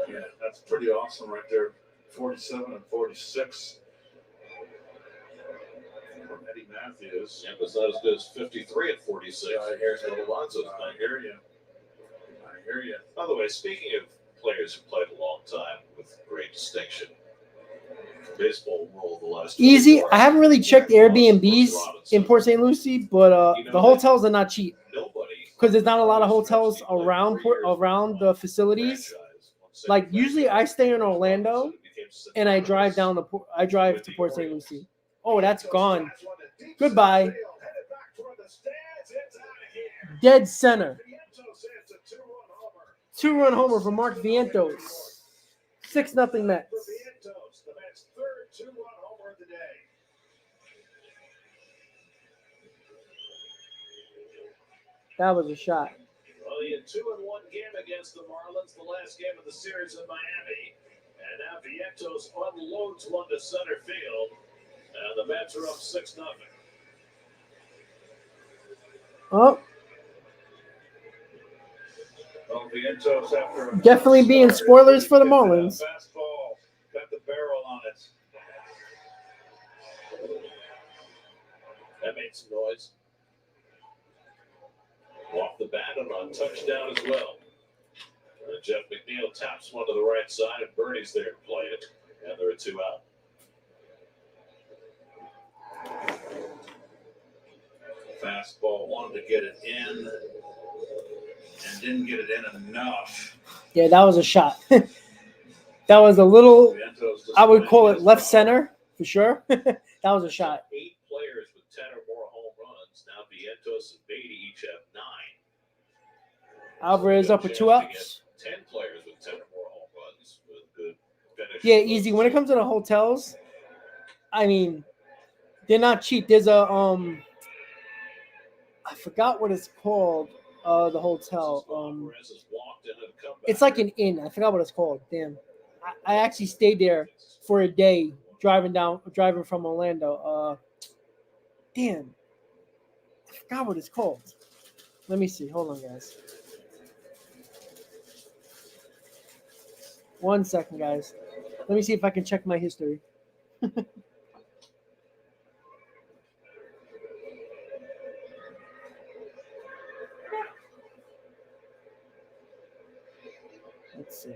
Yeah, that's pretty awesome right there. 47 and 46. From Eddie Matthews. Yeah, but it's not as good as 53 and 46. Yeah, I hear Here's what Alonso's I done. hear you. I hear you. By the way, speaking of players who played a long time with great distinction, baseball world the last Easy. 24 I haven't really checked Airbnbs hours, in Port St. Lucie, but the hotels are not cheap nobody because there's not a lot of hotels around the facilities. Like usually, I stay in Orlando and I drive down I drive to Port St. Lucie. Oh, that's gone. Goodbye. Dead center. 2-run homer for Mark Vientos. 6-0 Mets. The Mets' third two-run homer of the day. That was a shot. Well, he had 2-1 game against the Marlins, the last game of the series in Miami. And now Vientos unloads one to center field. And the Mets are up 6-0. Oh, Well, Vientos after definitely being spoilers for the Marlins. Fastball, got the barrel on it. That made some noise. Off the bat and on touchdown as well. Jeff McNeil taps one to the right side, and Bernie's there to play it. And there are 2 out. Fastball, wanted to get it in and didn't get it in enough. Yeah, that was a shot. That was a little, Vientos I would call it disappointed. left center for sure. That was a shot. 8 players with 10 or more home runs. Now Vientos and Beatty each have 9. Alvarez up with 2 outs. 10 players with 10 or more home runs with good finish. Yeah, easy. When it comes to the hotels, I mean, they're not cheap. There's a I forgot what it's called. The hotel. Alvarez has walked in and come back. It's like an inn. I forgot what it's called. Damn. I actually stayed there for a day driving from Orlando. Damn. I forgot what it's called. Let me see. Hold on, guys. 1 second, guys. Let me see if I can check my history. Let's see.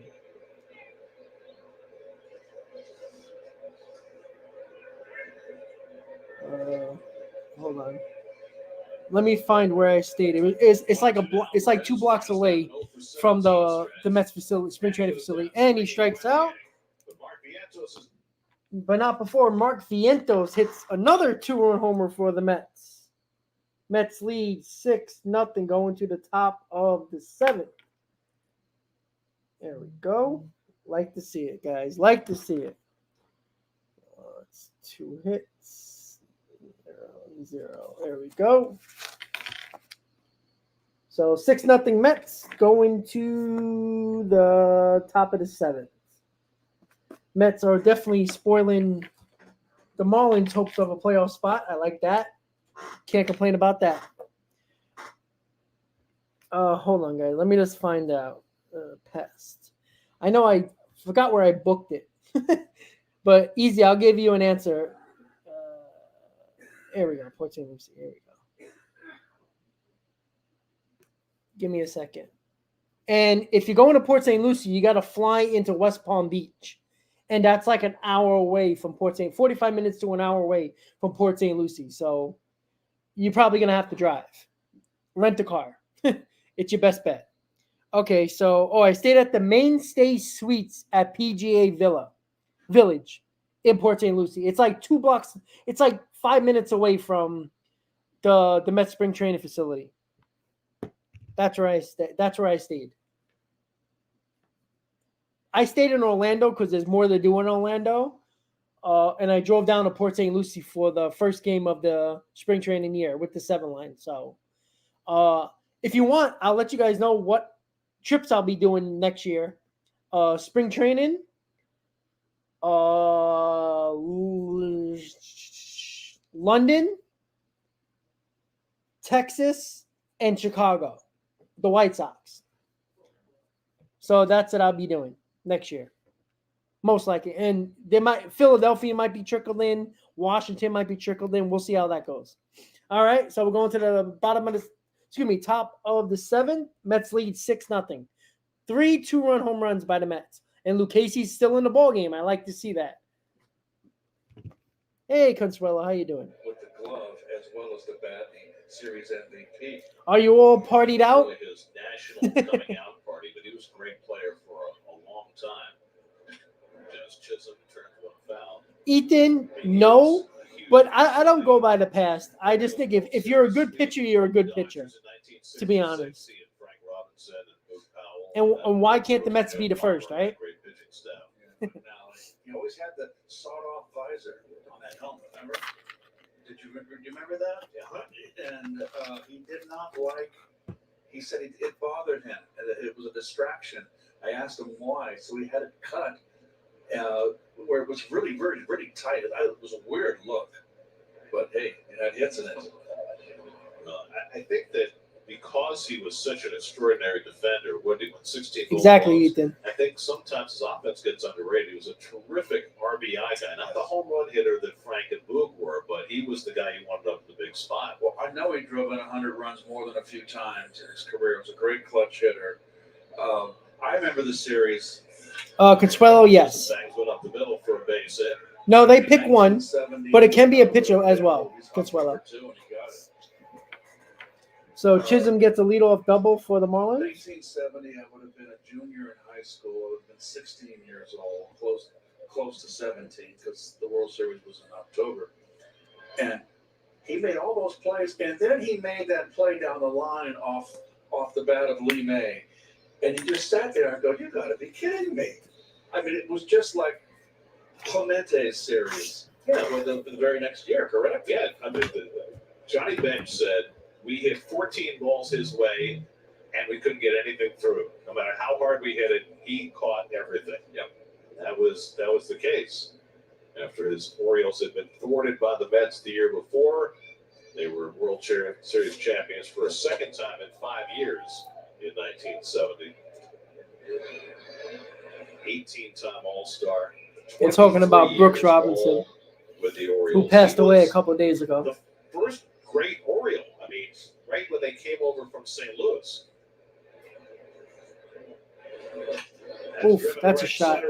Hold on. Let me find where I stayed. It's like it's like 2 blocks away from the Mets facility, spring training facility, and he strikes out, but not before Mark Vientos hits another 2-run homer for the Mets. Mets lead 6-0 going to the top of the 7th. There we go. Like to see it, guys. Like to see it. It's 2 hits. 0-0. There we go. So 6-0 Mets going to the top of the 7th. Mets are definitely spoiling the Marlins' hopes of a playoff spot. I like that. Can't complain about that. Hold on, guys. Let me just find out. Past. I know I forgot where I booked it. But easy, I'll give you an answer. Here we go. Port St. Lucie. Here we go. Give me a second. And if you're going to Port St. Lucie, you got to fly into West Palm Beach. And that's like an hour away from 45 minutes to an hour away from Port St. Lucie. So you're probably going to have to drive. Rent a car. It's your best bet. Okay, so I stayed at the Mainstay Suites at PGA Village in Port St. Lucie. It's like 2 blocks. It's like 5 minutes away from the Mets spring training facility. That's where I stayed. I stayed in Orlando because there's more to do in Orlando. And I drove down to Port St. Lucie for the first game of the spring training year with the 7 line. So if you want, I'll let you guys know what trips I'll be doing next year. Spring training, London, Texas, and Chicago, the White Sox. So that's what I'll be doing next year. Most likely. And Philadelphia might be trickled in. Washington might be trickled in. We'll see how that goes. All right. So we're going to the top of the 7. Mets lead 6-0. 3 2-run home runs by the Mets. And Lucchese's still in the ball game. I like to see that. Hey, Consuelo, how you doing? With the glove as well as the bat, the series MVP. Are you all partied out? Really his national coming out party, but he was a great player for a long time. Dennis Chisholm turned one foul. Ethan, no. But I don't go by the past. I just think if you're a good pitcher, you're a good pitcher, to be honest. And why can't the Mets be the first, right? Great pitching staff. Now, he always had the sawed-off visor on that helmet, remember? Do you remember that? Yeah. And he did not like, he said it bothered him, and it was a distraction. I asked him why, so he had it cut where it was really, really, really tight. It was a weird look, but hey, it had hits in it. I think that because he was such an extraordinary defender, when he won 16 goals, Exactly, Ethan. I think sometimes his offense gets underrated. He was a terrific RBI guy, not the home run hitter that Frank and Boog were, but he was the guy you wanted up in the big spot. Well, I know he drove in 100 runs more than a few times in his career. He was a great clutch hitter. I remember the series. Consuelo, yes. Bangs went up the middle for a base hit. No, they pick one, but it can be a pitcher as well, Consuelo. So Chisholm gets a leadoff double for the Marlins. 1970, I would have been a junior in high school. I would have been 16 years old, close to 17, because the World Series was in October. And he made all those plays, and then he made that play down the line off the bat of Lee May. And he just sat there and go, "You got to be kidding me!" I mean, it was just like Clemente's series. Yeah, well, the very next year, correct? Yeah, I mean, Johnny Bench said we hit 14 balls his way, and we couldn't get anything through. No matter how hard we hit it, he caught everything. Yep, that was the case. After his Orioles had been thwarted by the Mets the year before, they were World Series champions for a second time in 5 years in 1970. 18-time All-Star. We're talking about Brooks Robinson, with the Orioles, who passed away a couple of days ago. The first great Oriole. I mean, right when they came over from St. Louis. Oof, that's a shot.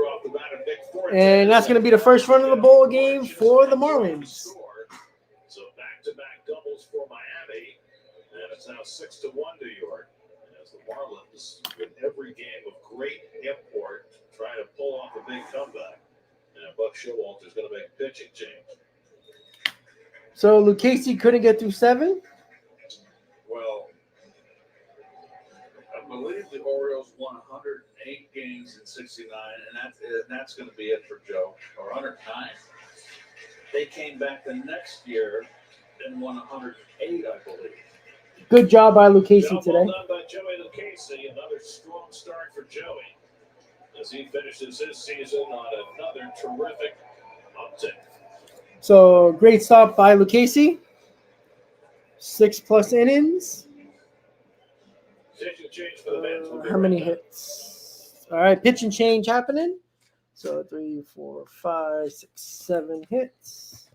And that's going to be the first run of the ball game for the Marlins. So back-to-back doubles for Miami, and it's now 6-1 New York. As the Marlins, in every game of great import, trying to pull off a big comeback. And Buck Showalter's going to make a pitching change. So Lucchese couldn't get through 7? Well, I believe the Orioles won 108 games in 69, and that's going to be it for Joe, or 109. They came back the next year and won 108, I believe. Good job by Lucchese today. Well done by Joey Lucchese. Another strong start for Joey as he finishes his season on another terrific uptick. So great start by Lucchese. 6+ innings. Change for the Mets. How many hits? All right, pitch and change happening. So 3, 4, 5, 6, 7 hits.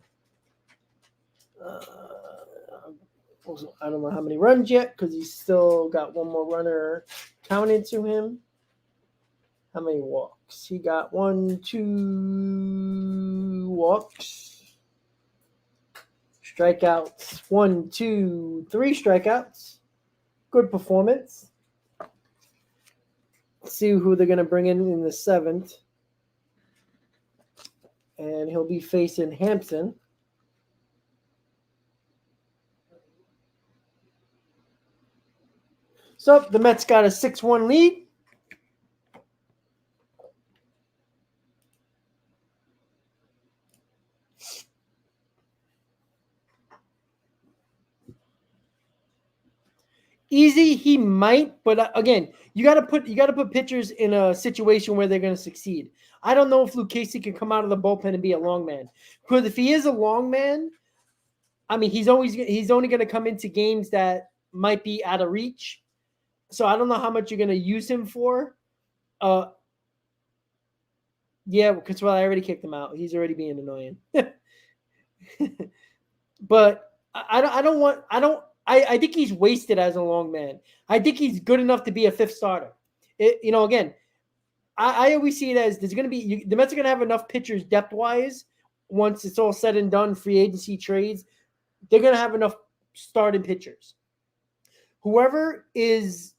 I don't know how many runs yet because he's still got one more runner counted to him. How many walks? He got 1, 2 walks. Strikeouts. 1, 2, 3 strikeouts. Good performance. Let's see who they're going to bring in the 7th. And he'll be facing Hampson. So the Mets got a 6-1 lead. Easy, he might, but again, you got to put pitchers in a situation where they're going to succeed. I don't know if Luke Casey can come out of the bullpen and be a long man. Because if he is a long man, I mean, he's only going to come into games that might be out of reach. So I don't know how much you're going to use him for. Yeah, because I already kicked him out. He's already being annoying. But I think he's wasted as a long man. I think he's good enough to be a fifth starter. Again, I always see it as there's going to be the Mets are going to have enough pitchers depth wise once it's all said and done. Free agency trades, they're going to have enough starting pitchers. Whoever is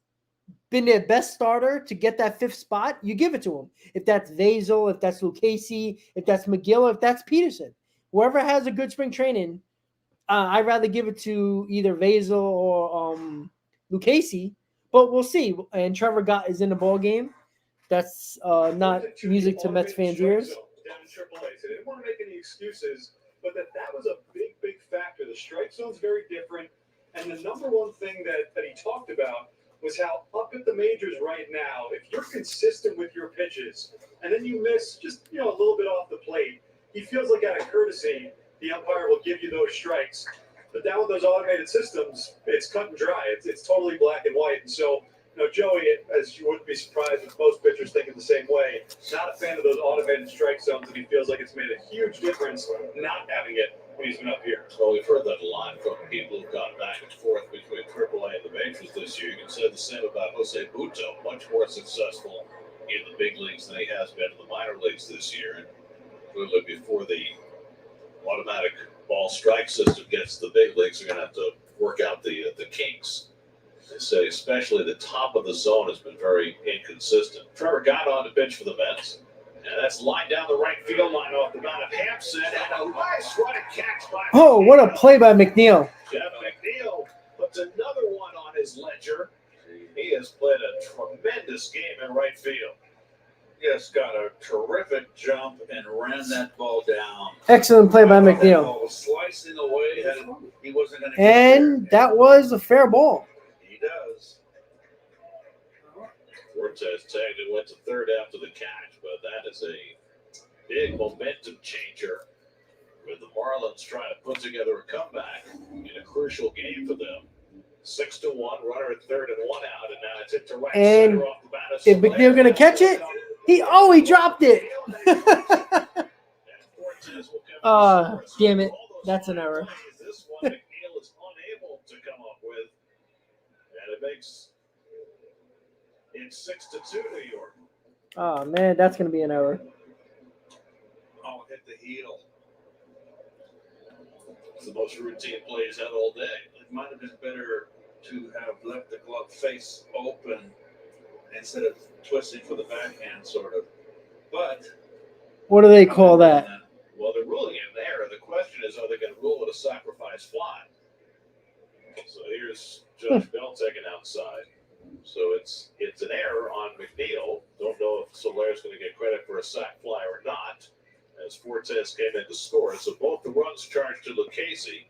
been their best starter to get that fifth spot, you give it to him. If that's Vazel, if that's Lucchesi, if that's McGill, if that's Peterson, whoever has a good spring training, I'd rather give it to either Vazel or Lucchesi, but we'll see. And Trevor Gott is in the ball game. That's not music to Mets fans' ears. Down in AAA, so they didn't want to make any excuses, but that was a big factor. The strike zone's very different, and the number one thing that he talked about was how up at the majors right now, if you're consistent with your pitches, and then you miss just a little bit off the plate, he feels like out of courtesy, the umpire will give you those strikes. But down with those automated systems, it's cut and dry. It's totally black and white. And so, Joey, as you wouldn't be surprised if most pitchers thinking the same way, not a fan of those automated strike zones, and he feels like it's made a huge difference not having it when he's been up here. Well, we've heard that a lot from people who've gone back and forth between AAA and the majors this year. You can say the same about Jose Butto, much more successful in the big leagues than he has been in the minor leagues this year. And clearly before the automatic ball strike system gets to the big leagues, they're going to have to work out the kinks. They say especially the top of the zone has been very inconsistent. Trevor got on to pitch for the Mets, and that's lined down the right field line off the bat of Hampson, and a nice running catch by Oh, what a play by McNeil. Jeff McNeil puts another one on his ledger. He has played a tremendous game in right field. Just got a terrific jump and ran that ball down. Excellent play by That McNeil. ball was slicing away, and he wasn't going to And that was a fair ball. He does. Cortez tagged and went to third after the catch, but that is a big momentum changer with the Marlins trying to put together a comeback in a crucial game for them. 6-1, runner at third and one out, and now it's hit to right And center off the bat. is McNeil going to catch it? He dropped it. Damn it. That's an error. This one McNeil is unable to come up with, and it makes it 6-2 New York. Oh, man, that's going to be an error. Oh, hit the heel. It's the most routine play he's had all day. It might have been better to have left the glove face open instead of twisting for the backhand, sort of. But what do they call that? Well, they're ruling it an error. The question is, are they going to rule it a sacrifice fly? So here's Judge Bell taking outside. So it's an error on McNeil. Don't know if Solaire's going to get credit for a sac fly or not, as Fortes came in to score. So both the runs charged to Lucchesi.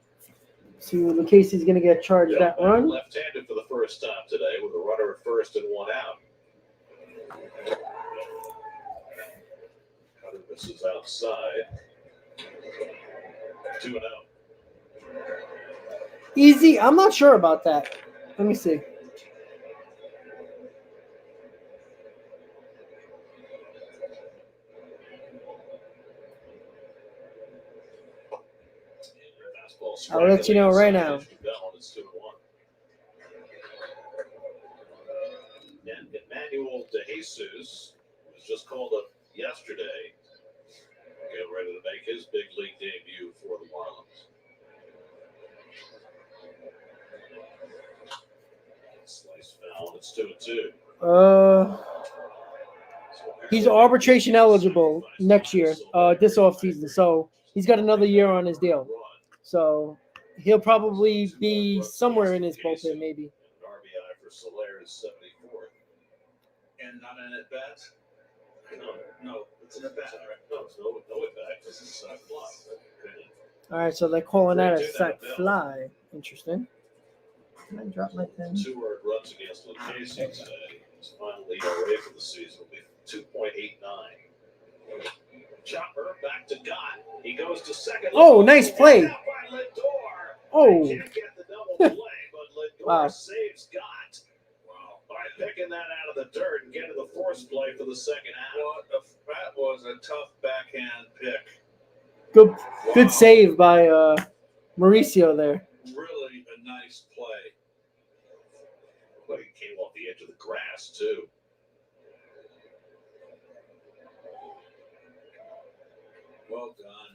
So Lucchesi's going to get charged that run. Left-handed for the first time today with a runner at first and one out. Cutter misses outside. 2-0. Easy. I'm not sure about that. Let me see. I'll let you know right now. It's 2-1. And Emmanuel De Jesus was just called up yesterday. Getting ready to make his big league debut for the Marlins. Slice foul. It's 2-2. He's arbitration eligible next year, this offseason. So he's got another year on his deal. So he'll probably be somewhere in his bullpen, maybe. RBI for Soler is 74th. and not an at bat. No, it's an at bat. No, it's no at bat. This is a sac fly. All right, so they're calling that a sac fly. Interesting. Can I drop my pen? 2 earned runs against Lucchesi today. His final ERA for the season will be 2.89. Chopper back to Gott. He goes to second. Oh, nice play. Out by Lindor. Oh. Can't get the double play, but Lindor Wow. saves Gott. Wow. By picking that out of the dirt and getting the force play for the second half. That was a tough backhand pick. Good save by Mauricio there. Really a nice play. But he came off the edge of the grass, too. Well done.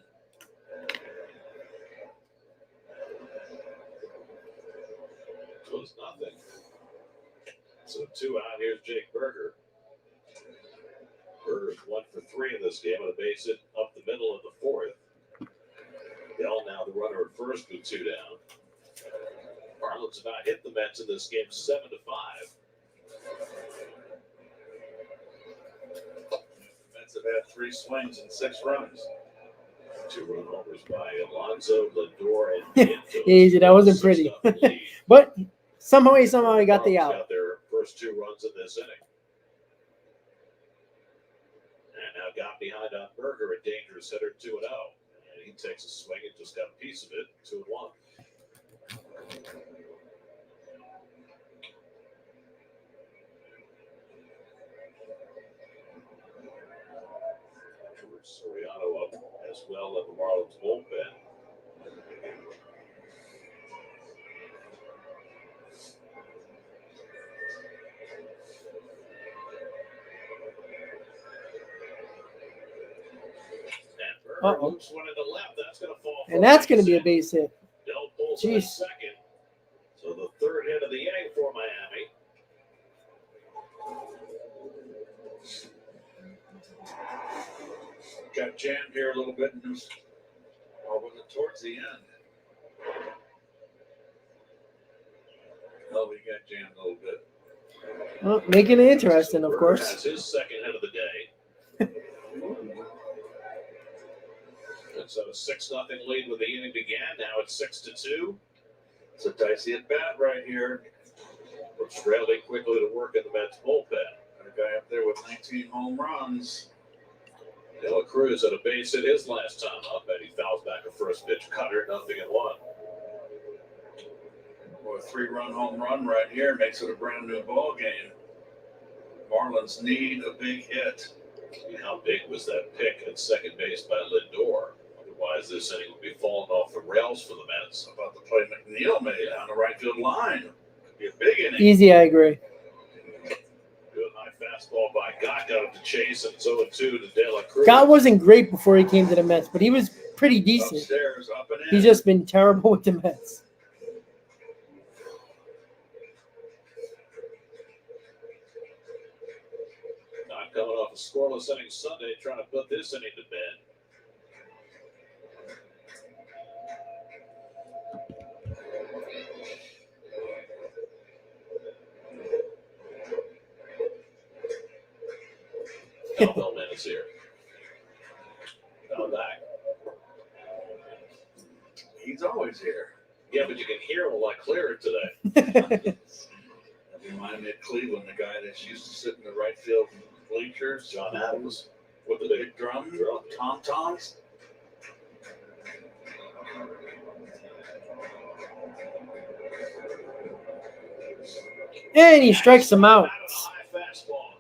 It was nothing. So 2 out. Here's Jake Berger. Berger's 1 for 3 in this game on a base hit up the middle of the 4th. Dell now the runner at first with 2 down. Marlins have not hit the Mets in this game 7-5. Mets have had 3 swings and 6 runs. 2 run homers by Alonso, Lindor, and Vientos. Easy, that wasn't pretty. But somehow he got the Marlins out. got their first 2 runs in this inning. And now got behind on Berger, a dangerous hitter, 2-0. And he takes a swing and just got a piece of it, 2-1. Soriano up as well at the Marlins bullpen. And Berger loops one to the left. That's going to fall. And that's going to be a base hit. Dell pulls Jeez. it second. So the 3rd hit of the inning for Miami. Got jammed here a little bit, and was it towards the end? Oh, we got jammed a little bit. Well, making it interesting, of Berger course. has his 2nd hit of the day. And so a 6-0 lead when the inning began. Now it's 6-2. It's a dicey at bat right here. Looks fairly quickly to work in the Mets bullpen. Got a guy up there with 19 home runs. De La Cruz had a base hit his last time up, and he fouls back a first pitch cutter, 0-1. Well, a 3-run home run right here makes it a brand new ball game. Marlins need a big hit. How big was that pick at second base by Lindor? Otherwise, this inning would be falling off the rails for the Mets. How about the play McNeil made on the right field line? Could be a big inning. Easy, I agree. Good high fastball by Gott, got him to chase, and 0-2 to De La Cruz. Gott wasn't great before he came to the Mets, but he was pretty decent. Upstairs, up and in. He's just been terrible with the Mets. Not coming off a scoreless inning Sunday, trying to put this inning to bed. Bellman is here. Now back. He's always here. Yeah, but you can hear him a lot clearer today. That reminded me of Cleveland, the guy that used to sit in the right field bleachers. John Adams With the big drum, tom-toms. And he strikes him out. High fastball.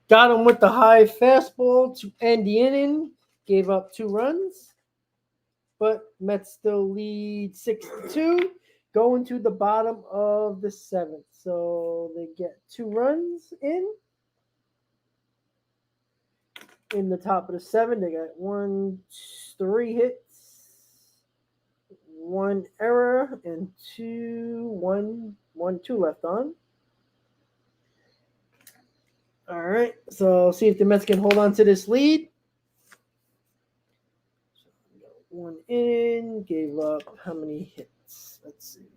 Got him with the high fastball to end the inning. Gave up 2 runs. But Mets still lead 6-2. Going to the bottom of the 7th. So they get 2 runs in. In the top of the 7th, they got 3 hits, 1 error, and 2 left on. All right, so see if the Mets can hold on to this lead. 1 in, gave up how many hits? Let's see.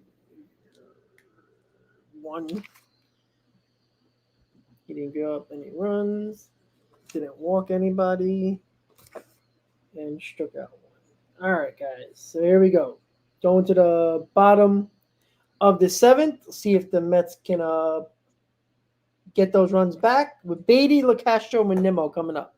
1. He didn't give up any runs. Didn't walk anybody. And struck out 1. All right, guys. So here we go. Going to the bottom of the 7th. Let's see if the Mets can get those runs back with Beatty, LeCastro, and Nimmo coming up.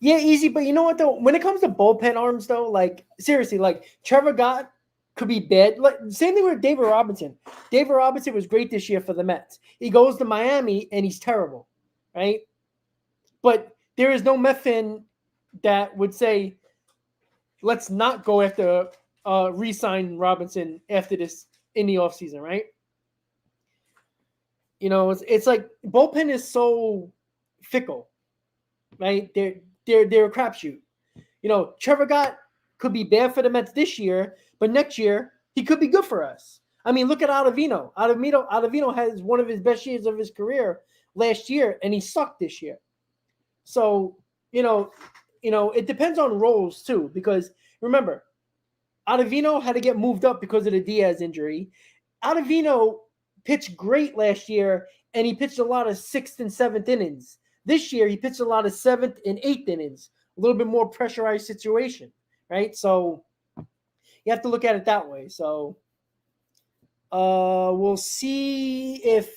Yeah, easy, but you know what though? When it comes to bullpen arms, though, like seriously, like Trevor Gott could be bad. Like same thing with David Robinson. David Robinson was great this year for the Mets. He goes to Miami and he's terrible, right? But there is no Met fan that would say, let's not go after re-sign Robinson after this in the offseason, right? You know, it's like bullpen is so fickle, right? They're a crapshoot. You know, Trevor Gott could be bad for the Mets this year, but next year he could be good for us. I mean, look at Ottavino. Ottavino has one of his best years of his career last year, and he sucked this year. So, you know, it depends on roles too, because remember, Ottavino had to get moved up because of the Diaz injury. Ottavino pitched great last year, and he pitched a lot of 6th and 7th innings. This year, he pitched a lot of 7th and 8th innings, a little bit more pressurized situation, right? So you have to look at it that way. So we'll see if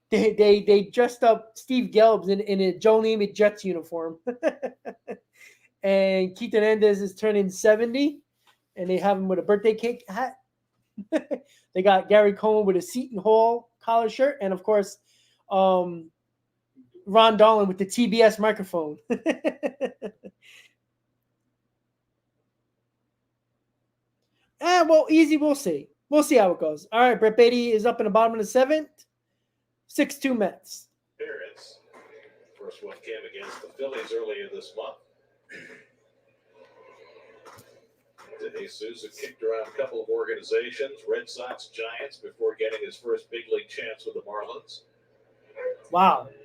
they dressed up Steve Gelbs in a Joe Namath Jets uniform. And Keith Hernandez is turning 70, and they have him with a birthday cake hat. They got Gary Cohen with a Seton Hall collar shirt, and of course, Ron Darling with the TBS microphone. Well, easy. We'll see. We'll see how it goes. All right, Brett Beatty is up in the bottom of the 7th. 6-2 Mets. Appearance. First one came against the Phillies earlier this month. Jesus, who kicked around a couple of organizations, Red Sox, Giants, before getting his first big league chance with the Marlins. Wow. And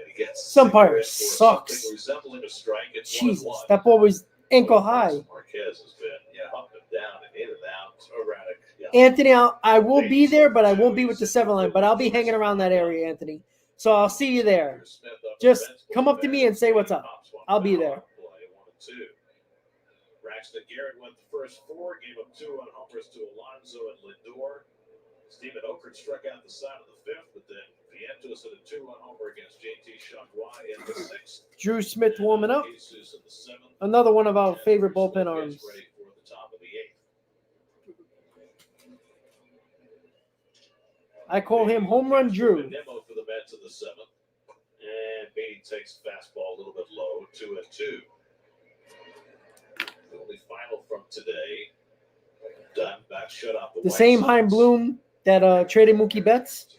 he gets Some part sucks. resembling a strike. It's Jesus, 1-1. that ball was ankle high. Marquez has been up and down and in and out. Erratic. Yeah. Anthony, I will be there, but I won't be with the 7 line, but I'll be hanging around that area, Anthony. So I'll see you there. Just come up to me and say what's up. I'll be there. Braxton Garrett went the first 4, gave up 2 on homers to Alonso and Lindor. Stephen Okert struck out the side of the 5th, but then Vientos hit a 2-run homer against JT Chargois in the 6th. Drew Smith warming up. Another one of our favorite bullpen arms. Ready for the top of the 8th. I call him Home Run Drew. Demo for the Mets in the 7th. And Beatty takes fastball a little bit low, 2-2. The only final from today. Diamondbacks shut off the same Chaim Bloom that traded Mookie Betts.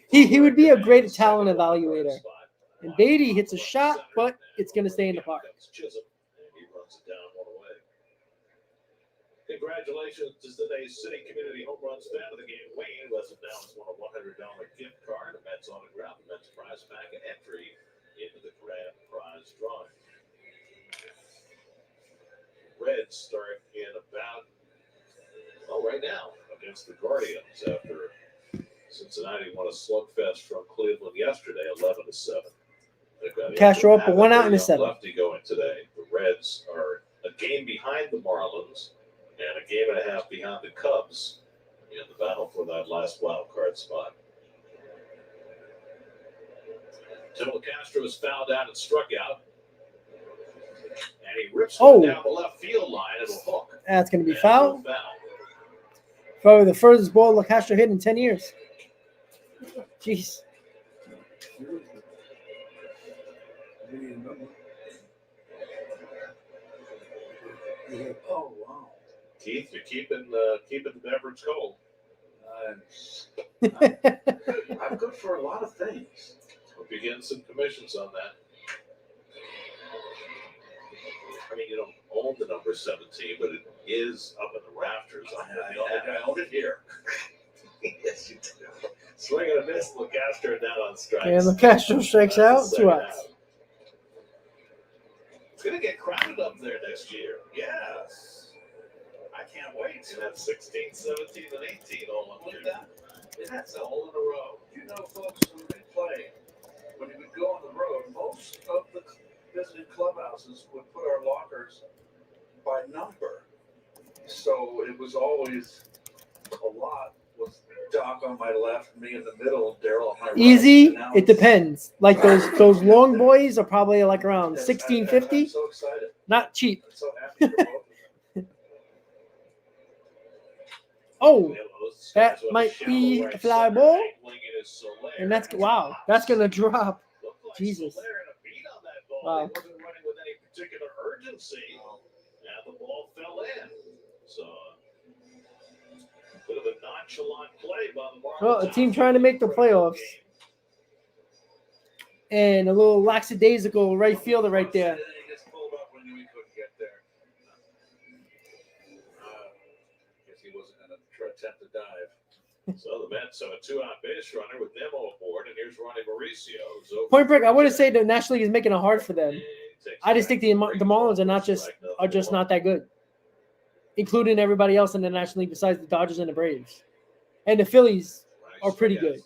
he would be a great talent evaluator. And Beatty hits a shot, but it's going to stay in the park. He runs it down one away. Congratulations to today's City Community Home Runs fan of the game. Wayne was announced won a $100 gift card, a Mets autograph, a Mets prize pack, and entry into the grand prize drawing. Reds start in about, right now, against the Guardians after Cincinnati won a slugfest from Cleveland yesterday, 11-7. Castro up, 1 out in the 7th. Lefty going today. The Reds are a game behind the Marlins and a game and a half behind the Cubs in the battle for that last wild card spot. Tim Castro is fouled out and struck out. And he rips one down the left field line at a hook. That's going to be foul. Probably the furthest ball LeCastro hit in 10 years. Jeez. Oh, wow. Keith, you're keeping the beverage cold. I'm good for a lot of things. Hope you getting some commissions on that. I mean, you don't own the number 17, but it is up in the rafters. I own it here. Yes, you do. Swing and a miss. LeCastro down on strikes. And LeCastro strikes out. 2 outs. It's going to get crowded up there next year. Yes. I can't wait. And that's 16, 17, and 18 all up there. That's all in a row. You know, folks, when we would go on the road, most of the visiting clubhouses would put plays a lot with Doc on my left, me in the middle, and Daryl on my right. Easy. And now It depends. Like those long boys are probably like around I'm $16.50. so excited. Not cheap. I'm so happy for both of them. Oh, that might be a fly ball. And that's wow. That's gonna drop. Jesus. Wow. He wasn't running with any particular urgency. And the ball fell in. So bit of a nonchalant play by the Marlins. Well, a team trying to make the playoffs. And a little lackadaisical right fielder right there. He just pulled up when we couldn't get there. Guess he wasn't going to attempt to dive. So the Mets have a 2-out base runner with VENMO aboard, and here's Ronnie Mauricio. who's over Point Break, I wouldn't 30. say the National League is making it hard for them. I just think the Marlins are just not that good, including everybody else in the National League besides the Dodgers and the Braves, and the Phillies are pretty good.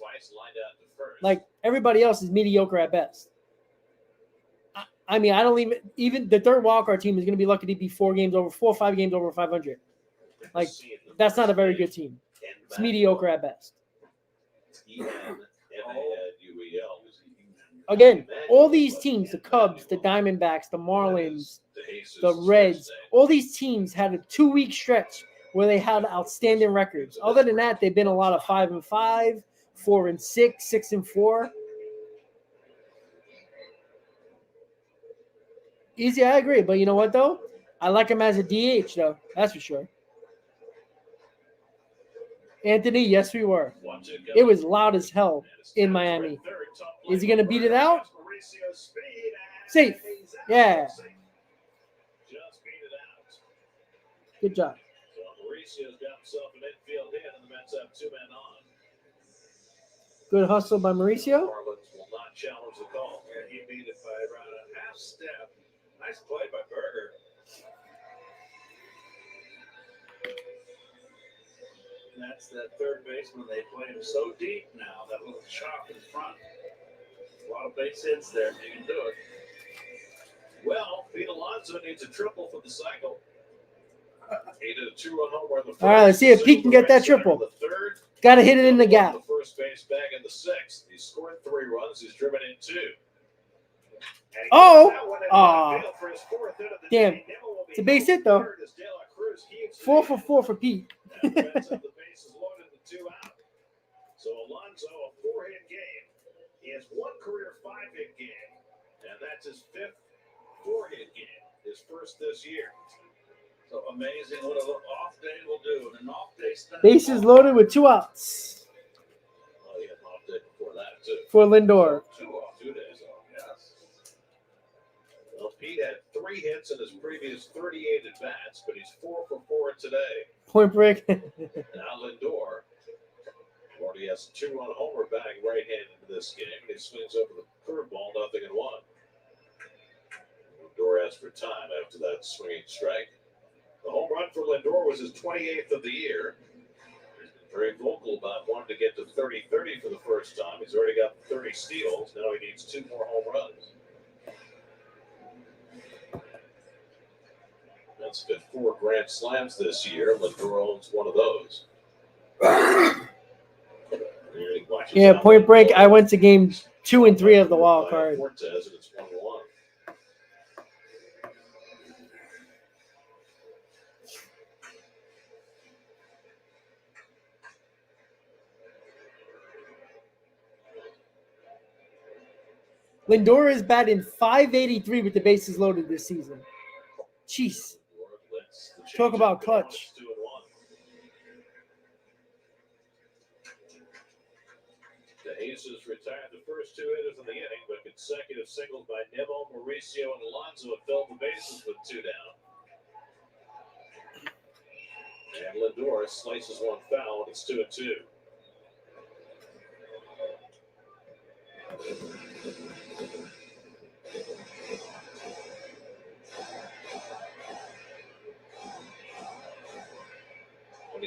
Like everybody else is mediocre at best. I mean, I don't even the third wildcard team is going to be lucky to be 4 or 5 games over 500. Like that's not a very good team. It's mediocre at best. Again, all these teams, the Cubs, the Diamondbacks, the Marlins, the Reds, all these teams had a 2-week stretch where they had outstanding records. Other than that, they've been a lot of 5-5, 4-6, 6-4. Easy, I agree. But you know what, though? I like him as a DH, though. That's for sure. Anthony, yes, we were. It was loud as hell in Miami. Is he going to beat it out? Safe. Yeah. Good job. So Mauricio's got himself an infield hit, and the Mets have 2 men on. Good hustle by Mauricio. Marlins will not challenge the call. And he beat it by around a half step. Nice play by Berger. And that's that third baseman. They play him so deep now. That little chop in front. A lot of base hits there. You can do it. Well, Pete Alonso needs a triple for the cycle. He did a 2-run homer in the first. All right, let's see if Pete can get that triple. The third. Got to hit it in the gap. The first base bag in the 6th. He scored 3 runs. He's driven in 2. Oh! Damn. It's a base hit, though. 4 for 4 for Pete. The bases loaded with 2 out. So Alonso, a 4-hit game. He has 1 career 5-hit game, and that's his 5th 4-hit game. His first this year. So amazing what an off day will do. And an off day spent. Bases loaded with 2 outs Oh, he had an off day before that, too. for Lindor. 2 days off, yes. Well, Pete had 3 hits in his previous 38 at-bats, but he's 4 for 4 today. Point Break. Now Lindor already has a 2-run homer batting right-handed in this game, and he swings over the curveball, 0-1. Lindor asked for time after that swinging strike. The home run for Lindor was his 28th of the year. He's been very vocal about wanting to get to 30-30 for the first time. He's already got 30 steals. Now he needs 2 more home runs. That's been 4 grand slams this year. Lindor owns one of those. Yeah, Point Break. I went to game 2 and 3 of the wild card. Fortes, and it's 1-1. Lindor is batting .583 with the bases loaded this season. Jeez. Talk about clutch. DeJesus retired the first 2 hitters in the inning, but consecutive singles by VENMO, Mauricio, and Alonso have filled the bases with 2 down. And Lindor slices one foul, and it's 2-2.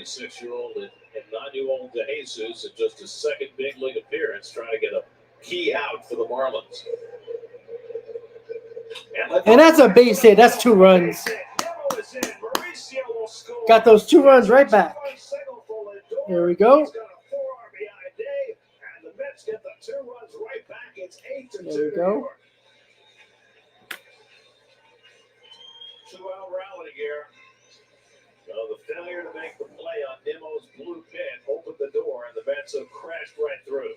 Six-year-old and 9-year-old DeJesus in just his 2nd big league appearance, trying to get a key out for the Marlins. And that's a base hit. That's 2 runs. Got those 2 runs right back. Here we go. He's got a 4 RBI day, and the Mets get the 2 runs right back. It's 8-2 There we New go. York. 2-out rally here. So the failure to make the play on Nimmo's blue pin opened the door, and the Mets have crashed right through.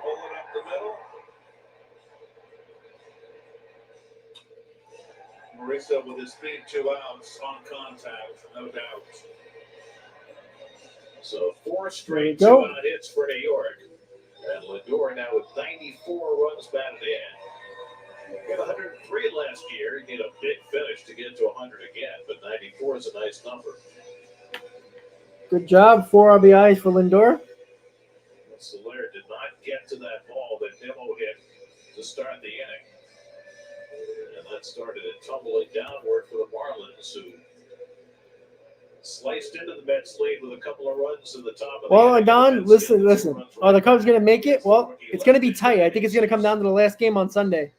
Pull it up the middle. Marissa with his speed 2 outs on contact, no doubt. So 4 straight There we go. 2-out hits for New York. And Lindor now with 94 runs batted in. He had 103 last year. He need a big finish to get to 100 again, but 94 is a nice number. Good job. 4 RBIs for Lindor. Soler did not get to that ball that Nimmo hit to start the inning. And that started it tumbling downward for the Marlins, who sliced into the Mets lead with a couple of runs to the top of the Well, inning. Don, The Mets listen. get the 2 runs Are the right Cubs back. going to make it? Well, it's going to be tight. I think it's going to come down to the last game on Sunday,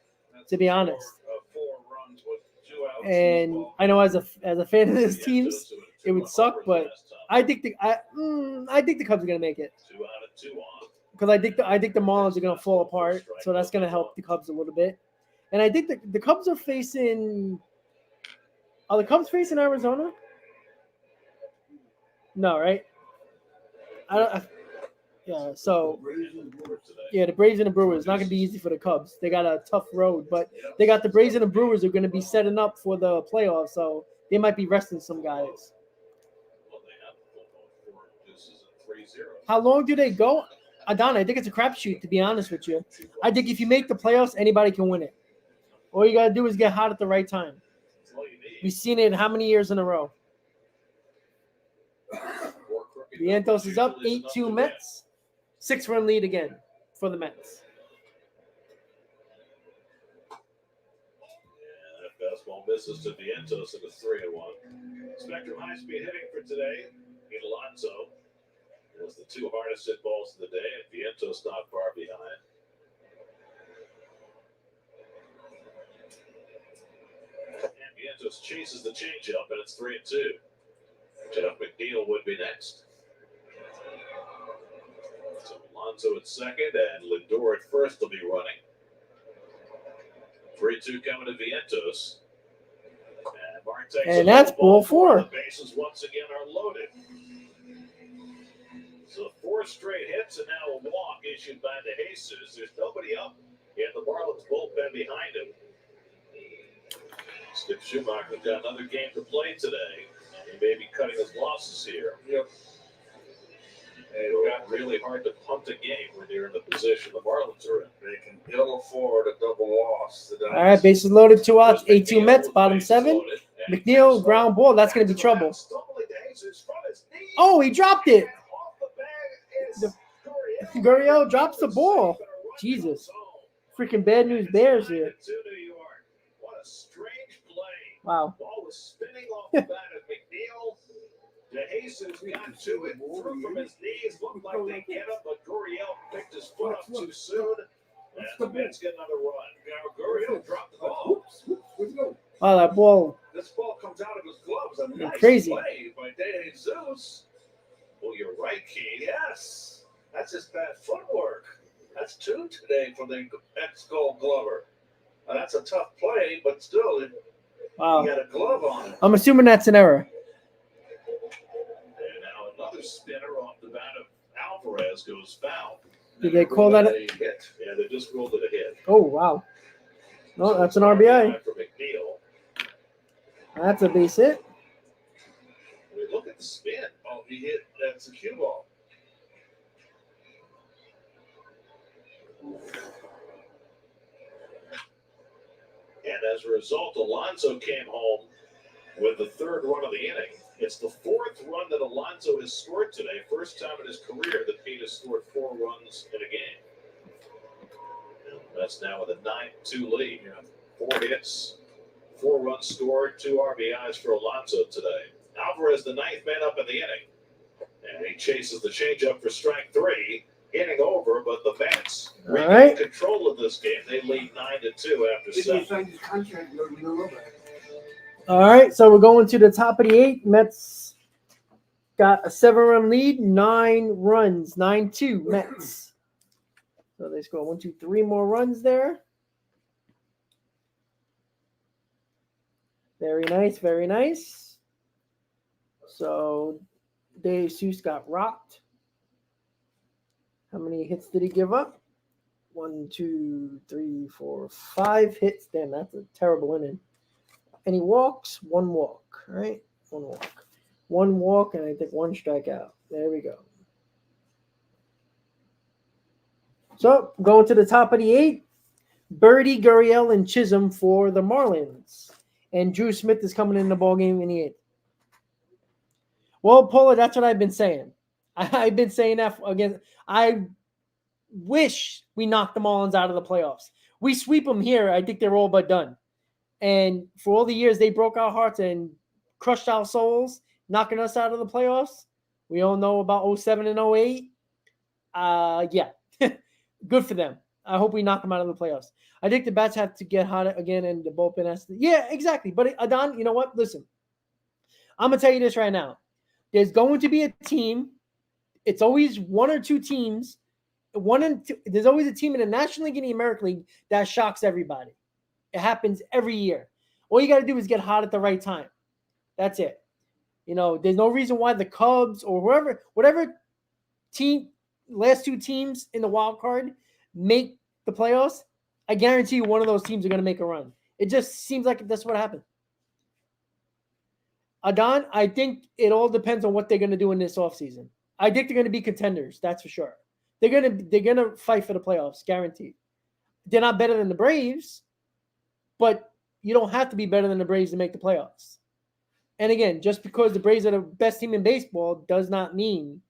to be honest. 4 runs with 2 outs. And I know as a fan of this teams, it would suck, but I think the Cubs are going to make it 2 out of 2 on. because I think the Marlins are going to fall apart, so that's going to help the Cubs a little bit. And I think the Cubs are facing. Are the Cubs facing Arizona? No, right? Yeah. So yeah, the Braves and the Brewers. Not going to be easy for the Cubs. They got a tough road, but they got the Braves and the Brewers who are going to be setting up for the playoffs, so they might be resting some guys. Well, they have 4 deuces and 3-0. How long do they go? Adana, I think it's a crapshoot, to be honest with you. I think if you make the playoffs, anybody can win it. All you got to do is get hot at the right time. That's all you need. We've seen it how many years in a row? Vientos is up, 8-2 Mets. 6-run lead again for the Mets. Yeah, that fastball misses to Vientos at a 3-1. Spectrum high-speed hitting for today. Pete Alonso was the 2 hardest hit balls of the day, and Vientos not far behind. And Vientos chases the changeup, and it's 3-2. Jeff McNeil would be next. So Alonso at second, and Lindor at first will be running. 3-2 coming to Vientos. And Mark takes And that's ball 4. The bases once again are loaded. So 4 straight hits and now a walk issued by De Jesus. There's nobody up in the Marlins bullpen behind him. Skip Schumacher's got another game to play today. He may be cutting his losses here. Yep. It got really hard to punt a game when you're in the position the Marlins are in. They can ill afford a double loss. All right, bases loaded, 2 outs, 8-2 Mets, bottom 7. McNeil, ground ball. That's going to be trouble. Oh, he dropped it. Gurriel drops the ball. Jesus. Freaking bad news Bears here. What a strange play. Wow. Ball was spinning off the bat of McNeil. De Jesus got to it, threw from his knees, looked like they get him, but Gurriel picked his foot up too soon. And the Mets get another run. Now Gurriel dropped the ball. Wow, that ball. This ball comes out of his gloves. A nice Crazy. play by De Jesus. Well, you're right, Key. Yes, that's his bad footwork. That's 2 today for the ex-Gold Glover. Now, that's a tough play, but still, he Wow. got a glove on it. I'm assuming that's an error. And now another spinner off the bat of Alvarez goes foul. Did they call that? A hit? Yeah, they just ruled it a hit. Oh, wow. No, that's an So, RBI. for McNeil. That's a base hit. I mean, look at the spin. Oh, he hit. That's a cue ball. And as a result, Alonso came home with the 3rd run of the inning. It's the 4th run that Alonso has scored today. First time in his career that Pete has scored 4 runs in a game. And that's now with a 9-2 lead. 4 hits, 4 runs scored, 2 RBIs for Alonso today. Alvarez, the 9th man up in the inning. And he chases the changeup for strike 3. Inning over, but the Mets regain control of this game. They lead 9-2 after 7. All right, so we're going to the top of the 8th. Mets got a 7-run lead, 9 runs, 9-2 Mets. So they score 1, 2, 3 more runs there. Very nice, very nice. So Dave Seuss got rocked. How many hits did he give up? 1, 2, 3, 4, 5 hits. Damn, that's a terrible inning. And he walks, 1 walk, right? 1 walk. 1 walk, and I think 1 strikeout. There we go. So, going to the top of the 8th, Birdie, Gurriel, and Chisholm for the Marlins. And Drew Smith is coming in the ballgame in the 8th. Well, Paula, that's what I've been saying. I've been saying that again. I wish we knocked the Marlins out of the playoffs. We sweep them here. I think they're all but done. And for all the years they broke our hearts and crushed our souls, knocking us out of the playoffs. We all know about 07 and 08. Yeah, good for them. I hope we knock them out of the playoffs. I think the bats have to get hot again, and the bullpen has to. Yeah, exactly. But Adon, you know what? Listen, I'm gonna tell you this right now. There's going to be a team. It's always 1 or 2 teams. There's always a team in the National League and the American League that shocks everybody. It happens every year. All you got to do is get hot at the right time. That's it. You know, there's no reason why the Cubs or whatever team, last 2 teams in the wild card make the playoffs. I guarantee you one of those teams are going to make a run. It just seems like that's what happened. Adon, I think it all depends on what they're going to do in this offseason. I think they're going to be contenders, that's for sure. They're gonna fight for the playoffs, guaranteed. They're not better than the Braves, but you don't have to be better than the Braves to make the playoffs. And again, just because the Braves are the best team in baseball does not mean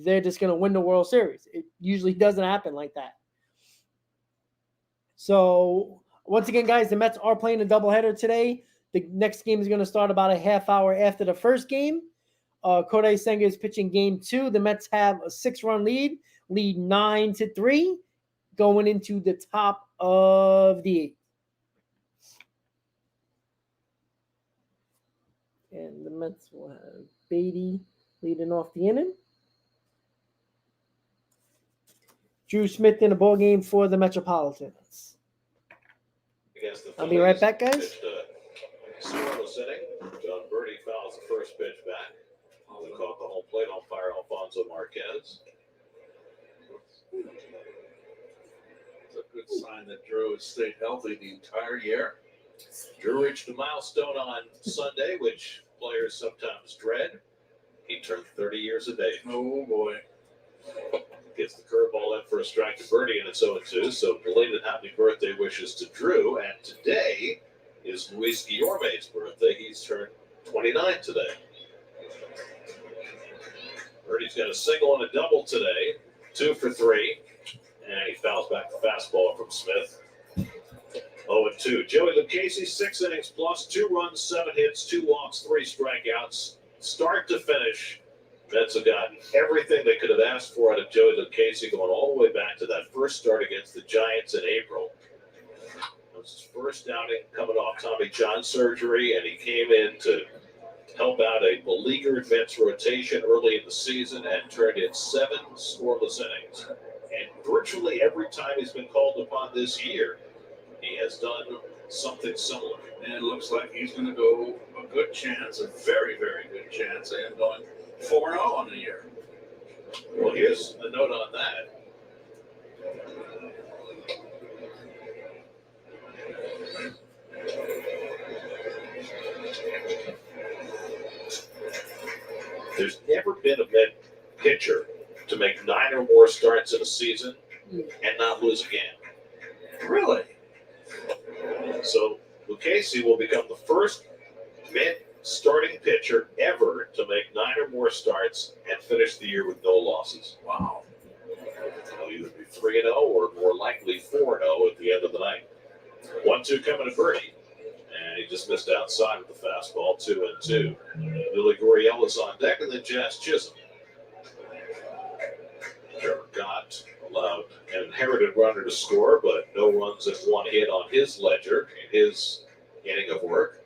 they're just going to win the World Series. It usually doesn't happen like that. So, once again, guys, the Mets are playing a doubleheader today. The next game is going to start about a half hour after the first game. Kodai Senga is pitching game 2. The Mets have a 6-run lead 9-3, going into the top of the 8th. And the Mets will have Beatty leading off the inning. Drew Smith in the ball game for the Metropolitans. I'll be right back, guys. Scoreless inning. John Birdie fouls the first pitch back. They caught the home plate on fire, Alfonso Marquez. It's a good sign that Drew has stayed healthy the entire year. Drew reached a milestone on Sunday, which players sometimes dread. He turned 30 years of age. Oh, boy. Gets the curveball in for a strike to Birdie, and it's 0-2. So belated happy birthday wishes to Drew. And today is Luis Guillorme's birthday. He's turned 29 today. Birdie's got a single and a double today. 2 for 3. And he fouls back the fastball from Smith. 0-2. Joey Lucchesi, 6 innings plus, 2 runs, 7 hits, 2 walks, 3 strikeouts. Start to finish, Mets have gotten everything they could have asked for out of Joey Lucchesi, going all the way back to that first start against the Giants in April. It was his first outing coming off Tommy John surgery, and he came in to help out a beleaguered Mets rotation early in the season and turned in 7 scoreless innings. And virtually every time he's been called upon this year, he has done something similar. And it looks like he's going to go a good chance, a very, very good chance, and going 4-0 on the year. Well, here's a note on that. There's never been a Met pitcher to make 9 or more starts in a season and not lose again. Really? So Lucchesi will become the first Met starting pitcher ever to make 9 or more starts and finish the year with no losses. Wow. He'll either be 3-0 or more likely 4-0 at the end of the night. 1-2 coming to Birdie. And he just missed outside with the fastball, 2-2. Billy Gurriel is on deck, and then Jazz Chisholm. Trevor Gott allowed an inherited runner to score, but no runs and 1 hit on his ledger in his inning of work.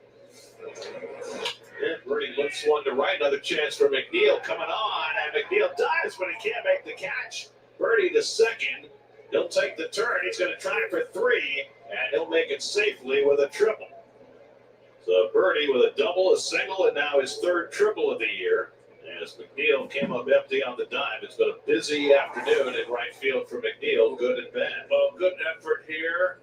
Yeah, Birdie lifts one to right. Another chance for McNeil coming on. And McNeil dives, but he can't make the catch. Birdie to second. He'll take the turn. He's going to try for 3. And he'll make it safely with a triple. So Birdie with a double, a single, and now his 3rd triple of the year. As McNeil came up empty on the dive. It's been a busy afternoon in right field for McNeil, good and bad. Well, good effort here.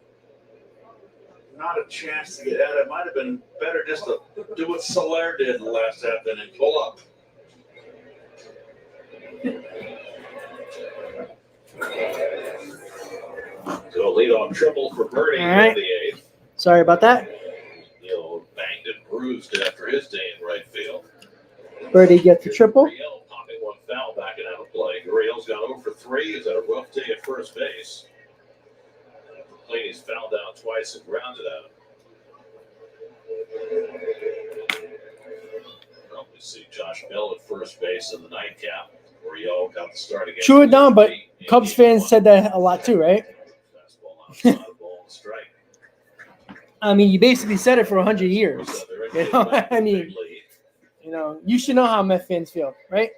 Not a chance to get out. It might have been better just to do what Soler did in the last half inning, pull up. So a leadoff triple for Birdie All right. in the 8th. Sorry about that. McNeil banged and bruised after his day in right field. Birdie gets a triple. Gurriel popping one foul back and out of play. Gurriel's gone 0 for 3. He's had a rough day at first base. He's fouled out twice and grounded out. Well, we see Josh Bell at first base in the nightcap. Gurriel got the start again. True or down, but Cubs fans said that a lot too, right? Fastball outside, ball and strike. I mean, you basically said it for 100 years. So they're in You know, back I in the mean, big lead. you know, you should know how Met fans feel, right?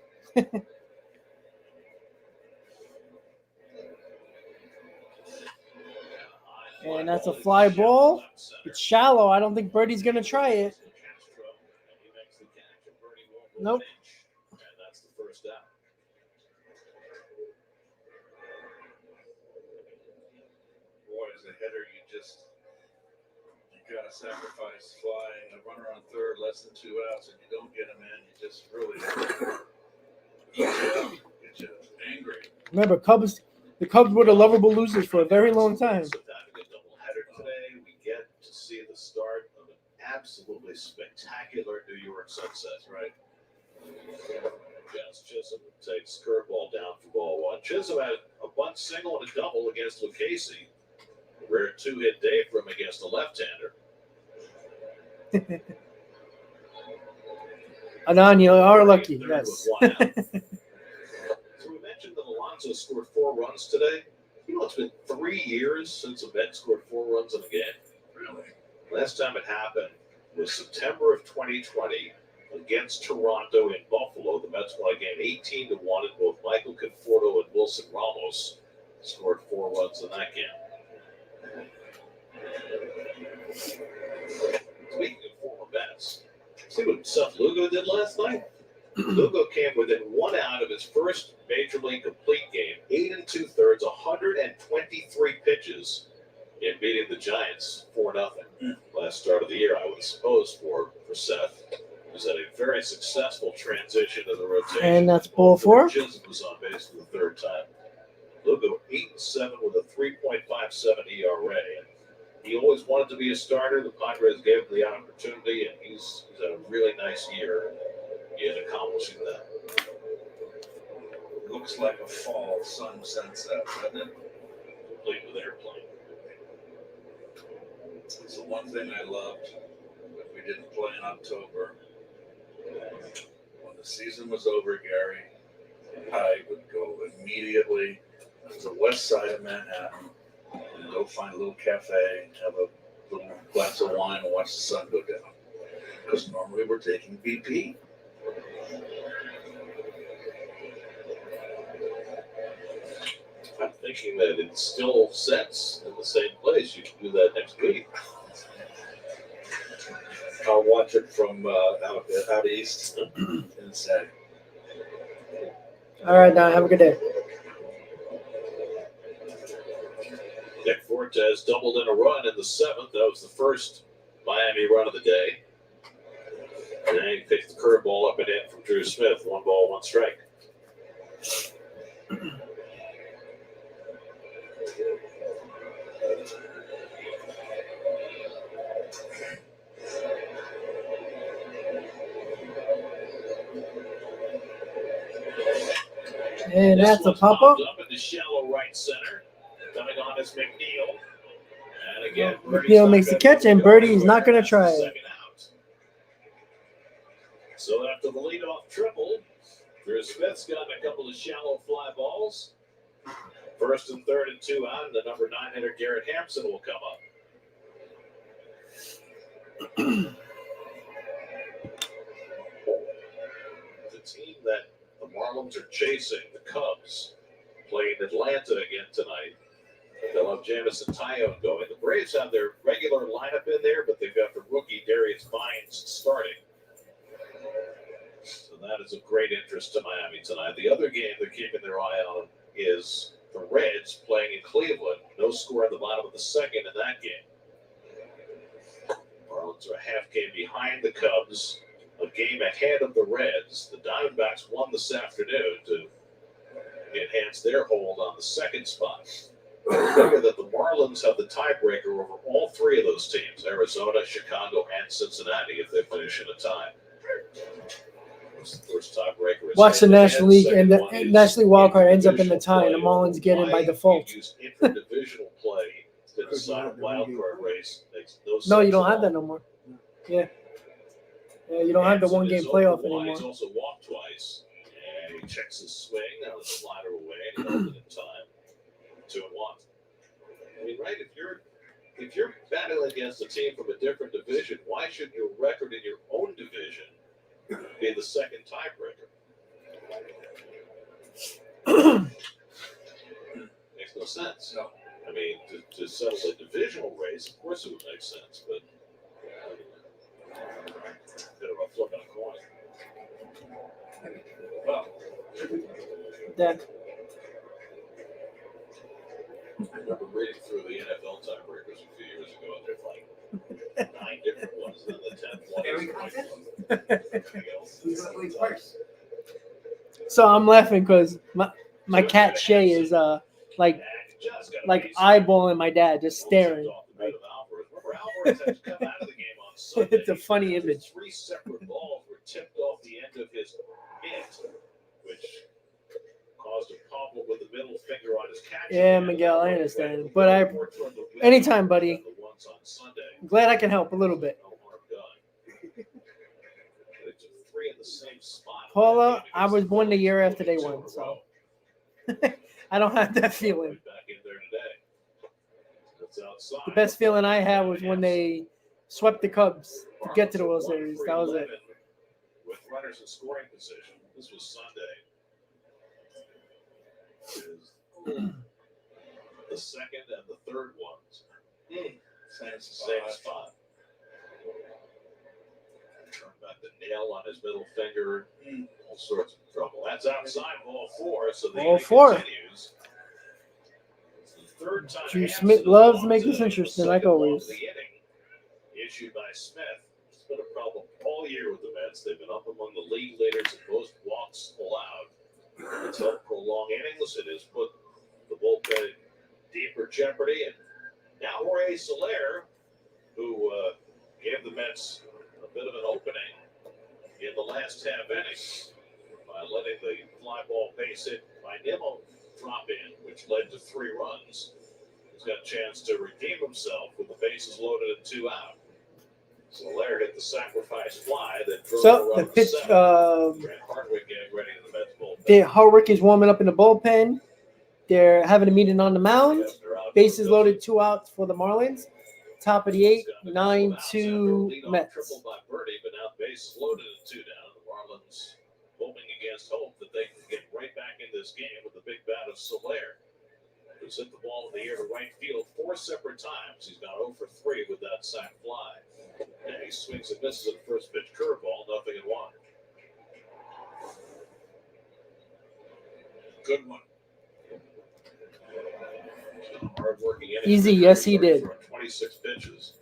And that's a fly ball. It's shallow. I don't think Birdie's going to try it. Nope. And that's the first out. Boy, as a hitter, you got to sacrifice flying a runner on 3rd, less than 2 outs, and you don't get him in. You just really get you angry. Remember, the Cubs were the lovable losers for a very long time. So having a doubleheader today, we get to see the start of an absolutely spectacular New York sunset. Right. Jazz Chisholm takes curveball down for ball 1. Chisholm had a bunt single and a double against Lucchesi. A rare 2-hit day for him against a left-hander. Anan, you are lucky. Third Yes. with 1 out. So we mentioned that Alonso scored 4 runs today. You know, it's been 3 years since a Met scored 4 runs in a game. Really? Last time it happened was September of 2020 against Toronto in Buffalo. The Mets won a game 18-1, and both Michael Conforto and Wilson Ramos scored 4 runs in that game. Speaking of former Mets, see what Seth Lugo did last night? Lugo came within 1 out of his first Major League complete game, 8 2/3, 123 pitches in beating the Giants 4-0. Last start of the year, I would suppose, for Seth. Was at a very successful transition to the rotation. And that's ball 4. Chisholm was on base for the 3rd time. Lugo 8-7 with a 3.57 ERA. And he always wanted to be a starter. The Padres gave him the opportunity, and he's had a really nice year in accomplishing that. Looks like a fall sun sunset, doesn't it? Complete with airplane. It's the one thing I loved that we didn't play in October. When the season was over, Gary, I would go immediately to the west side of Manhattan and go find a little cafe, have a little glass of wine, and watch the sun go down. Because normally we're taking BP. I'm thinking that it still sets in the same place. You can do that next week. I'll watch it from out east inside. All right, Don. Have a good day. Nick Fortes doubled in a run in the 7th. That was the first Miami run of the day. And then he picked the curveball up and in from Drew Smith. 1 ball, 1 strike. And This that's a one's pop-up. popped up in the shallow right center. Coming on is McNeil. And again, McNeil makes the catch, and Birdie is not going to try it. Second out. So after the leadoff triple, Drew Smith's got a couple of shallow fly balls. 1st and 3rd and 2 out, and the number 9 hitter Garrett Hampson will come up. team that the Marlins are chasing, the Cubs, playing Atlanta again tonight. They'll have Jamison Tyone going. The Braves have their regular lineup in there, but they've got the rookie Darius Vines starting. So that is of great interest to Miami tonight. The other game they're keeping their eye on is the Reds playing in Cleveland. No score at the bottom of the second in that game. Marlins are a half game behind the Cubs, a game ahead of the Reds. The Diamondbacks won this afternoon to enhance their hold on the second spot. Remember that the Marlins have the tiebreaker over all three of those teams, Arizona, Chicago, and Cincinnati, if they finish in a tie. First tiebreaker is Watch the National League, and the National League wildcard ends up in the interdivisional tie, and the play. Marlins get in by Why default. you use interdivisional play to decide a wildcard race makes no sense. No, you don't at have that all. no more. Yeah. Yeah, you don't have the Hansen one-game is playoff 0 for 1. anymore. He's also walked twice, and he checks his swing on the slider away, and he held it in time. 2-1. I mean, right? If you're battling against a team from a different division, why should your record in your own division be the second tiebreaker? Makes no sense. No. I mean, to settle a divisional race, of course it would make sense, but a bit of a flip on a coin. Well, Deck. I remember reading through the NFL tiebreakers a few years ago, and there's like 9 different ones, and then the 10th one Very is confident. everything else. Who's going to play twice? So I'm laughing because my cat Shay is like eyeballing my dad, just staring. Like, it's a funny image. 3 separate balls were tipped off the end of his hit, which caused a problem with the middle finger on his catching Yeah, hand. Miguel, I understand. But anytime, buddy. I'm glad I can help a little bit. Paula, I was born the year after they won, so I don't have that feeling. The best feeling I had was when they swept the Cubs to get to the World Series. That was it. With runners in scoring position, this was Sunday. The second and the third ones. Same spot. Turned back the nail on his middle finger. All sorts of trouble. That's outside ball 4, so the Ball inning 4. continues. It's the third time Drew Hampson Smith has loves to won make this today. interesting, The like second ball always. of the inning, issued by Smith. It's been a problem all year with the Mets. They've been up among the league leaders in most walks allowed. It's helped prolong innings. It has put the bullpen in deeper jeopardy. And now Jorge Soler, who gave the Mets a bit of an opening in the last half inning by letting the fly ball base hit by Nimmo drop in, which led to 3 runs. He's got a chance to redeem himself with the bases loaded and 2 out. Soler hit the sacrifice fly that drove So the the pitch, Grant Hardwick getting ready in the Mets bullpen. Hardwick is warming up in the bullpen. They're having a meeting on the mound. Bases loaded, 2 outs for the Marlins. Top of the 8, 9-2 Mets. Triple by Birdie, but now bases loaded and 2 down. The Marlins hoping against hope that they can get right back in this game with the big bat of Soler, who's hit the ball in the air to right field 4 separate times. He's gone 0 for 3 with that sac fly. And he swings and misses at the first pitch curveball, 0-1. Good one. Hard-working inning. Easy, yes, he did. 26 pitches.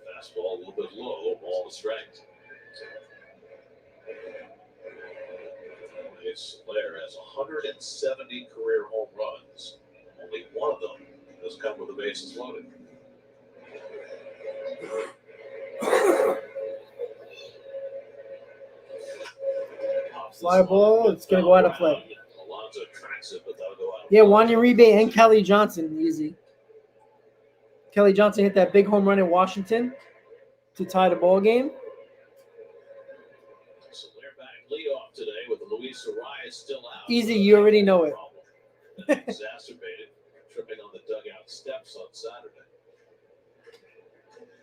Fastball a little bit low, ball to strike. Soler has 170 career home runs. Only one of them has come with the bases loaded. Fly ball, it's going to go out of play. Alonso tracks it, but that'll go out of Yeah, play. Wanya Uribe and Kelly Johnson, easy. Kelly Johnson hit that big home run in Washington to tie the ball game. So they're back leadoff today with Luis Arias still out. Easy, you already know it. Exacerbated tripping on the dugout steps on Saturday.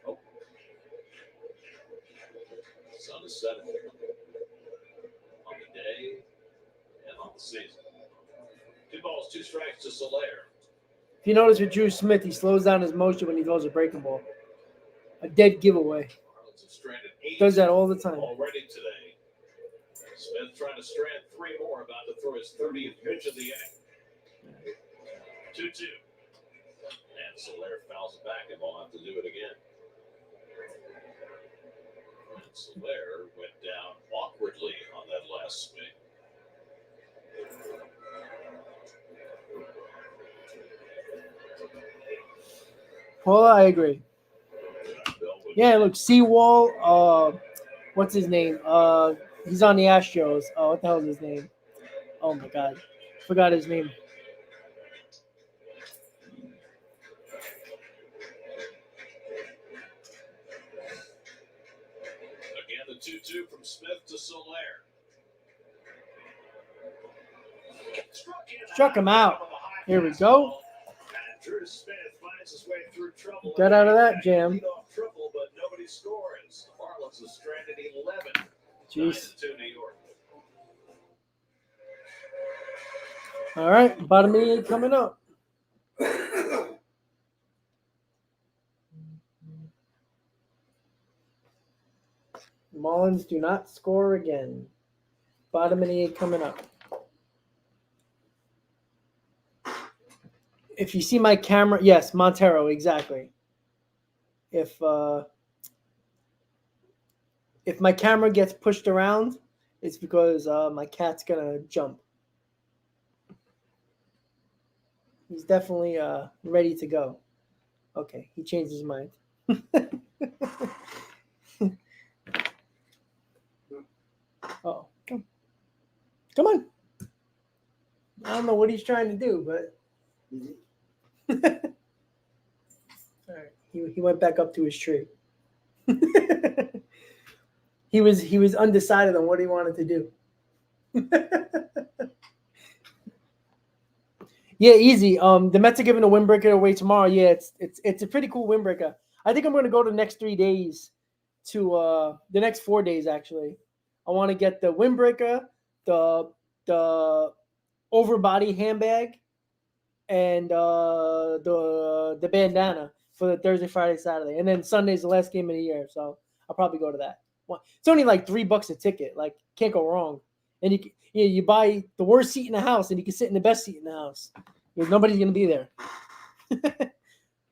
Oh. Sun is setting on the day and on the season. 2 balls, 2 strikes to Soler. If you notice with Drew Smith, he slows down his motion when he throws a breaking ball. A dead giveaway. Marlins have stranded 8 Does that all the time. already today. Smith trying to strand 3 more, about to throw his 30th pitch of the inning. 2-2. And Soler fouls it back, and we'll have to do it again. And Soler went down awkwardly on that last swing. Well, I agree. Yeah, look, Seawall, what's his name? He's on the Astros. Oh, what the hell is his name? Oh, my God. Forgot his name. Again, the 2-2 from Smith to Soler. Struck him out. Here we go. Drew Smith finds his way through trouble. Got out of that jam. Lead off triple, but nobody scores. Marlins is stranded 11. Jeez. 9-2 New York. All right, bottom of the 8 coming up. Marlins do not score again. Bottom of the 8 coming up. If you see my camera, yes, Montero, exactly. If my camera gets pushed around, it's because my cat's gonna jump. He's definitely ready to go. Okay, he changed his mind. Oh, come on. I don't know what he's trying to do, but all right. He went back up to his tree. He was undecided on what he wanted to do. Yeah, easy. The Mets are giving a windbreaker away tomorrow. Yeah, it's a pretty cool windbreaker. I think I'm going to go the next 3 days to the next 4 days actually. I want to get the windbreaker, the overbody handbag, and the bandana for the Thursday, Friday, Saturday, and then Sunday's the last game of the year. So I'll probably go to that. It's only like $3 a ticket. Like, can't go wrong. And you buy the worst seat in the house, and you can sit in the best seat in the house because nobody's gonna be there.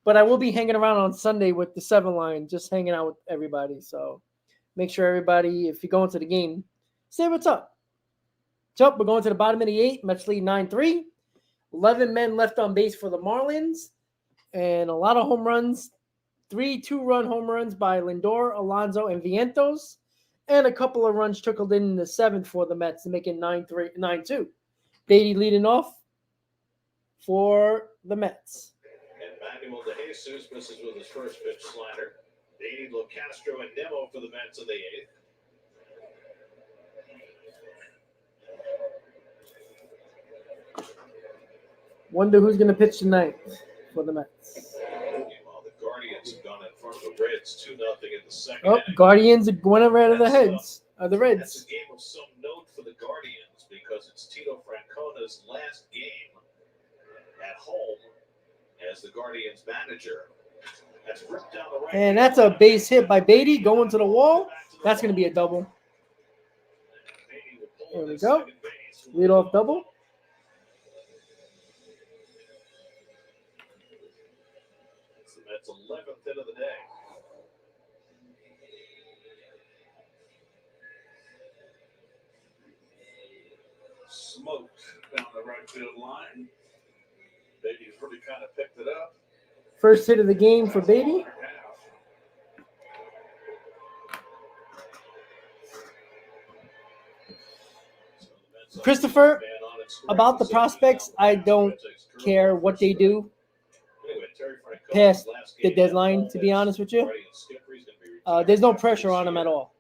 But I will be hanging around on Sunday with the 7 line, just hanging out with everybody. So make sure everybody, if you're going to the game, say what's up. So we're going to the bottom of the 8. Mets lead 9-3. 11 men left on base for the Marlins, and a lot of home runs. 3 2-run home runs by Lindor, Alonso, and Vientos, and a couple of runs trickled in the 7th for the Mets to make it 9-2. Beatty leading off for the Mets. And Manuel De Jesus misses with his first pitch slider. Beatty, Locastro, and Nemo for the Mets in the 8th. Wonder who's going to pitch tonight for the Mets. Meanwhile, the Guardians have gone in front of the Reds 2-0 in the second Oh, inning. Guardians are going around of the heads. The That's Reds. a game of some note for the Guardians because it's Tito Francona's last game at home as the Guardians manager. That's ripped down the right. And that's a base hit by Beatty going to the wall. That's going to be a double. There we go. Leadoff double. It's the Mets' 11th hit of the day. Smoked down the right field line. Beatty's really kind of picked it up. First hit of the game for Beatty. Christopher, about the prospects, I don't care what they do past the deadline, to be honest with you. There's no pressure on them at all.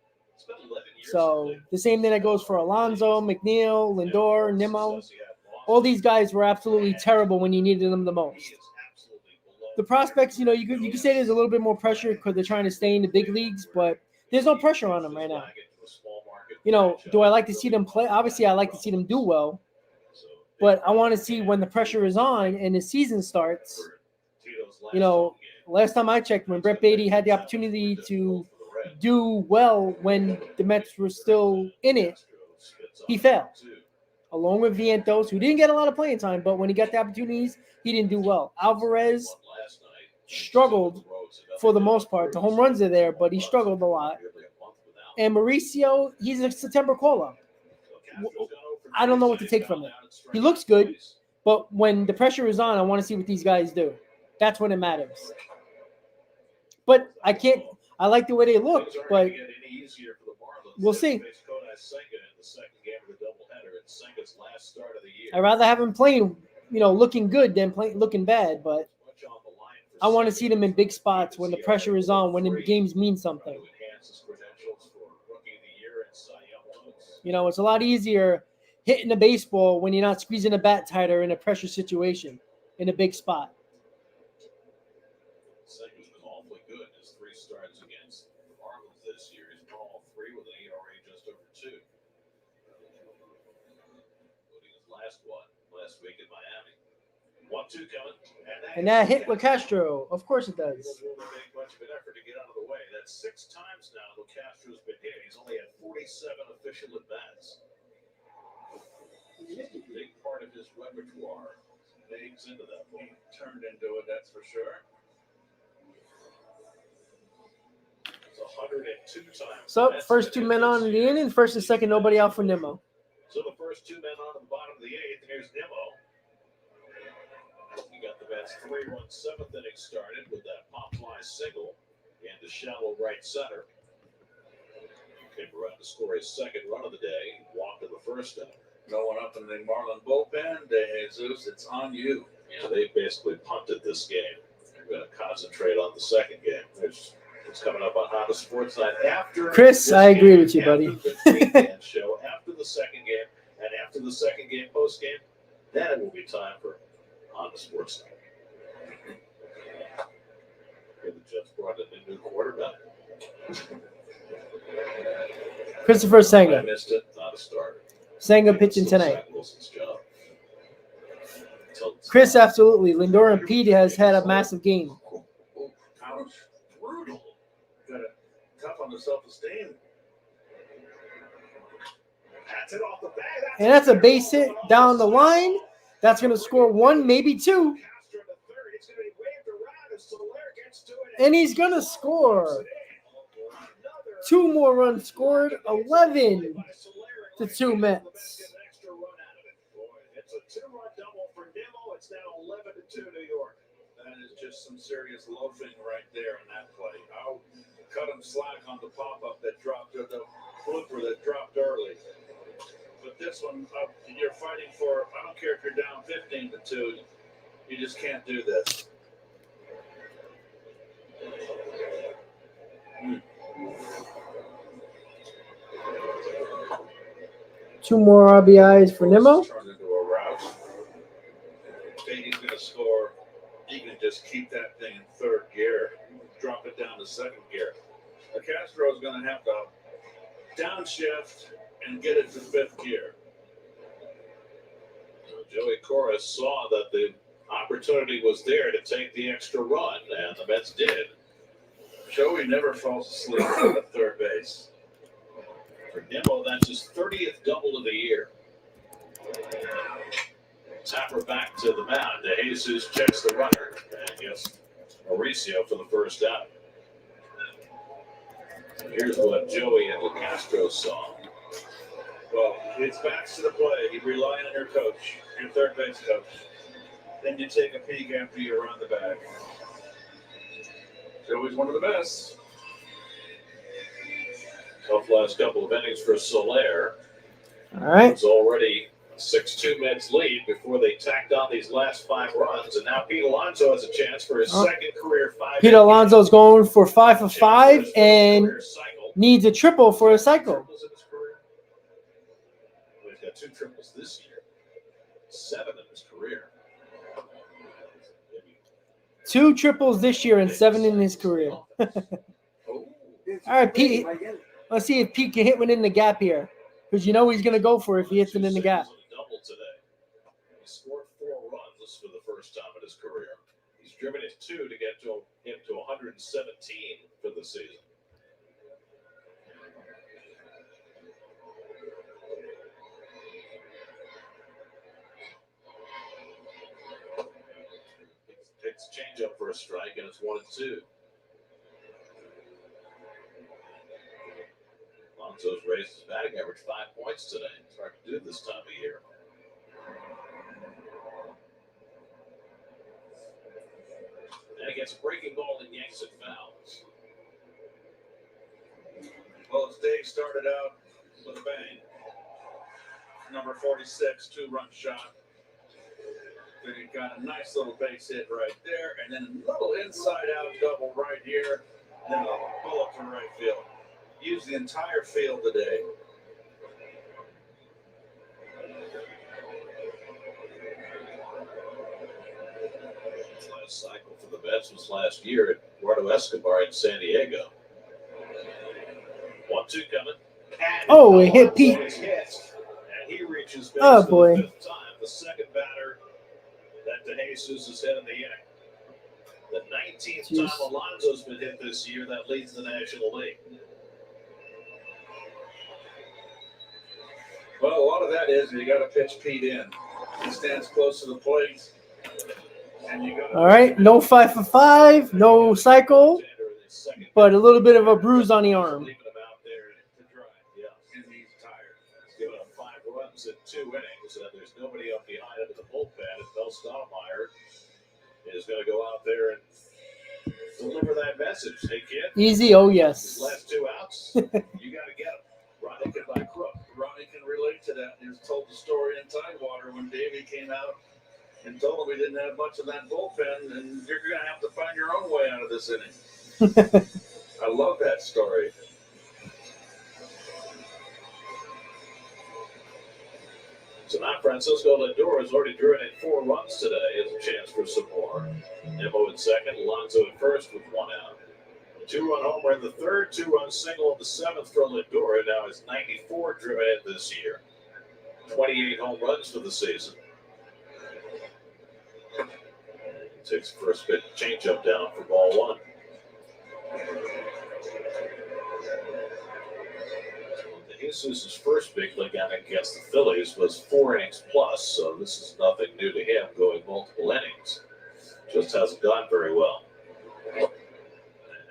So the same thing that goes for Alonso, McNeil, Lindor, Nimmo. All these guys were absolutely terrible when you needed them the most. The prospects, you can say there's a little bit more pressure because they're trying to stay in the big leagues, but there's no pressure on them right now. Do I like to see them play? Obviously, I like to see them do well, but I want to see when the pressure is on and the season starts. Last time I checked, when Brett Beatty had the opportunity to do well when the Mets were still in it, he failed. Along with Vientos, who didn't get a lot of playing time, but when he got the opportunities, he didn't do well. Alvarez struggled for the most part. The home runs are there, but he struggled a lot. And Mauricio, he's a September call-up. I don't know what to take from it. He looks good, but when the pressure is on, I want to see what these guys do. That's when it matters. But I like the way they look, but we'll see. I'd rather have him playing, looking good than looking bad, but I want to see them in big spots when the pressure is on, when the games mean something. It's a lot easier hitting the baseball when you're not squeezing the bat tighter in a pressure situation in a big spot. Senga's been awfully good in his 3 starts against the Marlins this year. He's drawn all 3 with an ERA just over 2. Including his last week in Miami. 1-2 coming. And that hit with Castro. Of course it does. Doesn't really make much of an effort to get out of the way. That's 6 times now that Castro's been hit. He's only had 47 official at-bats. A big part of his repertoire digs into that one. He turned into it, that's for sure. 102 times. So, first 2 men on in the inning, first and second, nobody out for Nimmo. So the first 2 men on at the bottom of the 8th, and here's Nimmo. He got the Mets 3-run 7th inning started with that pop fly single into shallow right center. Came around to score his 2nd run of the day. Walked to the first inning. No one up in the Marlin bullpen. De Jesus, it's on you. Yeah, they basically punted this game. They're going to concentrate on the 2nd game. It's coming up on Honda Sports Night after Chris, I agree with you, buddy. The show, after the 2nd game, and after the 2nd game, post game, then it will be time for Honda Sports Night. The Jets brought in a new quarterback. Christopher Senga. I missed it. Not a starter. Senga pitching tonight. Wilson's job. Chris, absolutely. Lindor and Pete has had a massive game. Ouch. Brutal. Got it tough on the self-esteem. Pats it off the bag. And that's a base hit down the line. That's going to score 1, maybe 2. And he's going to score. 2 more runs scored. 11-2 Mets. It's a 2-run double for Nimmo. It's now 11-2 New York. That is just some serious loafing right there in that play. I'll cut him slack on the pop-up that dropped, or the blooper that dropped early. But this one, you're fighting for, I don't care if you're down 15-2, you just can't do this. Two more RBIs for Nimmo. Turned into a rout. Beatty's going to score. He can just keep that thing in 3rd gear, drop it down to 2nd gear. Castro's going to have to downshift and get it to 5th gear. Joey Corus saw that the opportunity was there to take the extra run, and the Mets did. Joey never falls asleep at 3rd base. For Nimmo, that's his 30th double of the year. Tapper back to the mound. De Jesus checks the runner and gets Mauricio for the first out. And here's what Joey and Castro saw. Well, it's back to the play. You rely on your coach, your 3rd base coach. Then you take a peek after you're around the bag. Joey's one of the best. Tough last couple of innings for Soler. All right. It's already 6-2 Mets lead before they tacked on these last 5 runs. And now Pete Alonso has a chance for his 2nd career 5. Pete Alonso's going for 5 for 5 and needs a triple for a cycle. He's got 2 triples this year. 7 in his career. 2 triples this year and 7 in his career. All right, Pete. Let's see if Pete can hit one in the gap here. Because you know he's going to go for it if he hits it in the gap. Double today. He scored 4 runs for the first time in his career. He's driven it 2 to get him to 117 for the season. Takes change up for a strike, and it's 1-2. Alonso's raised his batting average 5 points today. It's hard to do this time of year. And he gets a breaking ball and yanks it fouls. Well, his day started out with a bang. Number 46, 2-run shot. Then he got a nice little base hit right there, and then a little inside-out double right here, and then a bullet to right field. Used the entire field today. His last cycle for the Mets was last year at Eduardo Escobar in San Diego. 1-2 coming. Oh, it hit Pete. And he reaches base Oh, for boy. the 5th time. The second batter that DeJesus has hit in the inning. The 19th Jeez. time Alonso's been hit this year. That leads the National League. Well, a lot of that is you got to pitch Pete in. He stands close to the plate. And you got All right, no 5 for 5, no cycle, but a little bit of a bruise on the arm. Leaving him out there to dry. Yeah, and he's tired. He's given up 5 runs in 2 innings, and there's nobody up behind him in the bullpen. And Bill Stottlemyre is going to go out there and deliver that message. Hey, kid. Easy, oh These yes. last 2 outs, you got to get them. Ronnie can by Crook. Ronnie can relate to that. He told the story in Tidewater when Davey came out and told him we didn't have much of that bullpen, and you're going to have to find your own way out of this inning. I love that story. So now Francisco Lindor has already driven in 4 runs today. Has a chance for some more. Nimmo in second, Alonso at first with 1 out. 2-run homer in the 3rd, 2-run single in the 7th for Lindor. Now is 94 driven in this year. 28 home runs for the season. Takes first pitch changeup down for ball 1. Jesus' first big league outing against the Phillies was 4 innings plus, so this is nothing new to him, going multiple innings. Just hasn't gone very well. And now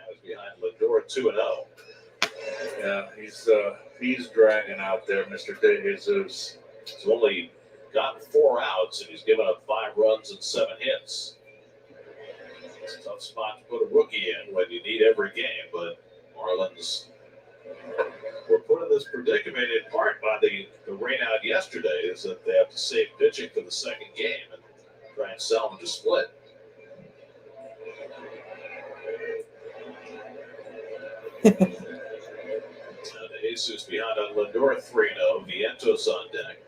he's behind Lindor 2-0. Yeah, he's dragging out there, Mr. De Jesus. He's only gotten 4 outs, and he's given up 5 runs and 7 hits. It's a tough spot to put a rookie in when you need every game, but Marlins were put in this predicament in part by the rain out yesterday, is that they have to save pitching for the second game and try and salvage a split. Jesus behind on Lindor 3-0. Vientos on deck.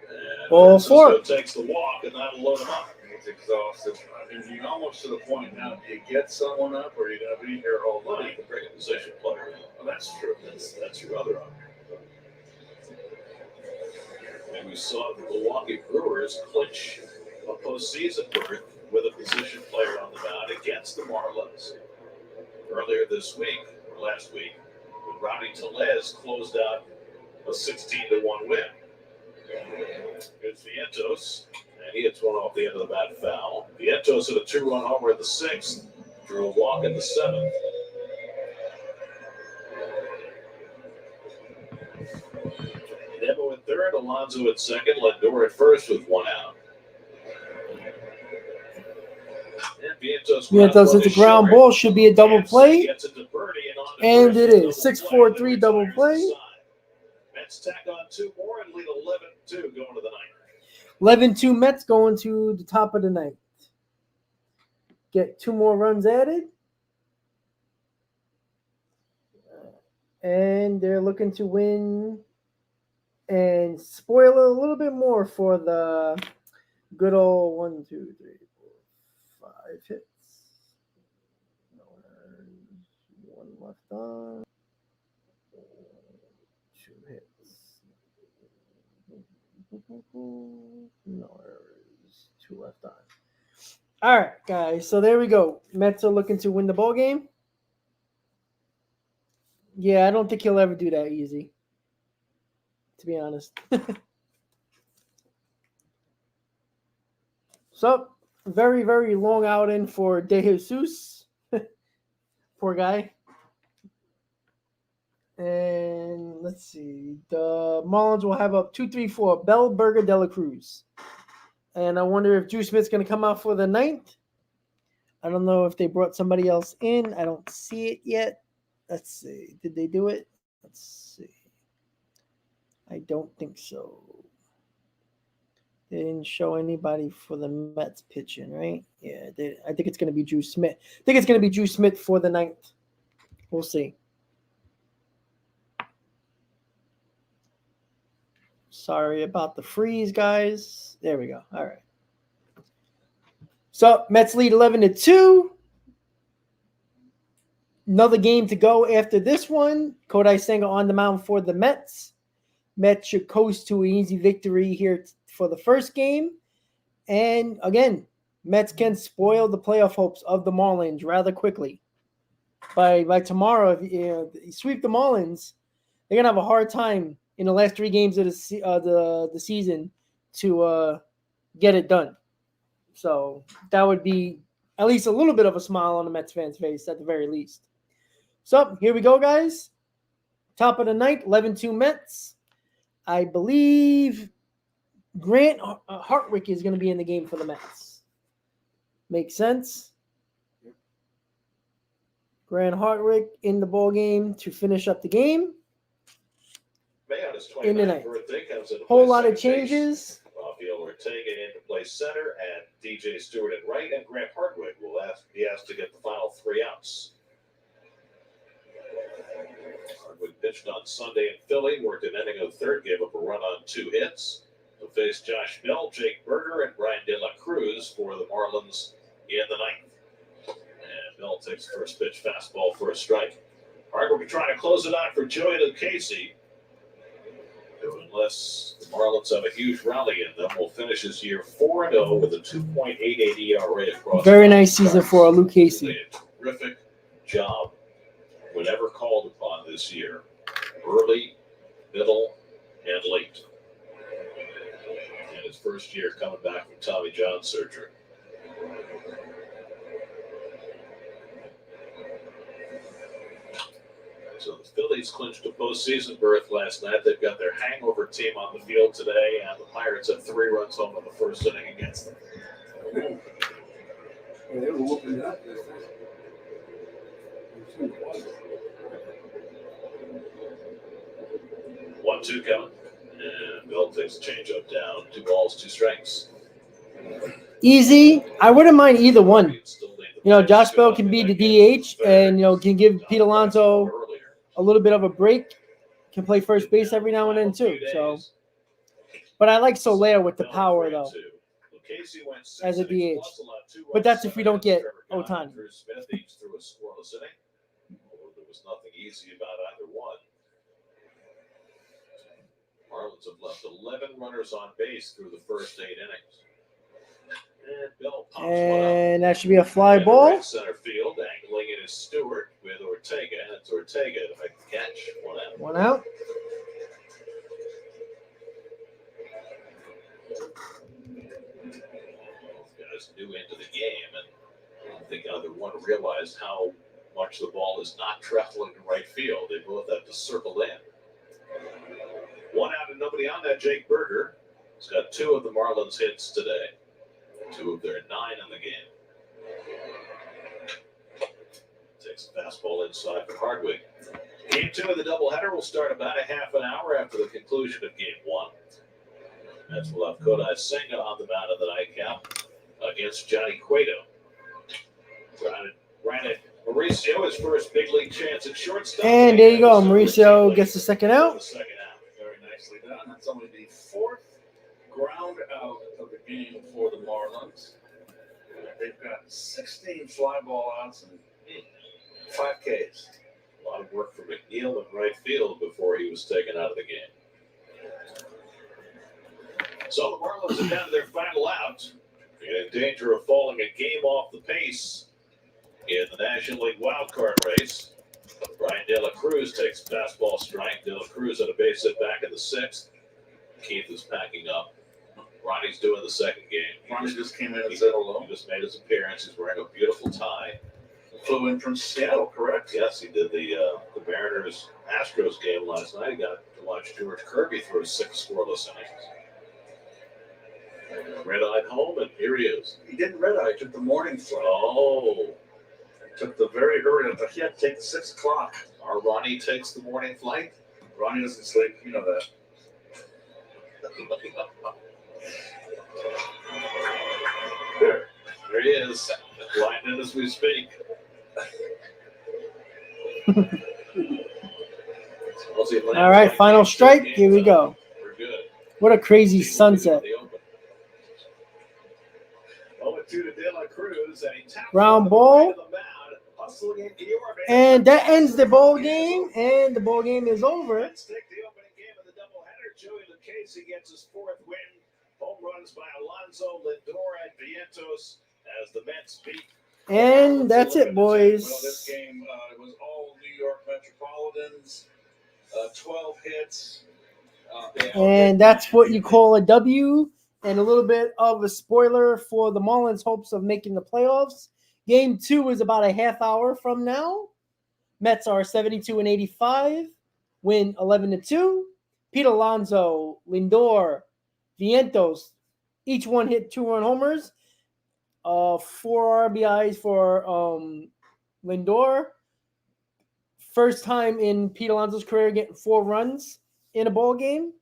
And Ball 4. takes the walk, and that'll load him up. He's exhausted. I mean, you're almost to the point now. Do you get someone up, or are you going to be here all Well, night? you can bring a position player in. Well, that's true. That's your other option. And we saw the Milwaukee Brewers clinch a postseason berth with a position player on the mound against the Marlins earlier this week, or last week, when Rowdy Tellez closed out a 16-1 win. Here's Vientos, and he hits one off the end of the bat foul. Vientos hit a 2-run homer in the 6th, drew a walk in the 7th. Nimmo in 3rd, Alonso at 2nd, Lindor at 1st with 1 out. And Vientos hits a ground ball, should be a double play. And it is 6-4-3 double play. Mets tack on 2 more and lead 11-2 going to the 9th. 11-2 Mets going to the top of the 9th. Get 2 more runs added. And they're looking to win and spoil it a little bit more for the good old 1, 2, 3, 4, 5 hits. One left on. 2 hits. No errors. 2 left on. All right, guys. So there we go. Mets are looking to win the ball game. Yeah, I don't think he'll ever do that easy, to be honest. So, very, very long outing for De Jesus. Poor guy. And let's see. The Marlins will have up 2-3-4. Bell, Berger, De La Cruz. And I wonder if Drew Smith's going to come out for the 9th. I don't know if they brought somebody else in. I don't see it yet. Let's see. Did they do it? Let's see. I don't think so. They didn't show anybody for the Mets pitching, right? Yeah, I think it's going to be Drew Smith. I think it's going to be Drew Smith for the 9th. We'll see. Sorry about the freeze, guys. There we go. All right. So, Mets lead 11-2. Another game to go after this one. Kodai Senga on the mound for the Mets. Mets should coast to an easy victory here for the first game. And again, Mets can spoil the playoff hopes of the Marlins rather quickly. By tomorrow, if you sweep the Marlins, they're going to have a hard time in the last 3 games of the season to get it done. So that would be at least a little bit of a smile on the Mets fans' face at the very least. So here we go, guys. Top of the ninth, 11-2 Mets. I believe Grant Hartwick is going to be in the game for the Mets. Makes sense. Grant Hartwick in the ball game to finish up the game. In the ninth. Whole lot of changes. Rafael Ortega in to play center, and DJ Stewart at right, and Grant Hartwick will be asked to get the final 3 outs. Hartwick pitched on Sunday in Philly, worked an inning of third, gave up a run on 2 hits. He'll face Josh Bell, Jake Berger, and Brian De La Cruz for the Marlins in the ninth. And Bell takes the first pitch fastball for a strike. Hartwick trying to close it out for Joey Lucchesi. Unless the Marlins have a huge rally in them, will finish his year 4-0 with a 2.88 ERA across. Very nice season for Lucchesi. Did a terrific job whenever called upon this year. Early, middle, and late. And his first year coming back from Tommy John surgery. So the Phillies clinched a postseason berth last night. They've got their hangover team on the field today, and the Pirates had 3 runs home in the first inning against them. They were whooping it up. 1-2 coming. And Bill takes a changeup down. 2 balls, 2 strikes. Easy. I wouldn't mind either one. Josh Bell can be the DH and, can give Pete Alonso a little bit of a break. Can play first base every now and then, too. So, but I like Soler with the power, though, as a DH. But that's if we don't get Ohtani. There was nothing easy about either one. Marlins have left 11 runners on base through the first 8 innings. And that should be a fly ball. Right center field, angling it is Stewart with Ortega, and it's Ortega to make the catch. 1 out. 1 out. Both guys new into the game, and I don't think either one realized how much the ball is not traveling to right field. They both have to circle in. 1 out and nobody on that. Jake Berger has got 2 of the Marlins hits today. 2 of their 9 in the game. Takes a fastball inside for Hardwick. Game 2 of the doubleheader will start about a half an hour after the conclusion of Game 1. Mets will have Kodai Senga on the mound of the nightcap against Johnny Cueto. Granted, Mauricio, his first big league chance at shortstop. And there you go. Mauricio gets the second out. Very nice Nicely done. That's only the fourth ground out of the game for the Marlins. They've got 16 fly ball outs and 5 Ks. A lot of work for McNeil in right field before he was taken out of the game. So the Marlins are down to their final out. In danger of falling a game off the pace in the National League wildcard race. Brian De La Cruz takes fastball strike. De La Cruz at a base hit back in the 6th. Keith is packing up. Ronnie's doing the second game. Ronnie just came in and said hello. He just made his appearance. He's wearing a beautiful tie. Flew in from Seattle, correct? Yes, he did the Mariners Astros game last night. He got to watch George Kirby throw 6 scoreless innings. Red-eyed home, and here he is. He didn't red-eye. He took the morning flight. Oh. Took the very early. He had to take the 6 o'clock. Our Ronnie takes the morning flight. Ronnie doesn't sleep. You know that. There he is, blinded as we speak. All right, final strike. Here we go. We're good. What a crazy sunset. 0-2 to De La Cruz, and he taps Ground on the ball. way to the mound, hustling in Dior. And that ends the ball game, and the ball game is over. Let's take the opening game of the doubleheader. Joey Lucchesi gets his 4th win. Home runs by Alonso, Lindor, and Vientos as the Mets beat. And that's it, boys. Well, this game was all New York Metropolitans. 12 hits. And that's what you call a W. And a little bit of a spoiler for the Marlins' hopes of making the playoffs. Game 2 is about a half hour from now. Mets are 72-85, win 11-2. Pete Alonso, Lindor, Vientos, each one hit 2-run homers. 4 RBIs for Lindor. First time in Pete Alonso's career getting 4 runs in a ball game.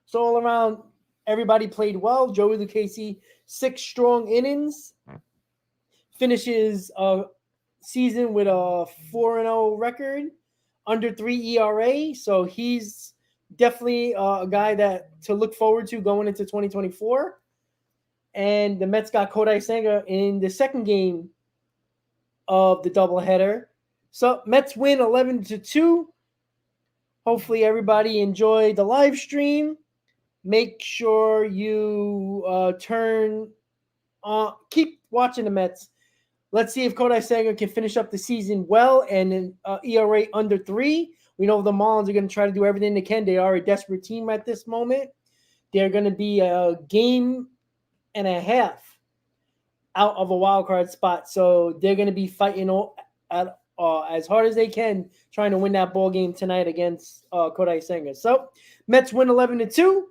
So all around, everybody played well. Joey Lucchesi, 6 strong innings. Finishes season with a 4-0 record, under 3 ERA. So he's definitely a guy that to look forward to going into 2024. And the Mets got Kodai Senga in the second game of the doubleheader. So Mets win 11-2. Hopefully everybody enjoyed the live stream. Make sure you keep watching the Mets. Let's see if Kodai Senga can finish up the season well and an ERA under 3. We know the Marlins are going to try to do everything they can. They are a desperate team at this moment. They're going to be a game and a half out of a wild card spot. So they're going to be fighting as hard as they can, trying to win that ball game tonight against Kodai Senga. So Mets win 11-2.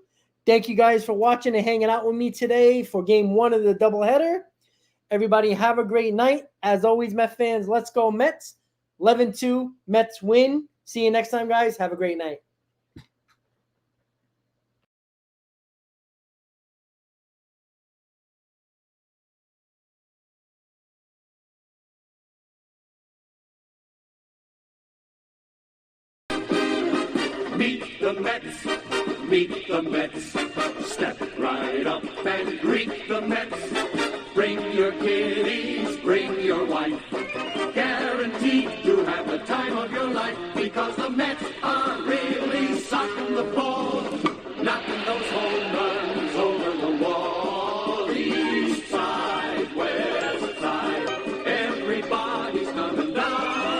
Thank you guys for watching and hanging out with me today for game 1 of the doubleheader. Everybody have a great night. As always, Mets fans, let's go Mets. 11-2, Mets win. See you next time, guys. Have a great night. Meet the Mets, meet the Mets. Step right up and greet the Mets. Bring your kiddies, bring your wife. Guaranteed to have the time of your life because the Mets are really socking the ball.